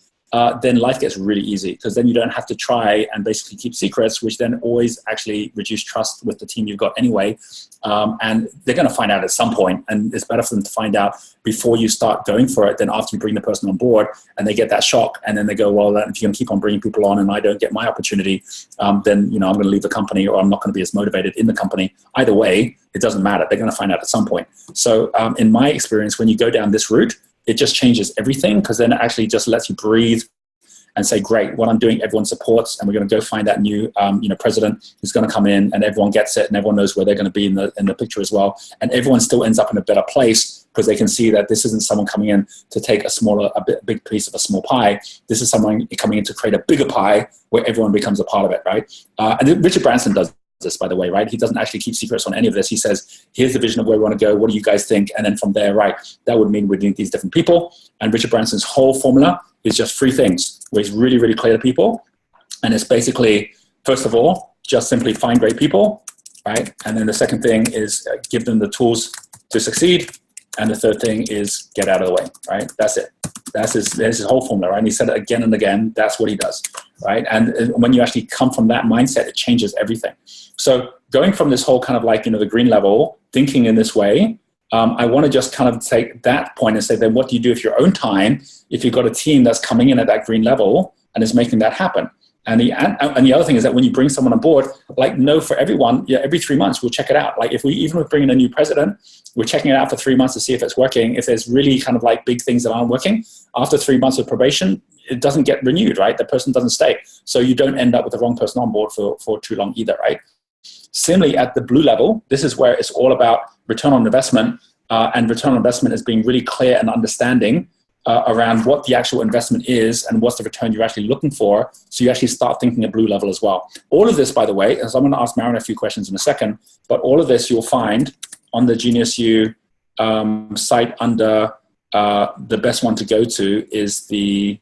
Speaker 1: then life gets really easy because then you don't have to try and basically keep secrets, which then always actually reduce trust with the team you've got anyway. And they're going to find out at some point, and it's better for them to find out before you start going for it than after you bring the person on board and they get that shock and then they go, well, if you're going to keep on bringing people on and I don't get my opportunity, then I'm going to leave the company or I'm not going to be as motivated in the company. Either way, it doesn't matter. They're going to find out at some point. So in my experience, when you go down this route, it just changes everything because then it actually just lets you breathe and say, great, what I'm doing, everyone supports, and we're going to go find that new, president who's going to come in, and everyone gets it, and everyone knows where they're going to be in the picture as well, and everyone still ends up in a better place because they can see that this isn't someone coming in to take a big piece of a small pie. This is someone coming in to create a bigger pie where everyone becomes a part of it, right? And Richard Branson does this, by the way, right? He doesn't actually keep secrets on any of this. He says, here's the vision of where we want to go. What do you guys think? And then from there, right, that would mean we need these different people. And Richard Branson's whole formula is just 3 things where he's really, really clear to people. And it's basically, first of all, just simply find great people, right? And then the second thing is give them the tools to succeed. And the third thing is get out of the way, right? That's it. That's his whole formula, right? And he said it again and again. That's what he does, right? And when you actually come from that mindset, it changes everything. So going from this whole kind of like, the green level, thinking in this way, I want to just kind of take that point and say, then what do you do with your own time if you've got a team that's coming in at that green level and is making that happen? And the other thing is that when you bring someone on board, like, no, for everyone, every 3 months, we'll check it out. Like, even with bringing a new president, we're checking it out for 3 months to see if it's working. If there's really kind of like big things that aren't working, after 3 months of probation, it doesn't get renewed, right? The person doesn't stay. So you don't end up with the wrong person on board for too long either, right? Similarly, at the blue level, this is where it's all about return on investment, and return on investment is being really clear and understanding around what the actual investment is and what's the return you're actually looking for. So you actually start thinking at blue level as well. All of this, by the way, as I'm going to ask Marin a few questions in a second, but all of this you'll find on the Genius U site under the best one to go to is the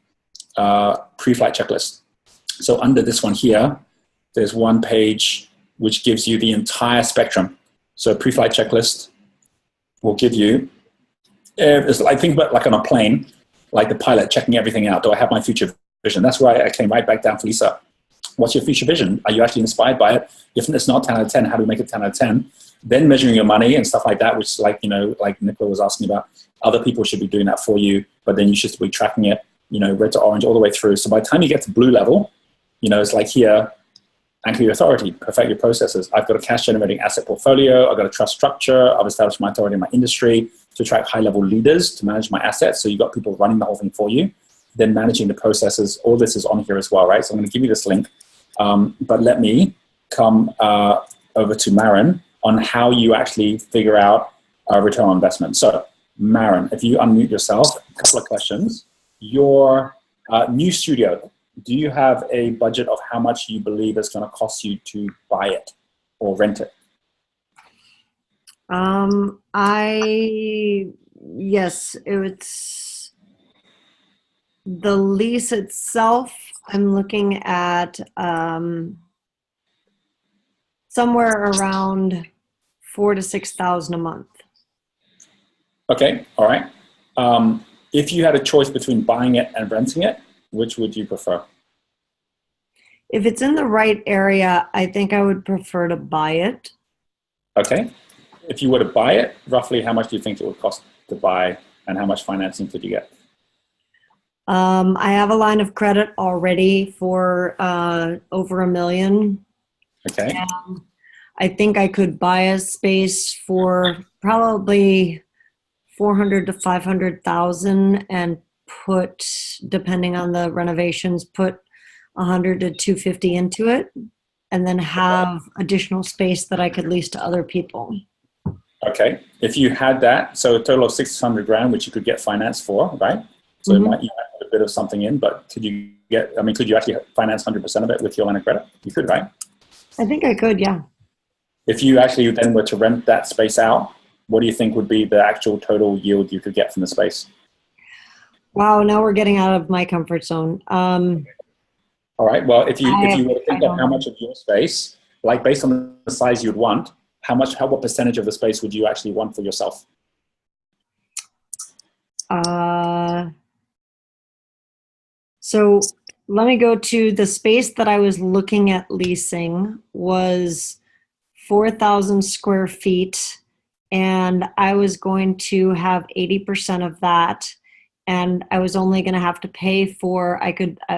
Speaker 1: pre-flight checklist. So under this one here, there's one page which gives you the entire spectrum. So pre-flight checklist will give you, I think about like on a plane, like the pilot checking everything out. Do I have my future vision? That's why I came right back down for Lisa. What's your future vision? Are you actually inspired by it? If it's not 10 out of 10, how do we make it 10 out of 10? Then measuring your money and stuff like that, which like Nicola was asking about, other people should be doing that for you, but then you should be tracking it, red to orange all the way through. So by the time you get to blue level, it's like here, anchor your authority, perfect your processes. I've got a cash generating asset portfolio. I've got a trust structure. I've established my authority in my industry to attract high level leaders to manage my assets. So you've got people running the whole thing for you, then managing the processes. All this is on here as well, right? So I'm going to give you this link. But let me come over to Maren on how you actually figure out return on investment. So Maren, if you unmute yourself, a couple of questions. Your new studio, do you have a budget of how much you believe it's going to cost you to buy it or rent it?
Speaker 5: Yes, it's the lease itself. I'm looking at somewhere around $4,000 to $6,000 a month.
Speaker 1: Okay, all right. If you had a choice between buying it and renting it, which would you prefer?
Speaker 5: If it's in the right area, I think I would prefer to buy it.
Speaker 1: Okay. If you were to buy it, roughly how much do you think it would cost to buy, and how much financing could you get?
Speaker 5: I have a line of credit already for over $1 million.
Speaker 1: Okay.
Speaker 5: And I think I could buy a space for probably 400 to 500,000 and put, depending on the renovations, put 100 to 250 into it, and then have additional space that I could lease to other people.
Speaker 1: Okay. If you had that, so a total of 600 grand, which you could get finance for, right? So you might put a bit of something in, but could you actually finance 100% of it with your line of credit? You could, right?
Speaker 5: I think I could, yeah.
Speaker 1: If you actually then were to rent that space out, what do you think would be the actual total yield you could get from the space?
Speaker 5: Wow, now we're getting out of my comfort zone.
Speaker 1: All right. Well, if you were to think of how much of your space, like based on the size you'd want, what percentage of the space would you actually want for yourself?
Speaker 5: So let me go to the space that I was looking at leasing was 4,000 square feet, and I was going to have 80% of that, and I was only going to have to pay for,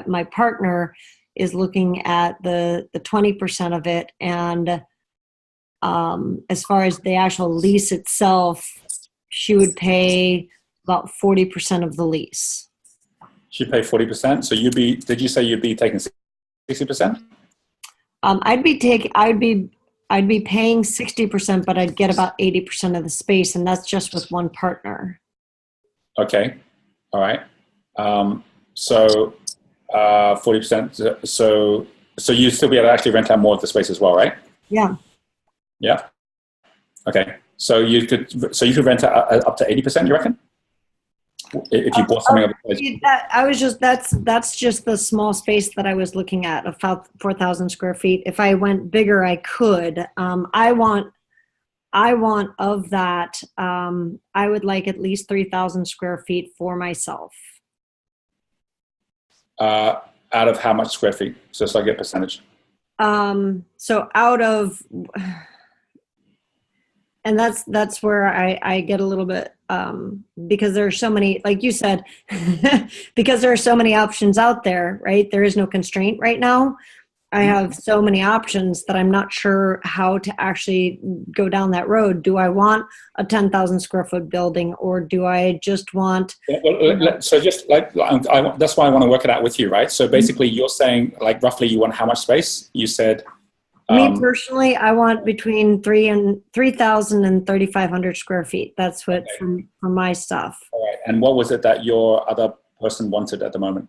Speaker 5: my partner is looking at the 20% of it, and as far as the actual lease itself, she would pay about 40% of the lease.
Speaker 1: She'd pay 40%. So did you say you'd be taking 60%?
Speaker 5: I'd be paying 60%, but I'd get about 80% of the space, and that's just with one partner.
Speaker 1: Okay. All right. So 40%. So you'd still be able to actually rent out more of the space as well, right?
Speaker 5: Yeah.
Speaker 1: Yeah. Okay. So you could rent up to 80%, you reckon? If you bought something of the place.
Speaker 5: That's just the small space that I was looking at of 4,000 square feet. If I went bigger, I could. I want of that. I would like at least 3,000 square feet for myself.
Speaker 1: Out of how much square feet? So I get percentage.
Speaker 5: So out of, and that's where I get a little bit, because there are so many, like you said, because there are so many options out there, right? There is no constraint right now. I have so many options that I'm not sure how to actually go down that road. Do I want a 10,000 square foot building, or do I just want?
Speaker 1: So just like, that's why I want to work it out with you, right? So basically you're saying like roughly you want how much space? You said.
Speaker 5: Me personally, I want between 3,000 and 3,500 square feet. That's what from my stuff.
Speaker 1: All right. And what was it that your other person wanted at the moment?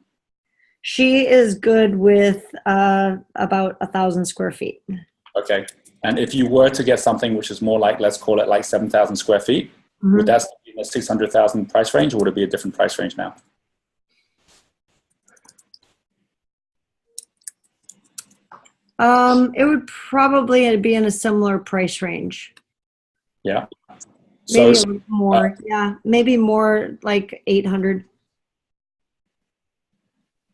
Speaker 5: She is good with about 1,000 square feet.
Speaker 1: Okay. And if you were to get something which is more like, let's call it like 7,000 square feet, would that still be in the 600,000 price range, or would it be a different price range now?
Speaker 5: It would probably be in a similar price range.
Speaker 1: Yeah.
Speaker 5: Maybe a little more. Yeah. Maybe more like 800.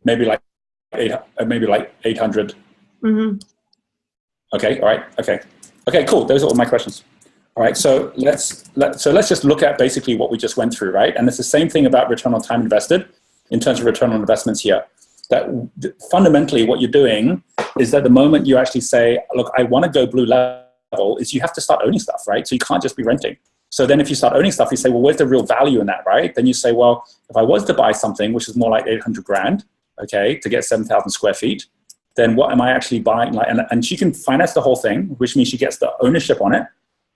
Speaker 5: Maybe like
Speaker 1: 800. Okay. All right. Okay. Okay, cool. Those are all my questions. All right. So let's just look at basically what we just went through, right? And it's the same thing about return on time invested in terms of return on investments here. that fundamentally what you're doing is that the moment you actually say, look, I want to go blue level, is you have to start owning stuff, right? So you can't just be renting. So then if you start owning stuff, you say, well, where's the real value in that, right? Then you say, well, if I was to buy something, which is more like 800 grand, okay, to get 7,000 square feet, then what am I actually buying? Like, and she can finance the whole thing, which means she gets the ownership on it.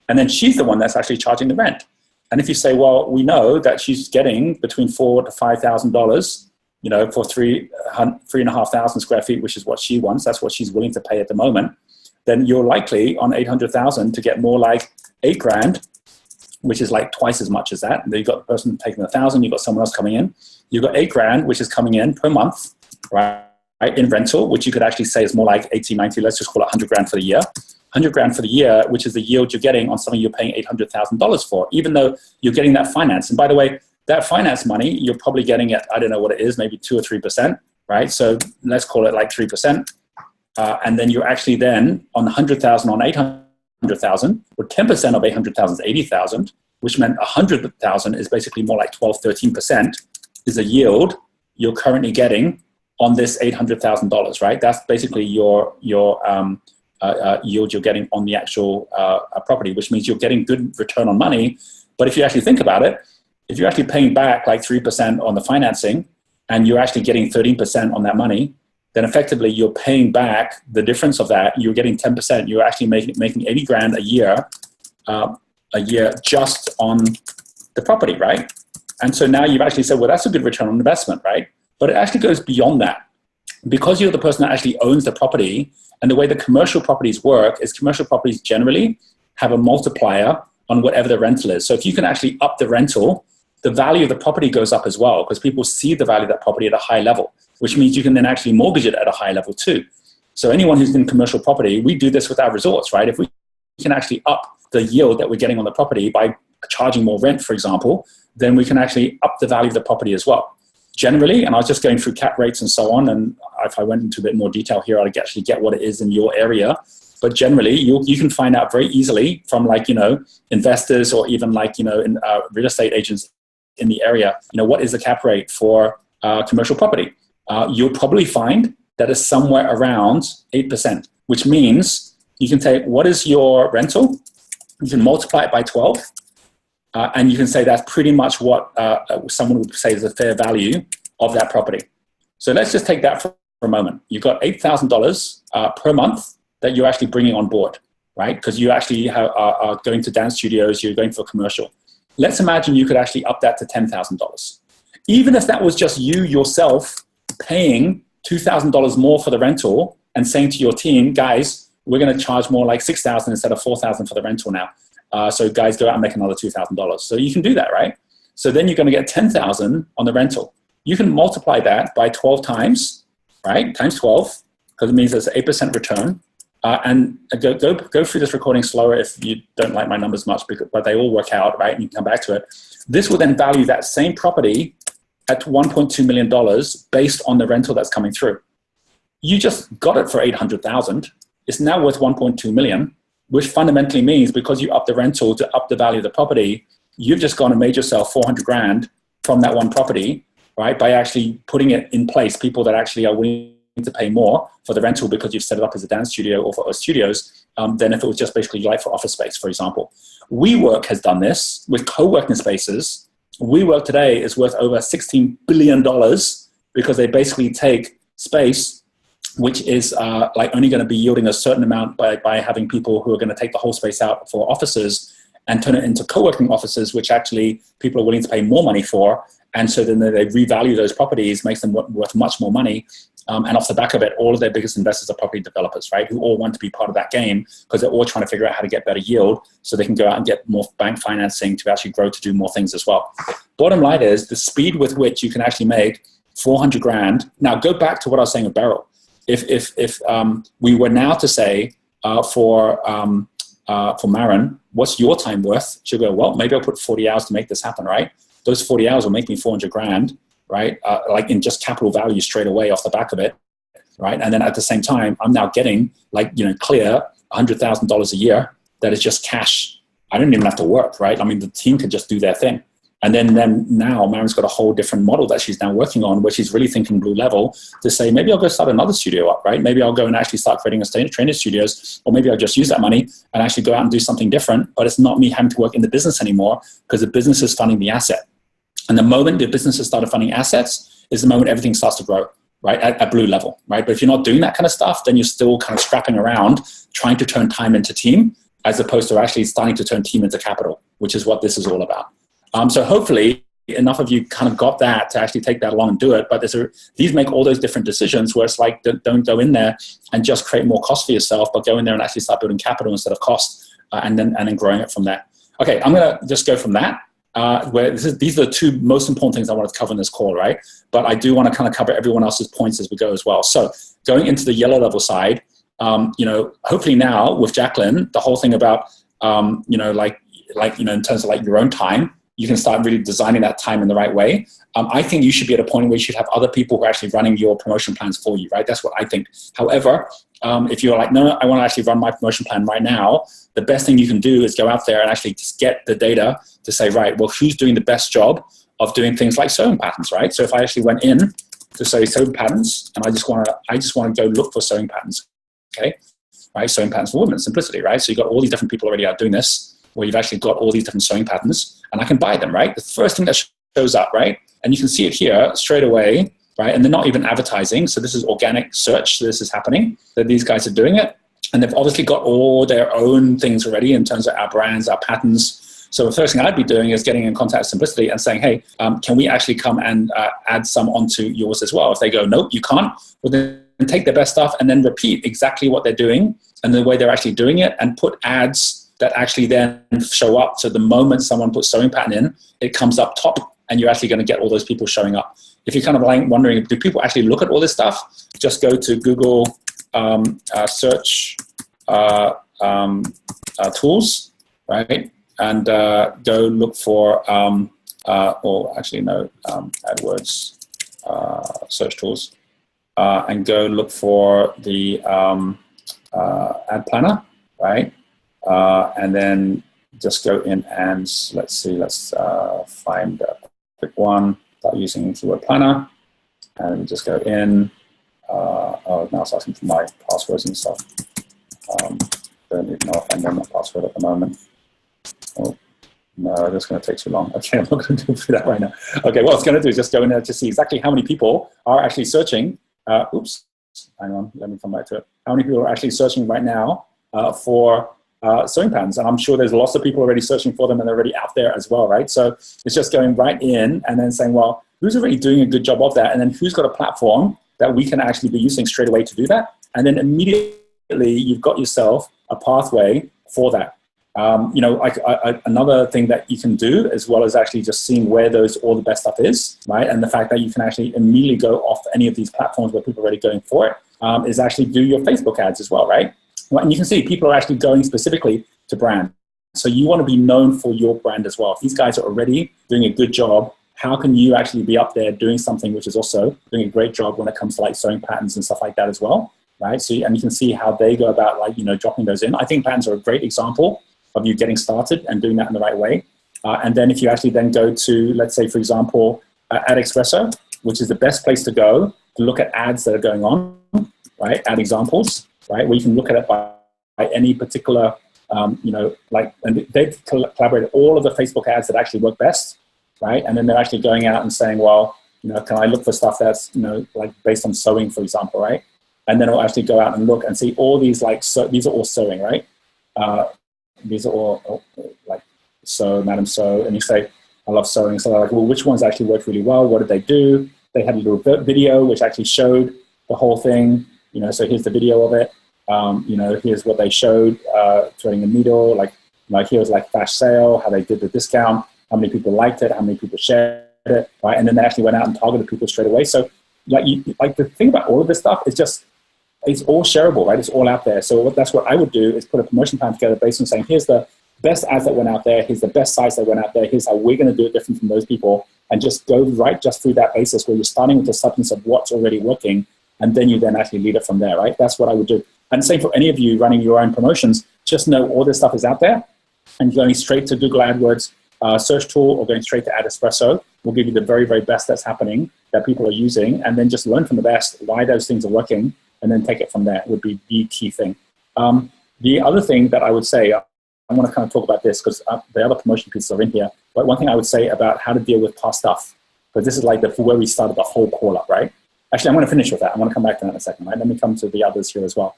Speaker 1: And then she's the one that's actually charging the rent. And if you say, well, we know that she's getting between $4,000 to $5,000, you know, for 3,500 square feet, which is what she wants, that's what she's willing to pay at the moment, then you're likely on 800,000 to get more like 8 grand, which is like twice as much as that. And then you've got the person taking 1,000, you've got someone else coming in. You've got 8 grand, which is coming in per month, right, in rental, which you could actually say is more like 80, 90, let's just call it 100 grand for the year. 100 grand for the year, which is the yield you're getting on something you're paying $800,000 for, even though you're getting that finance. And by the way, that finance money, you're probably getting at, I don't know what it is, maybe 2 or 3%, right? So let's call it like 3%. And then you're actually then on 100,000 on 800,000, or 10% of 800,000 is 80,000, which meant 100,000 is basically more like 12, 13% is a yield you're currently getting on this $800,000, right? That's basically your yield you're getting on the actual property, which means you're getting good return on money. But if you actually think about it, if you're actually paying back like 3% on the financing and you're actually getting 13% on that money, then effectively you're paying back the difference of that. You're getting 10%. You're actually making 80 grand a year just on the property, right? And so now you've actually said, well, that's a good return on investment, right? But it actually goes beyond that. Because you're the person that actually owns the property, and the way the commercial properties work is commercial properties generally have a multiplier on whatever the rental is. So if you can actually up the rental, the value of the property goes up as well, because people see the value of that property at a high level, which means you can then actually mortgage it at a high level too. So anyone who's in commercial property, we do this with our resorts, right? If we can actually up the yield that we're getting on the property by charging more rent, for example, then we can actually up the value of the property as well. Generally, and I was just going through cap rates and so on, and if I went into a bit more detail here, I'd actually get what it is in your area. But generally, you can find out very easily from, like, you know, investors or even like, you know, in, real estate agents in the area, you know, what is the cap rate for commercial property? You'll probably find that it's somewhere around 8%, which means you can take what is your rental, you can multiply it by 12, and you can say that's pretty much what someone would say is the fair value of that property. So let's just take that for a moment. You've got $8,000 per month that you're actually bringing on board, right? Because you actually are going to dance studios, you're going for commercial. Let's imagine you could actually up that to $10,000. Even if that was just you yourself paying $2,000 more for the rental and saying to your team, guys, we're going to charge more like $6,000 instead of $4,000 for the rental now. So guys, go out and make another $2,000. So you can do that, right? So then you're going to get $10,000 on the rental. You can multiply that by 12 times, right? Times 12, because it means there's an 8% return. And go through this recording slower if you don't like my numbers much, but they all work out, right? And you can come back to it. This will then value that same property at $1.2 million based on the rental that's coming through. You just got it for $800,000. It's now worth $1.2 million, which fundamentally means because you up the rental to up the value of the property, you've just gone and made yourself 400 grand from that one property, right? By actually putting it in place, people that actually are willing to pay more for the rental because you've set it up as a dance studio or for studios than if it was just basically like for office space, for example. WeWork has done this with co-working spaces. WeWork today is worth over $16 billion because they basically take space which is like only going to be yielding a certain amount by having people who are going to take the whole space out for offices and turn it into co-working offices, which actually people are willing to pay more money for. And so then they revalue those properties, makes them worth much more money. And off the back of it, all of their biggest investors are property developers, right? Who all want to be part of that game because they're all trying to figure out how to get better yield so they can go out and get more bank financing to actually grow to do more things as well. Bottom line is the speed with which you can actually make 400 grand. Now go back to what I was saying with Beryl. If we were now to say for Maren, what's your time worth? She'll go, well, maybe I'll put 40 hours to make this happen, right? Those 40 hours will make me 400 grand, right? Like in just capital value straight away off the back of it, right? And then at the same time, I'm now getting like, you know, clear $100,000 a year that is just cash. I don't even have to work, right? I mean, the team could just do their thing. And then now Maren's got a whole different model that she's now working on, where she's really thinking blue level to say, maybe I'll go start another studio up, right? Maybe I'll go and actually start creating a trainer studios, or maybe I'll just use that money and actually go out and do something different. But it's not me having to work in the business anymore, because the business is funding the asset. And the moment the business has started funding assets is the moment everything starts to grow, right? At blue level, right? But if you're not doing that kind of stuff, then you're still kind of scrapping around trying to turn time into team, as opposed to actually starting to turn team into capital, which is what this is all about. So hopefully enough of you kind of got that to actually take that along and do it. But these make all those different decisions where it's like, don't go in there and just create more cost for yourself, but go in there and actually start building capital instead of cost, and then growing it from there. Okay, I'm going to just go from that. These are the two most important things I wanted to cover in this call, right? But I do want to kind of cover everyone else's points as we go as well. So going into the yellow level side, hopefully now with Jacqueline, the whole thing about, in terms of like your own time, you can start really designing that time in the right way. I think you should be at a point where you should have other people who are actually running your promotion plans for you, right? That's what I think. However, if you're like, no, I want to actually run my promotion plan right now, the best thing you can do is go out there and actually just get the data to say, right, well, who's doing the best job of doing things like sewing patterns, right? So if I actually went in to say sewing patterns, and I just want to go look for sewing patterns, okay? Right, sewing patterns for women, simplicity, right? So you've got all these different people already out doing this, where you've actually got all these different sewing patterns, and I can buy them, right? The first thing that shows up, right? And you can see it here straight away, right? And they're not even advertising. So this is organic search. So this is happening. So these guys are doing it. And they've obviously got all their own things already in terms of our brands, our patterns. So the first thing I'd be doing is getting in contact with Simplicity and saying, hey, can we actually come and add some onto yours as well? If they go, nope, you can't, well, then take their best stuff and then repeat exactly what they're doing and the way they're actually doing it, and put ads that actually then show up. So the moment someone puts sewing pattern in, it comes up top, and you're actually going to get all those people showing up. If you're kind of like wondering, do people actually look at all this stuff? Just go to Google search tools, right? And go look for, AdWords search tools, and go look for the ad planner, right? And then just go in and let's find a quick one. Start using the keyword planner, and just go in. Now it's asking for my passwords and stuff. Don't even know if I know my password at the moment. Oh, no, that's going to take too long. Okay, I'm not going to do that right now. Okay, what it's going to do is just go in there to see exactly how many people are actually searching. Oops, hang on, let me come back to it. How many people are actually searching right now for sewing patterns? And I'm sure there's lots of people already searching for them, and they're already out there as well, right? So it's just going right in and then saying, well, who's already doing a good job of that? And then who's got a platform that we can actually be using straight away to do that? And then immediately you've got yourself a pathway for that. Another thing that you can do, as well as actually just seeing where all the best stuff is, right? And the fact that you can actually immediately go off any of these platforms where people are already going for it, is actually do your Facebook ads as well, right? And you can see people are actually going specifically to brand. So you want to be known for your brand as well. If these guys are already doing a good job, how can you actually be up there doing something which is also doing a great job when it comes to like sewing patterns and stuff like that as well, right? So, and you can see how they go about dropping those in. I think patterns are a great example of you getting started and doing that in the right way. And then if you actually then go to, let's say, for example, Ad Espresso, which is the best place to go to look at ads that are going on, right? Ad examples, right? Where you can look at it by any particular, and they've collaborated all of the Facebook ads that actually work best, right? And then they're actually going out and saying, well, can I look for stuff that's, like based on sewing, for example, right? And then it'll actually go out and look and see all these, these are all sewing, right? These are all like sew, Madam Sew, and you say, I love sewing. So they're like, well, which ones actually worked really well? What did they do? They had a little video which actually showed the whole thing. So here's the video of it. Here's what they showed, threading a needle. Like here was like flash sale, how they did the discount, how many people liked it, how many people shared it, right? And then they actually went out and targeted people straight away. So the thing about all of this stuff is just, it's all shareable, right? It's all out there. So that's what I would do, is put a promotion plan together based on saying, here's the best ads that went out there, here's the best sites that went out there, here's how we're going to do it different from those people, and just go right just through that basis where you're starting with the substance of what's already working, and then you then actually lead it from there, right? That's what I would do. And same for any of you running your own promotions, just know all this stuff is out there, and going straight to Google AdWords, search tool or going straight to Ad Espresso will give you the very, very best that's happening that people are using, and then just learn from the best why those things are working, and then take it from there would be the key thing. The other thing that I would say, I want to kind of talk about this because the other promotion pieces are in here, but one thing I would say about how to deal with past stuff, because this is like where we started the whole call up, right? Actually, I'm going to finish with that. I'm going to come back to that in a second, right? Let me come to the others here as well.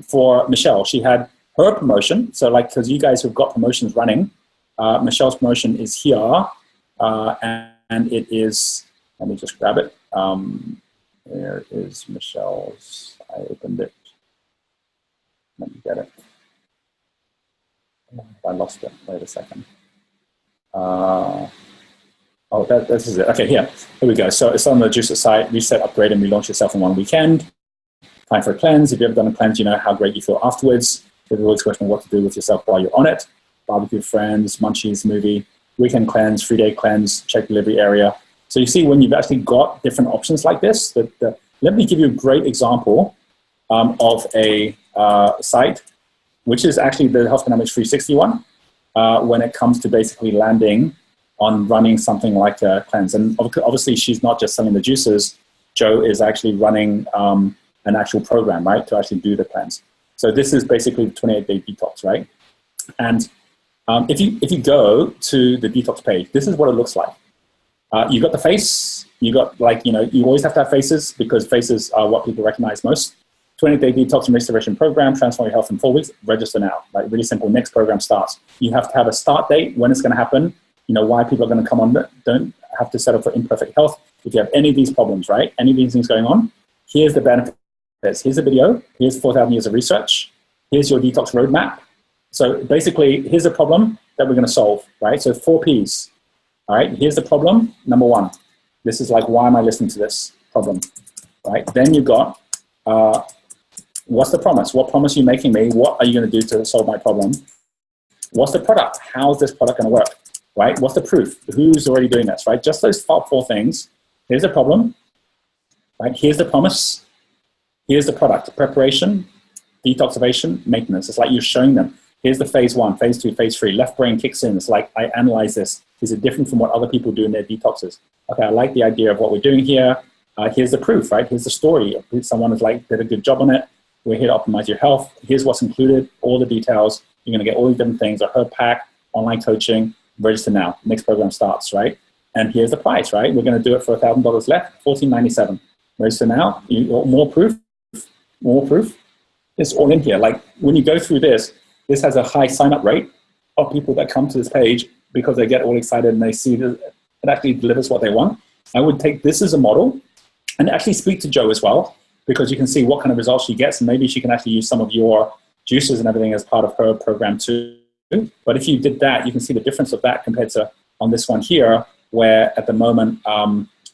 Speaker 1: For Michelle, she had her promotion. So like, because you guys have got promotions running, Michelle's promotion is here, and it is, let me just grab it. There is Michelle's, I opened it. Let me get it. I lost it, wait a second. Oh, this is it. Okay, here we go. So it's on the Juicer site. Reset, upgrade, and relaunch yourself in one weekend. Time for a cleanse. If you've ever done a cleanse, you know how great you feel afterwards. There's always a question of what to do with yourself while you're on it. Barbecue, friends, munchies, movie, weekend cleanse, 3-day cleanse, check delivery area. So you see when you've actually got different options like this, let me give you a great example of a site, which is actually the Health Economics 360 one, when it comes to basically landing on running something like a cleanse. And obviously she's not just selling the juices. Joe is actually running an actual program, right, to actually do the cleanse. So this is basically the 28-day detox, right? And if you go to the detox page, this is what it looks like. You got the face, you got like, you always have to have faces because faces are what people recognize most. 28-day detox and restoration program, transform your health in 4 weeks, register now. Like really simple, next program starts. You have to have a start date, when it's gonna happen, why people are gonna come on, don't have to set up for imperfect health. If you have any of these problems, right, any of these things going on, here's the benefits. Here's a video, here's 4,000 years of research, here's your detox roadmap. So basically, here's a problem that we're gonna solve, right? So 4 Ps, all right? Here's the problem, number 1. This is like, why am I listening to this problem, right? Then you've got, what's the promise? What promise are you making me? What are you gonna do to solve my problem? What's the product? How's this product gonna work, right? What's the proof? Who's already doing this, right? Just those 4 things. Here's the problem, right? Here's the promise. Here's the product, preparation, detoxivation, maintenance. It's like you're showing them. Here's the phase 1, phase 2, phase 3. Left brain kicks in. It's like, I analyze this. Is it different from what other people do in their detoxes? Okay, I like the idea of what we're doing here. Here's the proof, right? Here's the story. Someone has did a good job on it. We're here to optimize your health. Here's what's included, all the details. You're gonna get all these different things, a herb pack, online coaching, register now. Next program starts, right? And here's the price, right? We're gonna do it for $1,000 left, $1,497. Register now, you want more proof? More proof. It's all in here. Like when you go through this has a high sign-up rate of people that come to this page because they get all excited and they see that it actually delivers what they want. I would take this as a model and actually speak to Jo as well, because you can see what kind of results she gets, and maybe she can actually use some of your juices and everything as part of her program too. But if you did that, you can see the difference of that compared to on this one here, where at the moment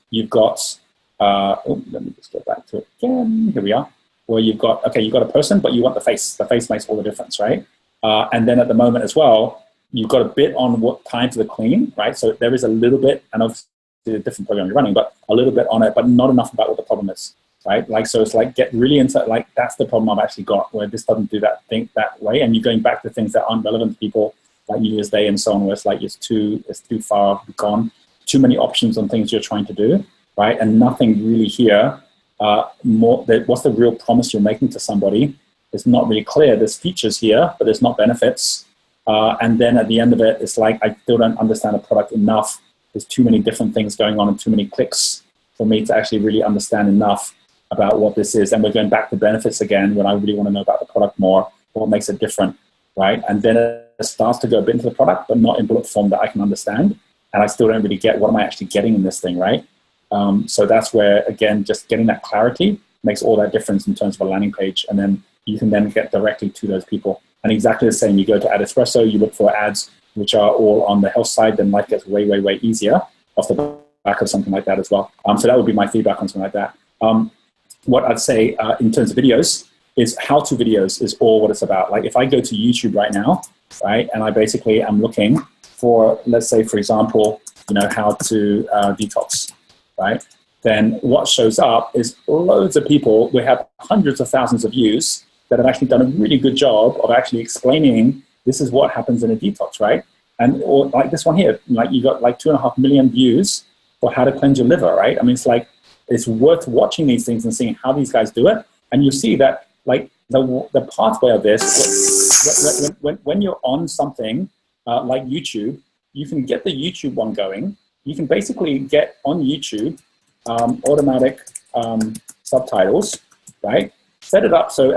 Speaker 1: you've got, let me just go back to it again. Here we are. Where you've got, okay, you've got a person, but you want the face. The face makes all the difference, right? And then at the moment as well, you've got a bit on what time for the clean, right? So there is a little bit, and obviously a different program you're running, but a little bit on it, but not enough about what the problem is, right? Like, so it's like, get really into, like, that's the problem I've actually got, where this doesn't do that thing that way. And you're going back to things that aren't relevant to people, like New Year's Day and so on, where it's like, it's too far gone, too many options on things you're trying to do, right? And nothing really here. What's the real promise you're making to somebody? It's not really clear. There's features here, but there's not benefits. And then at the end of it, it's like, I still don't understand the product enough. There's too many different things going on and too many clicks for me to actually really understand enough about what this is. And we're going back to benefits again, when I really want to know about the product more, what makes it different, right? And then it starts to go a bit into the product, but not in bullet form that I can understand. And I still don't really get, what am I actually getting in this thing, right? So that's where, again, just getting that clarity makes all that difference in terms of a landing page. And then you can then get directly to those people. And exactly the same, you go to Ad Espresso, you look for ads which are all on the health side, then life gets way, way, way easier off the back of something like that as well. So that would be my feedback on something like that. What I'd say in terms of videos is how-to videos is all what it's about. Like if I go to YouTube right now, right, and I basically am looking for, let's say, for example, how to detox, right? Then what shows up is loads of people. We have hundreds of thousands of views that have actually done a really good job of actually explaining this is what happens in a detox, right? And or like this one here, like you got like 2.5 million views for how to cleanse your liver, right? I mean, it's like, it's worth watching these things and seeing how these guys do it. And you see that like the pathway of this, when you're on something like YouTube, you can get the YouTube one going. You can basically get on YouTube automatic subtitles, right? Set it up so,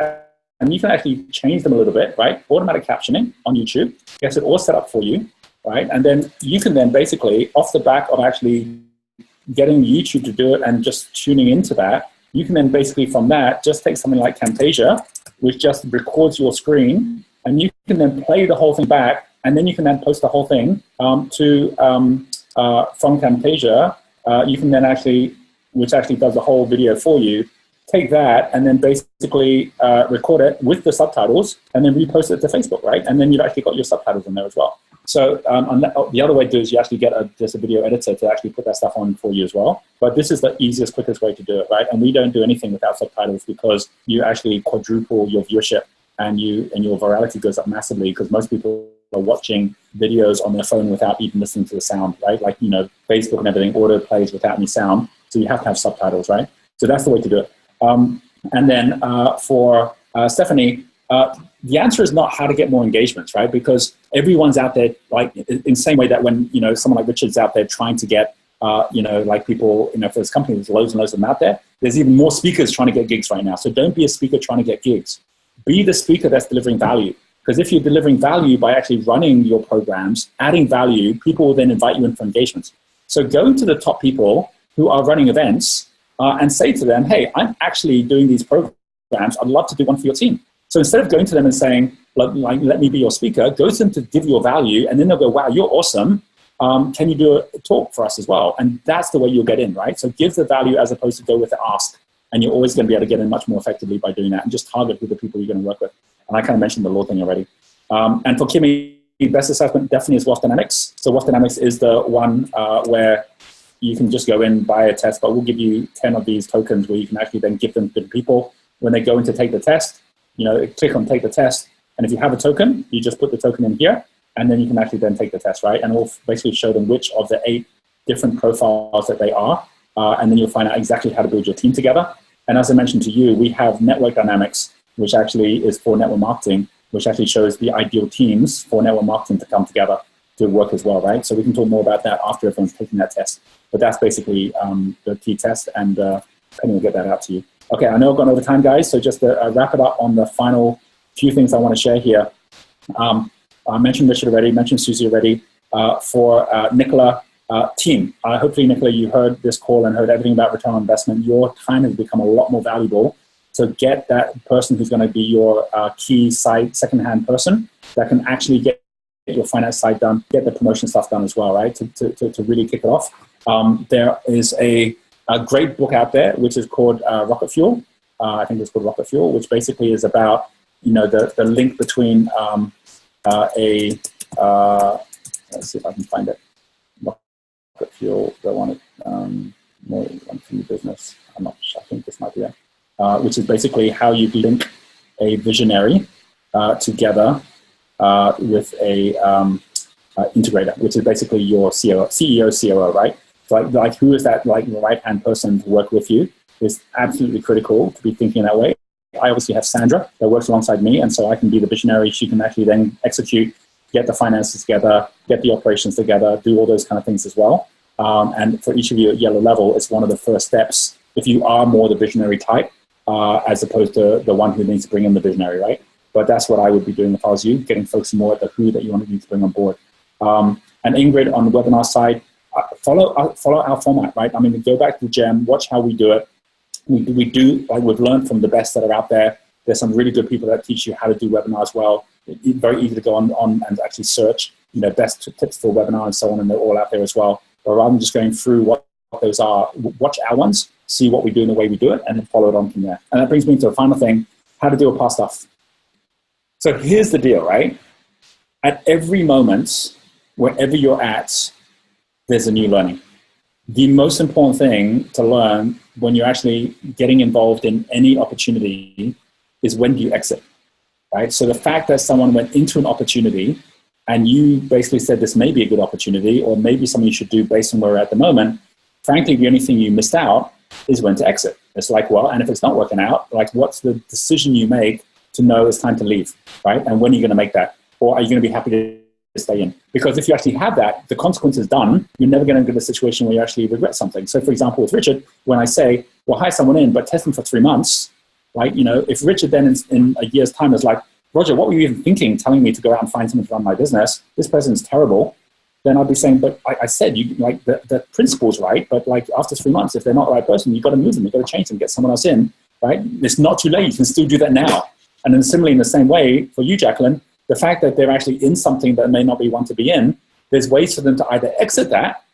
Speaker 1: and you can actually change them a little bit, right? Automatic captioning on YouTube gets it all set up for you, right? And then you can then basically, off the back of actually getting YouTube to do it and just tuning into that, you can then basically from that just take something like Camtasia, which just records your screen, and you can then play the whole thing back, and then you can then post the whole thing from Camtasia. You can then actually, which actually does the whole video for you, take that and then basically record it with the subtitles and then repost it to Facebook, right? And then you've actually got your subtitles in there as well. So the other way to do is you actually get just a video editor to actually put that stuff on for you as well. But this is the easiest, quickest way to do it, right? And we don't do anything without subtitles because you actually quadruple your viewership and your virality goes up massively because most people are watching videos on their phone without even listening to the sound, right? Like, you know, Facebook and everything auto plays without any sound. So you have to have subtitles, right? So that's the way to do it. And then for Stephanie, the answer is not how to get more engagements, right? Because everyone's out there, like in the same way that when, you know, someone like Richard's out there trying to get, you know, like people, you know, for this company, there's loads and loads of them out there. There's even more speakers trying to get gigs right now. So don't be a speaker trying to get gigs. Be the speaker that's delivering value. Because if you're delivering value by actually running your programs, adding value, people will then invite you in for engagements. So go to the top people who are running events and say to them, hey, I'm actually doing these programs. I'd love to do one for your team. So instead of going to them and saying, like, let me be your speaker, go to them to give you a value, and then they'll go, wow, you're awesome. Can you do a talk for us as well? And that's the way you'll get in, right? So give the value as opposed to go with the ask. And you're always going to be able to get in much more effectively by doing that and just target who the people you're going to work with. And I kind of mentioned the law thing already. And for Kimmy, best assessment definitely is Wealth Dynamics. So Wealth Dynamics is the one where you can just go in, buy a test, but we'll give you 10 of these tokens where you can actually then give them to the people when they go in to take the test. You know, click on take the test. And if you have a token, you just put the token in here, and then you can actually then take the test, right? And we'll basically show them which of the 8 different profiles that they are. And then you'll find out exactly how to build your team together. And as I mentioned to you, we have Network Dynamics, which actually is for network marketing, which actually shows the ideal teams for network marketing to come together to work as well, right? So we can talk more about that after everyone's taking that test. But that's basically the key test, and Penny will get that out to you. Okay, I know I've gone over time, guys, so just to wrap it up on the final few things I want to share here. I mentioned Richard already, mentioned Susie already. For Nicola, team. Hopefully, Nicola, you heard this call and heard everything about return on investment. Your time has become a lot more valuable. So get that person who's going to be your key side, second-hand person that can actually get your finance side done, get the promotion stuff done as well, right, to really kick it off. There is a great book out there, which is called Rocket Fuel. I think it's called Rocket Fuel, which basically is about, you know, the link between let's see if I can find it. Rocket Fuel, the one, more one for your business. I'm not sure, I think this might be it. Which is basically how you link a visionary together with a integrator, which is basically your CEO, COO, right? So like who is that like right-hand person to work with you is absolutely critical to be thinking that way. I obviously have Sandra that works alongside me, and so I can be the visionary. She can actually then execute, get the finances together, get the operations together, do all those kind of things as well. And for each of you at yellow level, it's one of the first steps if you are more the visionary type, as opposed to the one who needs to bring in the visionary, right? But that's what I would be doing if I was you, getting folks more at the who that you want to bring on board. And Ingrid, on the webinar side, follow our format, right? I mean, go back to the gem, watch how we do it. We do, like we've learned from the best that are out there. There's some really good people that teach you how to do webinars well. It's very easy to go on and actually search, you know, best tips for webinar and so on, and they're all out there as well. But rather than just going through what those are, watch our ones, see what we do and the way we do it, and then follow it on from there. And that brings me to the final thing, how to deal with past stuff. So here's the deal, right? At every moment, wherever you're at, there's a new learning. The most important thing to learn when you're actually getting involved in any opportunity is when do you exit, right? So the fact that someone went into an opportunity and you basically said this may be a good opportunity or maybe something you should do based on where we're at the moment, frankly, the only thing you missed out is when to exit. It's like, well, and if it's not working out, like what's the decision you make to know it's time to leave, right? And when are you going to make that? Or are you going to be happy to stay in? Because if you actually have that, the consequence is done. You're never going to get a situation where you actually regret something. So for example, with Richard, when I say, well, hire someone in, but test them for 3 months, right? You know, if Richard then in a year's time is like, Roger, what were you even thinking telling me to go out and find someone to run my business? This person's terrible. Then I'd be saying, but I said, you like the principle's right, but like after 3 months, if they're not the right person, you've got to move them, you've got to change them, get someone else in, right? It's not too late. You can still do that now. And then similarly, in the same way for you, Jacqueline, the fact that they're actually in something that may not be one to be in, there's ways for them to either exit that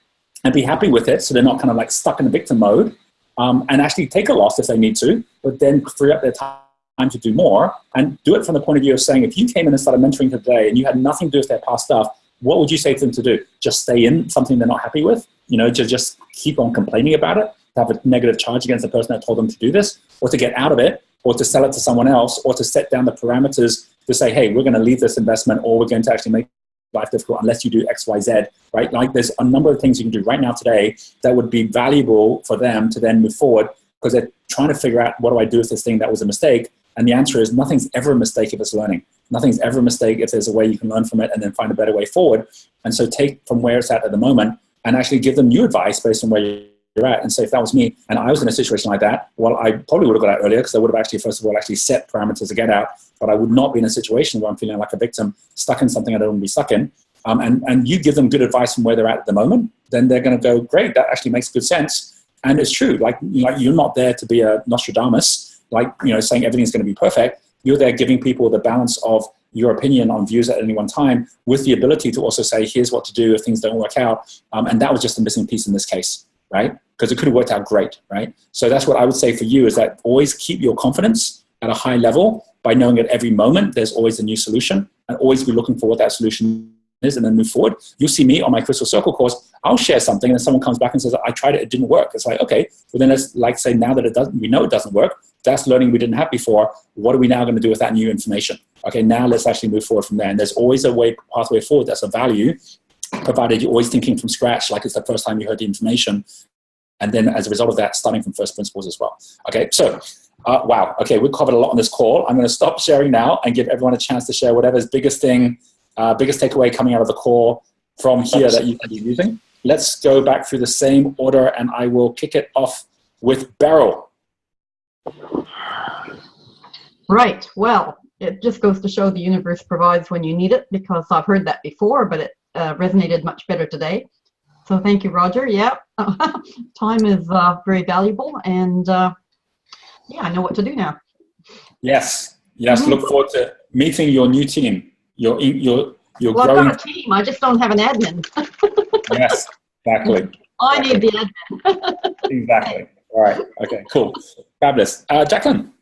Speaker 1: and be happy with it, so they're not kind of like stuck in the victim mode, and actually take a loss if they need to, but then free up their time to do more, and do it from the point of view of saying, if you came in and started mentoring today and you had nothing to do with their past stuff, what would you say to them to do? Just stay in something they're not happy with? You know, to just keep on complaining about it, to have a negative charge against the person that told them to do this, or to get out of it, or to sell it to someone else, or to set down the parameters to say, hey, we're going to leave this investment, or we're going to actually make life difficult unless you do X, Y, Z, right? Like there's a number of things you can do right now today that would be valuable for them to then move forward, because they're trying to figure out, what do I do with this thing that was a mistake? And the answer is, nothing's ever a mistake if it's learning. Nothing's ever a mistake if there's a way you can learn from it and then find a better way forward. And so take from where it's at the moment and actually give them new advice based on where you're at. And so if that was me and I was in a situation like that, well, I probably would have got out earlier, because I would have actually, first of all, actually set parameters to get out. But I would not be in a situation where I'm feeling like a victim, stuck in something I don't want to be stuck in. And you give them good advice from where they're at the moment, then they're going to go, great, that actually makes good sense. And it's true. Like you're not there to be a Nostradamus, like, you know, saying everything's going to be perfect. You're there giving people the balance of your opinion on views at any one time, with the ability to also say, here's what to do if things don't work out. And that was just a missing piece in this case, right? Because it could have worked out great, right? So that's what I would say for you, is that always keep your confidence at a high level by knowing at every moment there's always a new solution, and always be looking for what that solution is and then move forward. You'll see me on my Crystal Circle course, I'll share something and then someone comes back and says, I tried it, it didn't work. It's like, okay, well then let's like say, now that it doesn't, we know it doesn't work. That's learning we didn't have before. What are we now going to do with that new information? Okay, now let's actually move forward from there. And there's always a pathway forward that's of value, provided you're always thinking from scratch, like it's the first time you heard the information. And then as a result of that, starting from first principles as well. Okay, so, wow. Okay, we've covered a lot on this call. I'm going to stop sharing now and give everyone a chance to share whatever's biggest thing, biggest takeaway coming out of the call from here that you can be using. Let's go back through the same order, and I will kick it off with Beryl.
Speaker 2: Right. Well, it just goes to show the universe provides when you need it, because I've heard that before, but it resonated much better today. So thank you, Roger. Yeah, time is very valuable, and yeah, I know what to do now.
Speaker 1: Yes. Look forward to meeting your new team. Your
Speaker 2: well,
Speaker 1: growing.
Speaker 2: I've got a team. I just don't have an admin.
Speaker 1: Yes, exactly.
Speaker 2: I need the admin.
Speaker 1: Exactly. All right. Okay. Cool. Fabulous. Jacqueline.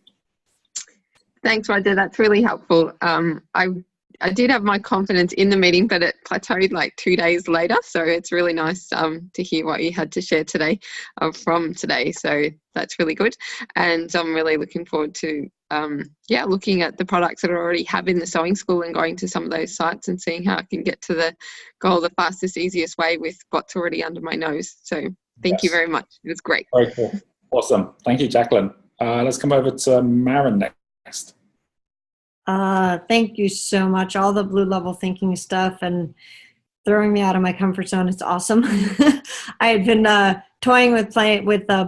Speaker 3: Thanks, Roger. That's really helpful. I did have my confidence in the meeting, but it plateaued like 2 days later. So it's really nice to hear what you had to share today from today. So that's really good. And I'm really looking forward to, looking at the products that I already have in the sewing school and going to some of those sites and seeing how I can get to the goal the fastest, easiest way with what's already under my nose. So thank you very much. It was great.
Speaker 1: Very cool. Awesome. Thank you, Jacqueline. Let's come over to Maren next.
Speaker 5: Thank you so much. All the blue level thinking stuff and throwing me out of my comfort zone. It's awesome. I had been toying with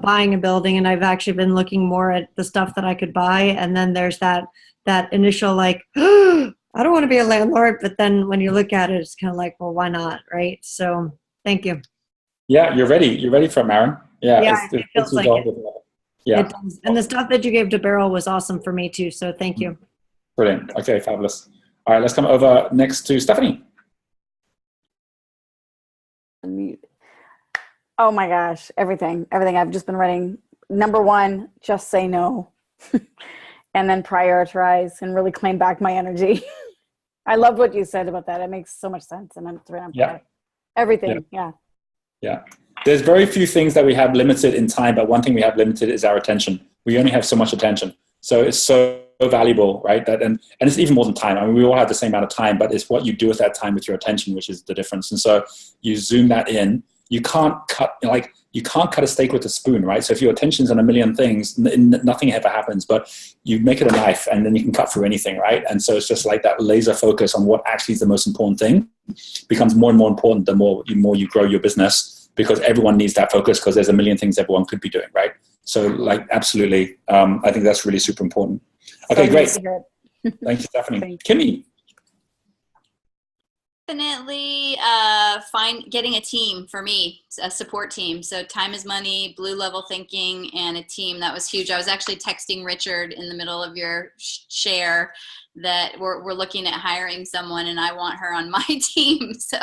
Speaker 5: buying a building, and I've actually been looking more at the stuff that I could buy. And then there's that initial like, I don't want to be a landlord. But then when you look at it, it's kind of like, well, why not? Right. So thank you.
Speaker 1: Yeah, you're ready. You're ready for it, Maren. Yeah,
Speaker 5: it feels like it. Yeah. It does. And the stuff that you gave to Beryl was awesome for me too. So thank you.
Speaker 1: Brilliant. Okay, fabulous. All right, let's come over next to Stephanie.
Speaker 7: Oh my gosh, everything. I've just been writing. Number one, just say no. And then prioritize and really claim back my energy. I love what you said about that. It makes so much sense. And I'm everything.
Speaker 1: Yeah. There's very few things that we have limited in time, but one thing we have limited is our attention. We only have so much attention. So it's so valuable, right? And it's even more than time. I mean, we all have the same amount of time, but it's what you do with that time with your attention, which is the difference. And so you zoom that in. You can't cut a steak with a spoon, right? So if your attention's on a million things, nothing ever happens, but you make it a knife and then you can cut through anything, right? And so it's just like that laser focus on what actually is the most important thing becomes more and more important the more you grow your business, because everyone needs that focus because there's a million things everyone could be doing, right? So like, absolutely. I think that's really super important. Okay, great. Thank you, Stephanie. Kimmy.
Speaker 9: Definitely getting a team for me, a support team. So time is money, blue level thinking, and a team. That was huge. I was actually texting Richard in the middle of your share that we're looking at hiring someone, and I want her on my team. So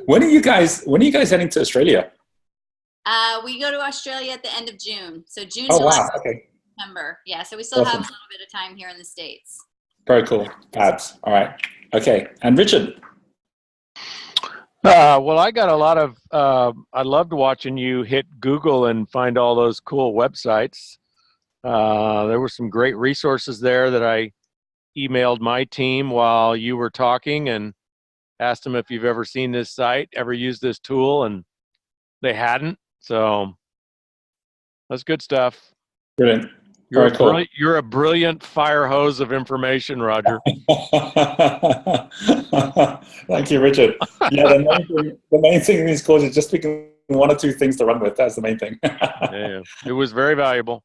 Speaker 1: when are you guys heading to Australia?
Speaker 9: We go to Australia at the end of June. So June,
Speaker 1: oh,
Speaker 9: July,
Speaker 1: wow. Okay.
Speaker 9: September. Yeah, so we still have a little bit of time here in the States.
Speaker 1: Very cool. Fabs. All right. Okay. And Richard?
Speaker 8: Well, I got a lot of, I loved watching you hit Google and find all those cool websites. There were some great resources there that I emailed my team while you were talking and asked them if you've ever seen this site, ever used this tool, and they hadn't. So that's good stuff.
Speaker 1: Brilliant.
Speaker 8: You're a brilliant fire hose of information, Roger.
Speaker 1: Thank you, Richard. Yeah, the main thing in these calls is just picking one or two things to run with. That's the main thing.
Speaker 8: Yeah, it was very valuable.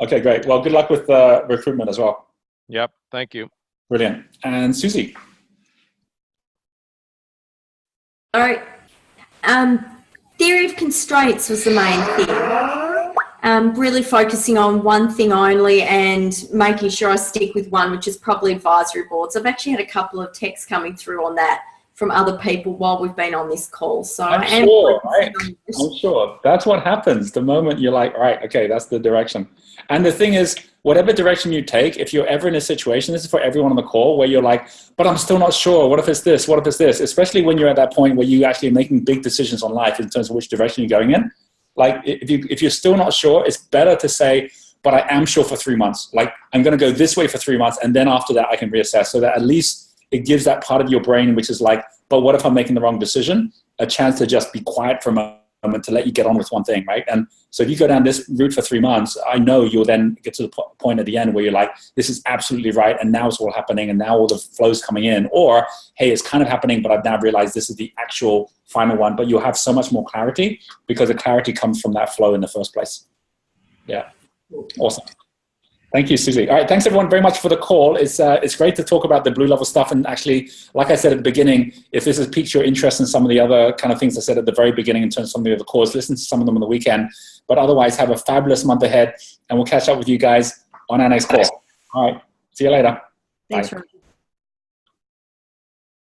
Speaker 1: Okay, great. Well, good luck with recruitment as well.
Speaker 8: Yep, thank you.
Speaker 1: Brilliant. And Susie?
Speaker 10: All right. Theory of constraints was the main thing. Really focusing on one thing only and making sure I stick with one, which is probably advisory boards. I've actually had a couple of texts coming through on that from other people while we've been on this call. So
Speaker 1: I'm sure. That's what happens the moment you're like, all right, okay, that's the direction. And the thing is, whatever direction you take, if you're ever in a situation, this is for everyone on the call, where you're like, but I'm still not sure. What if it's this? What if it's this? Especially when you're at that point where you actually are making big decisions on life in terms of which direction you're going in. Like if you're still not sure, it's better to say, but I am sure for 3 months. Like I'm going to go this way for 3 months. And then after that, I can reassess, so that at least it gives that part of your brain, which is like, but what if I'm making the wrong decision? A chance to just be quiet for a moment to let you get on with one thing, right? And so if you go down this route for 3 months, I know you'll then get to the point at the end where you're like, this is absolutely right, and now it's all happening, and now all the flow's coming in. Or, hey, it's kind of happening, but I've now realized this is the actual final one. But you'll have so much more clarity because the clarity comes from that flow in the first place. Yeah, awesome. Thank you, Susie. All right, thanks everyone very much for the call. It's great to talk about the blue level stuff. And actually, like I said at the beginning, if this has piqued your interest in some of the other kind of things I said at the very beginning in terms of some of the other calls, listen to some of them on the weekend. But otherwise, have a fabulous month ahead, and we'll catch up with you guys on our next call. All right, see you later.
Speaker 5: Thanks,
Speaker 1: Bye.
Speaker 5: Roger.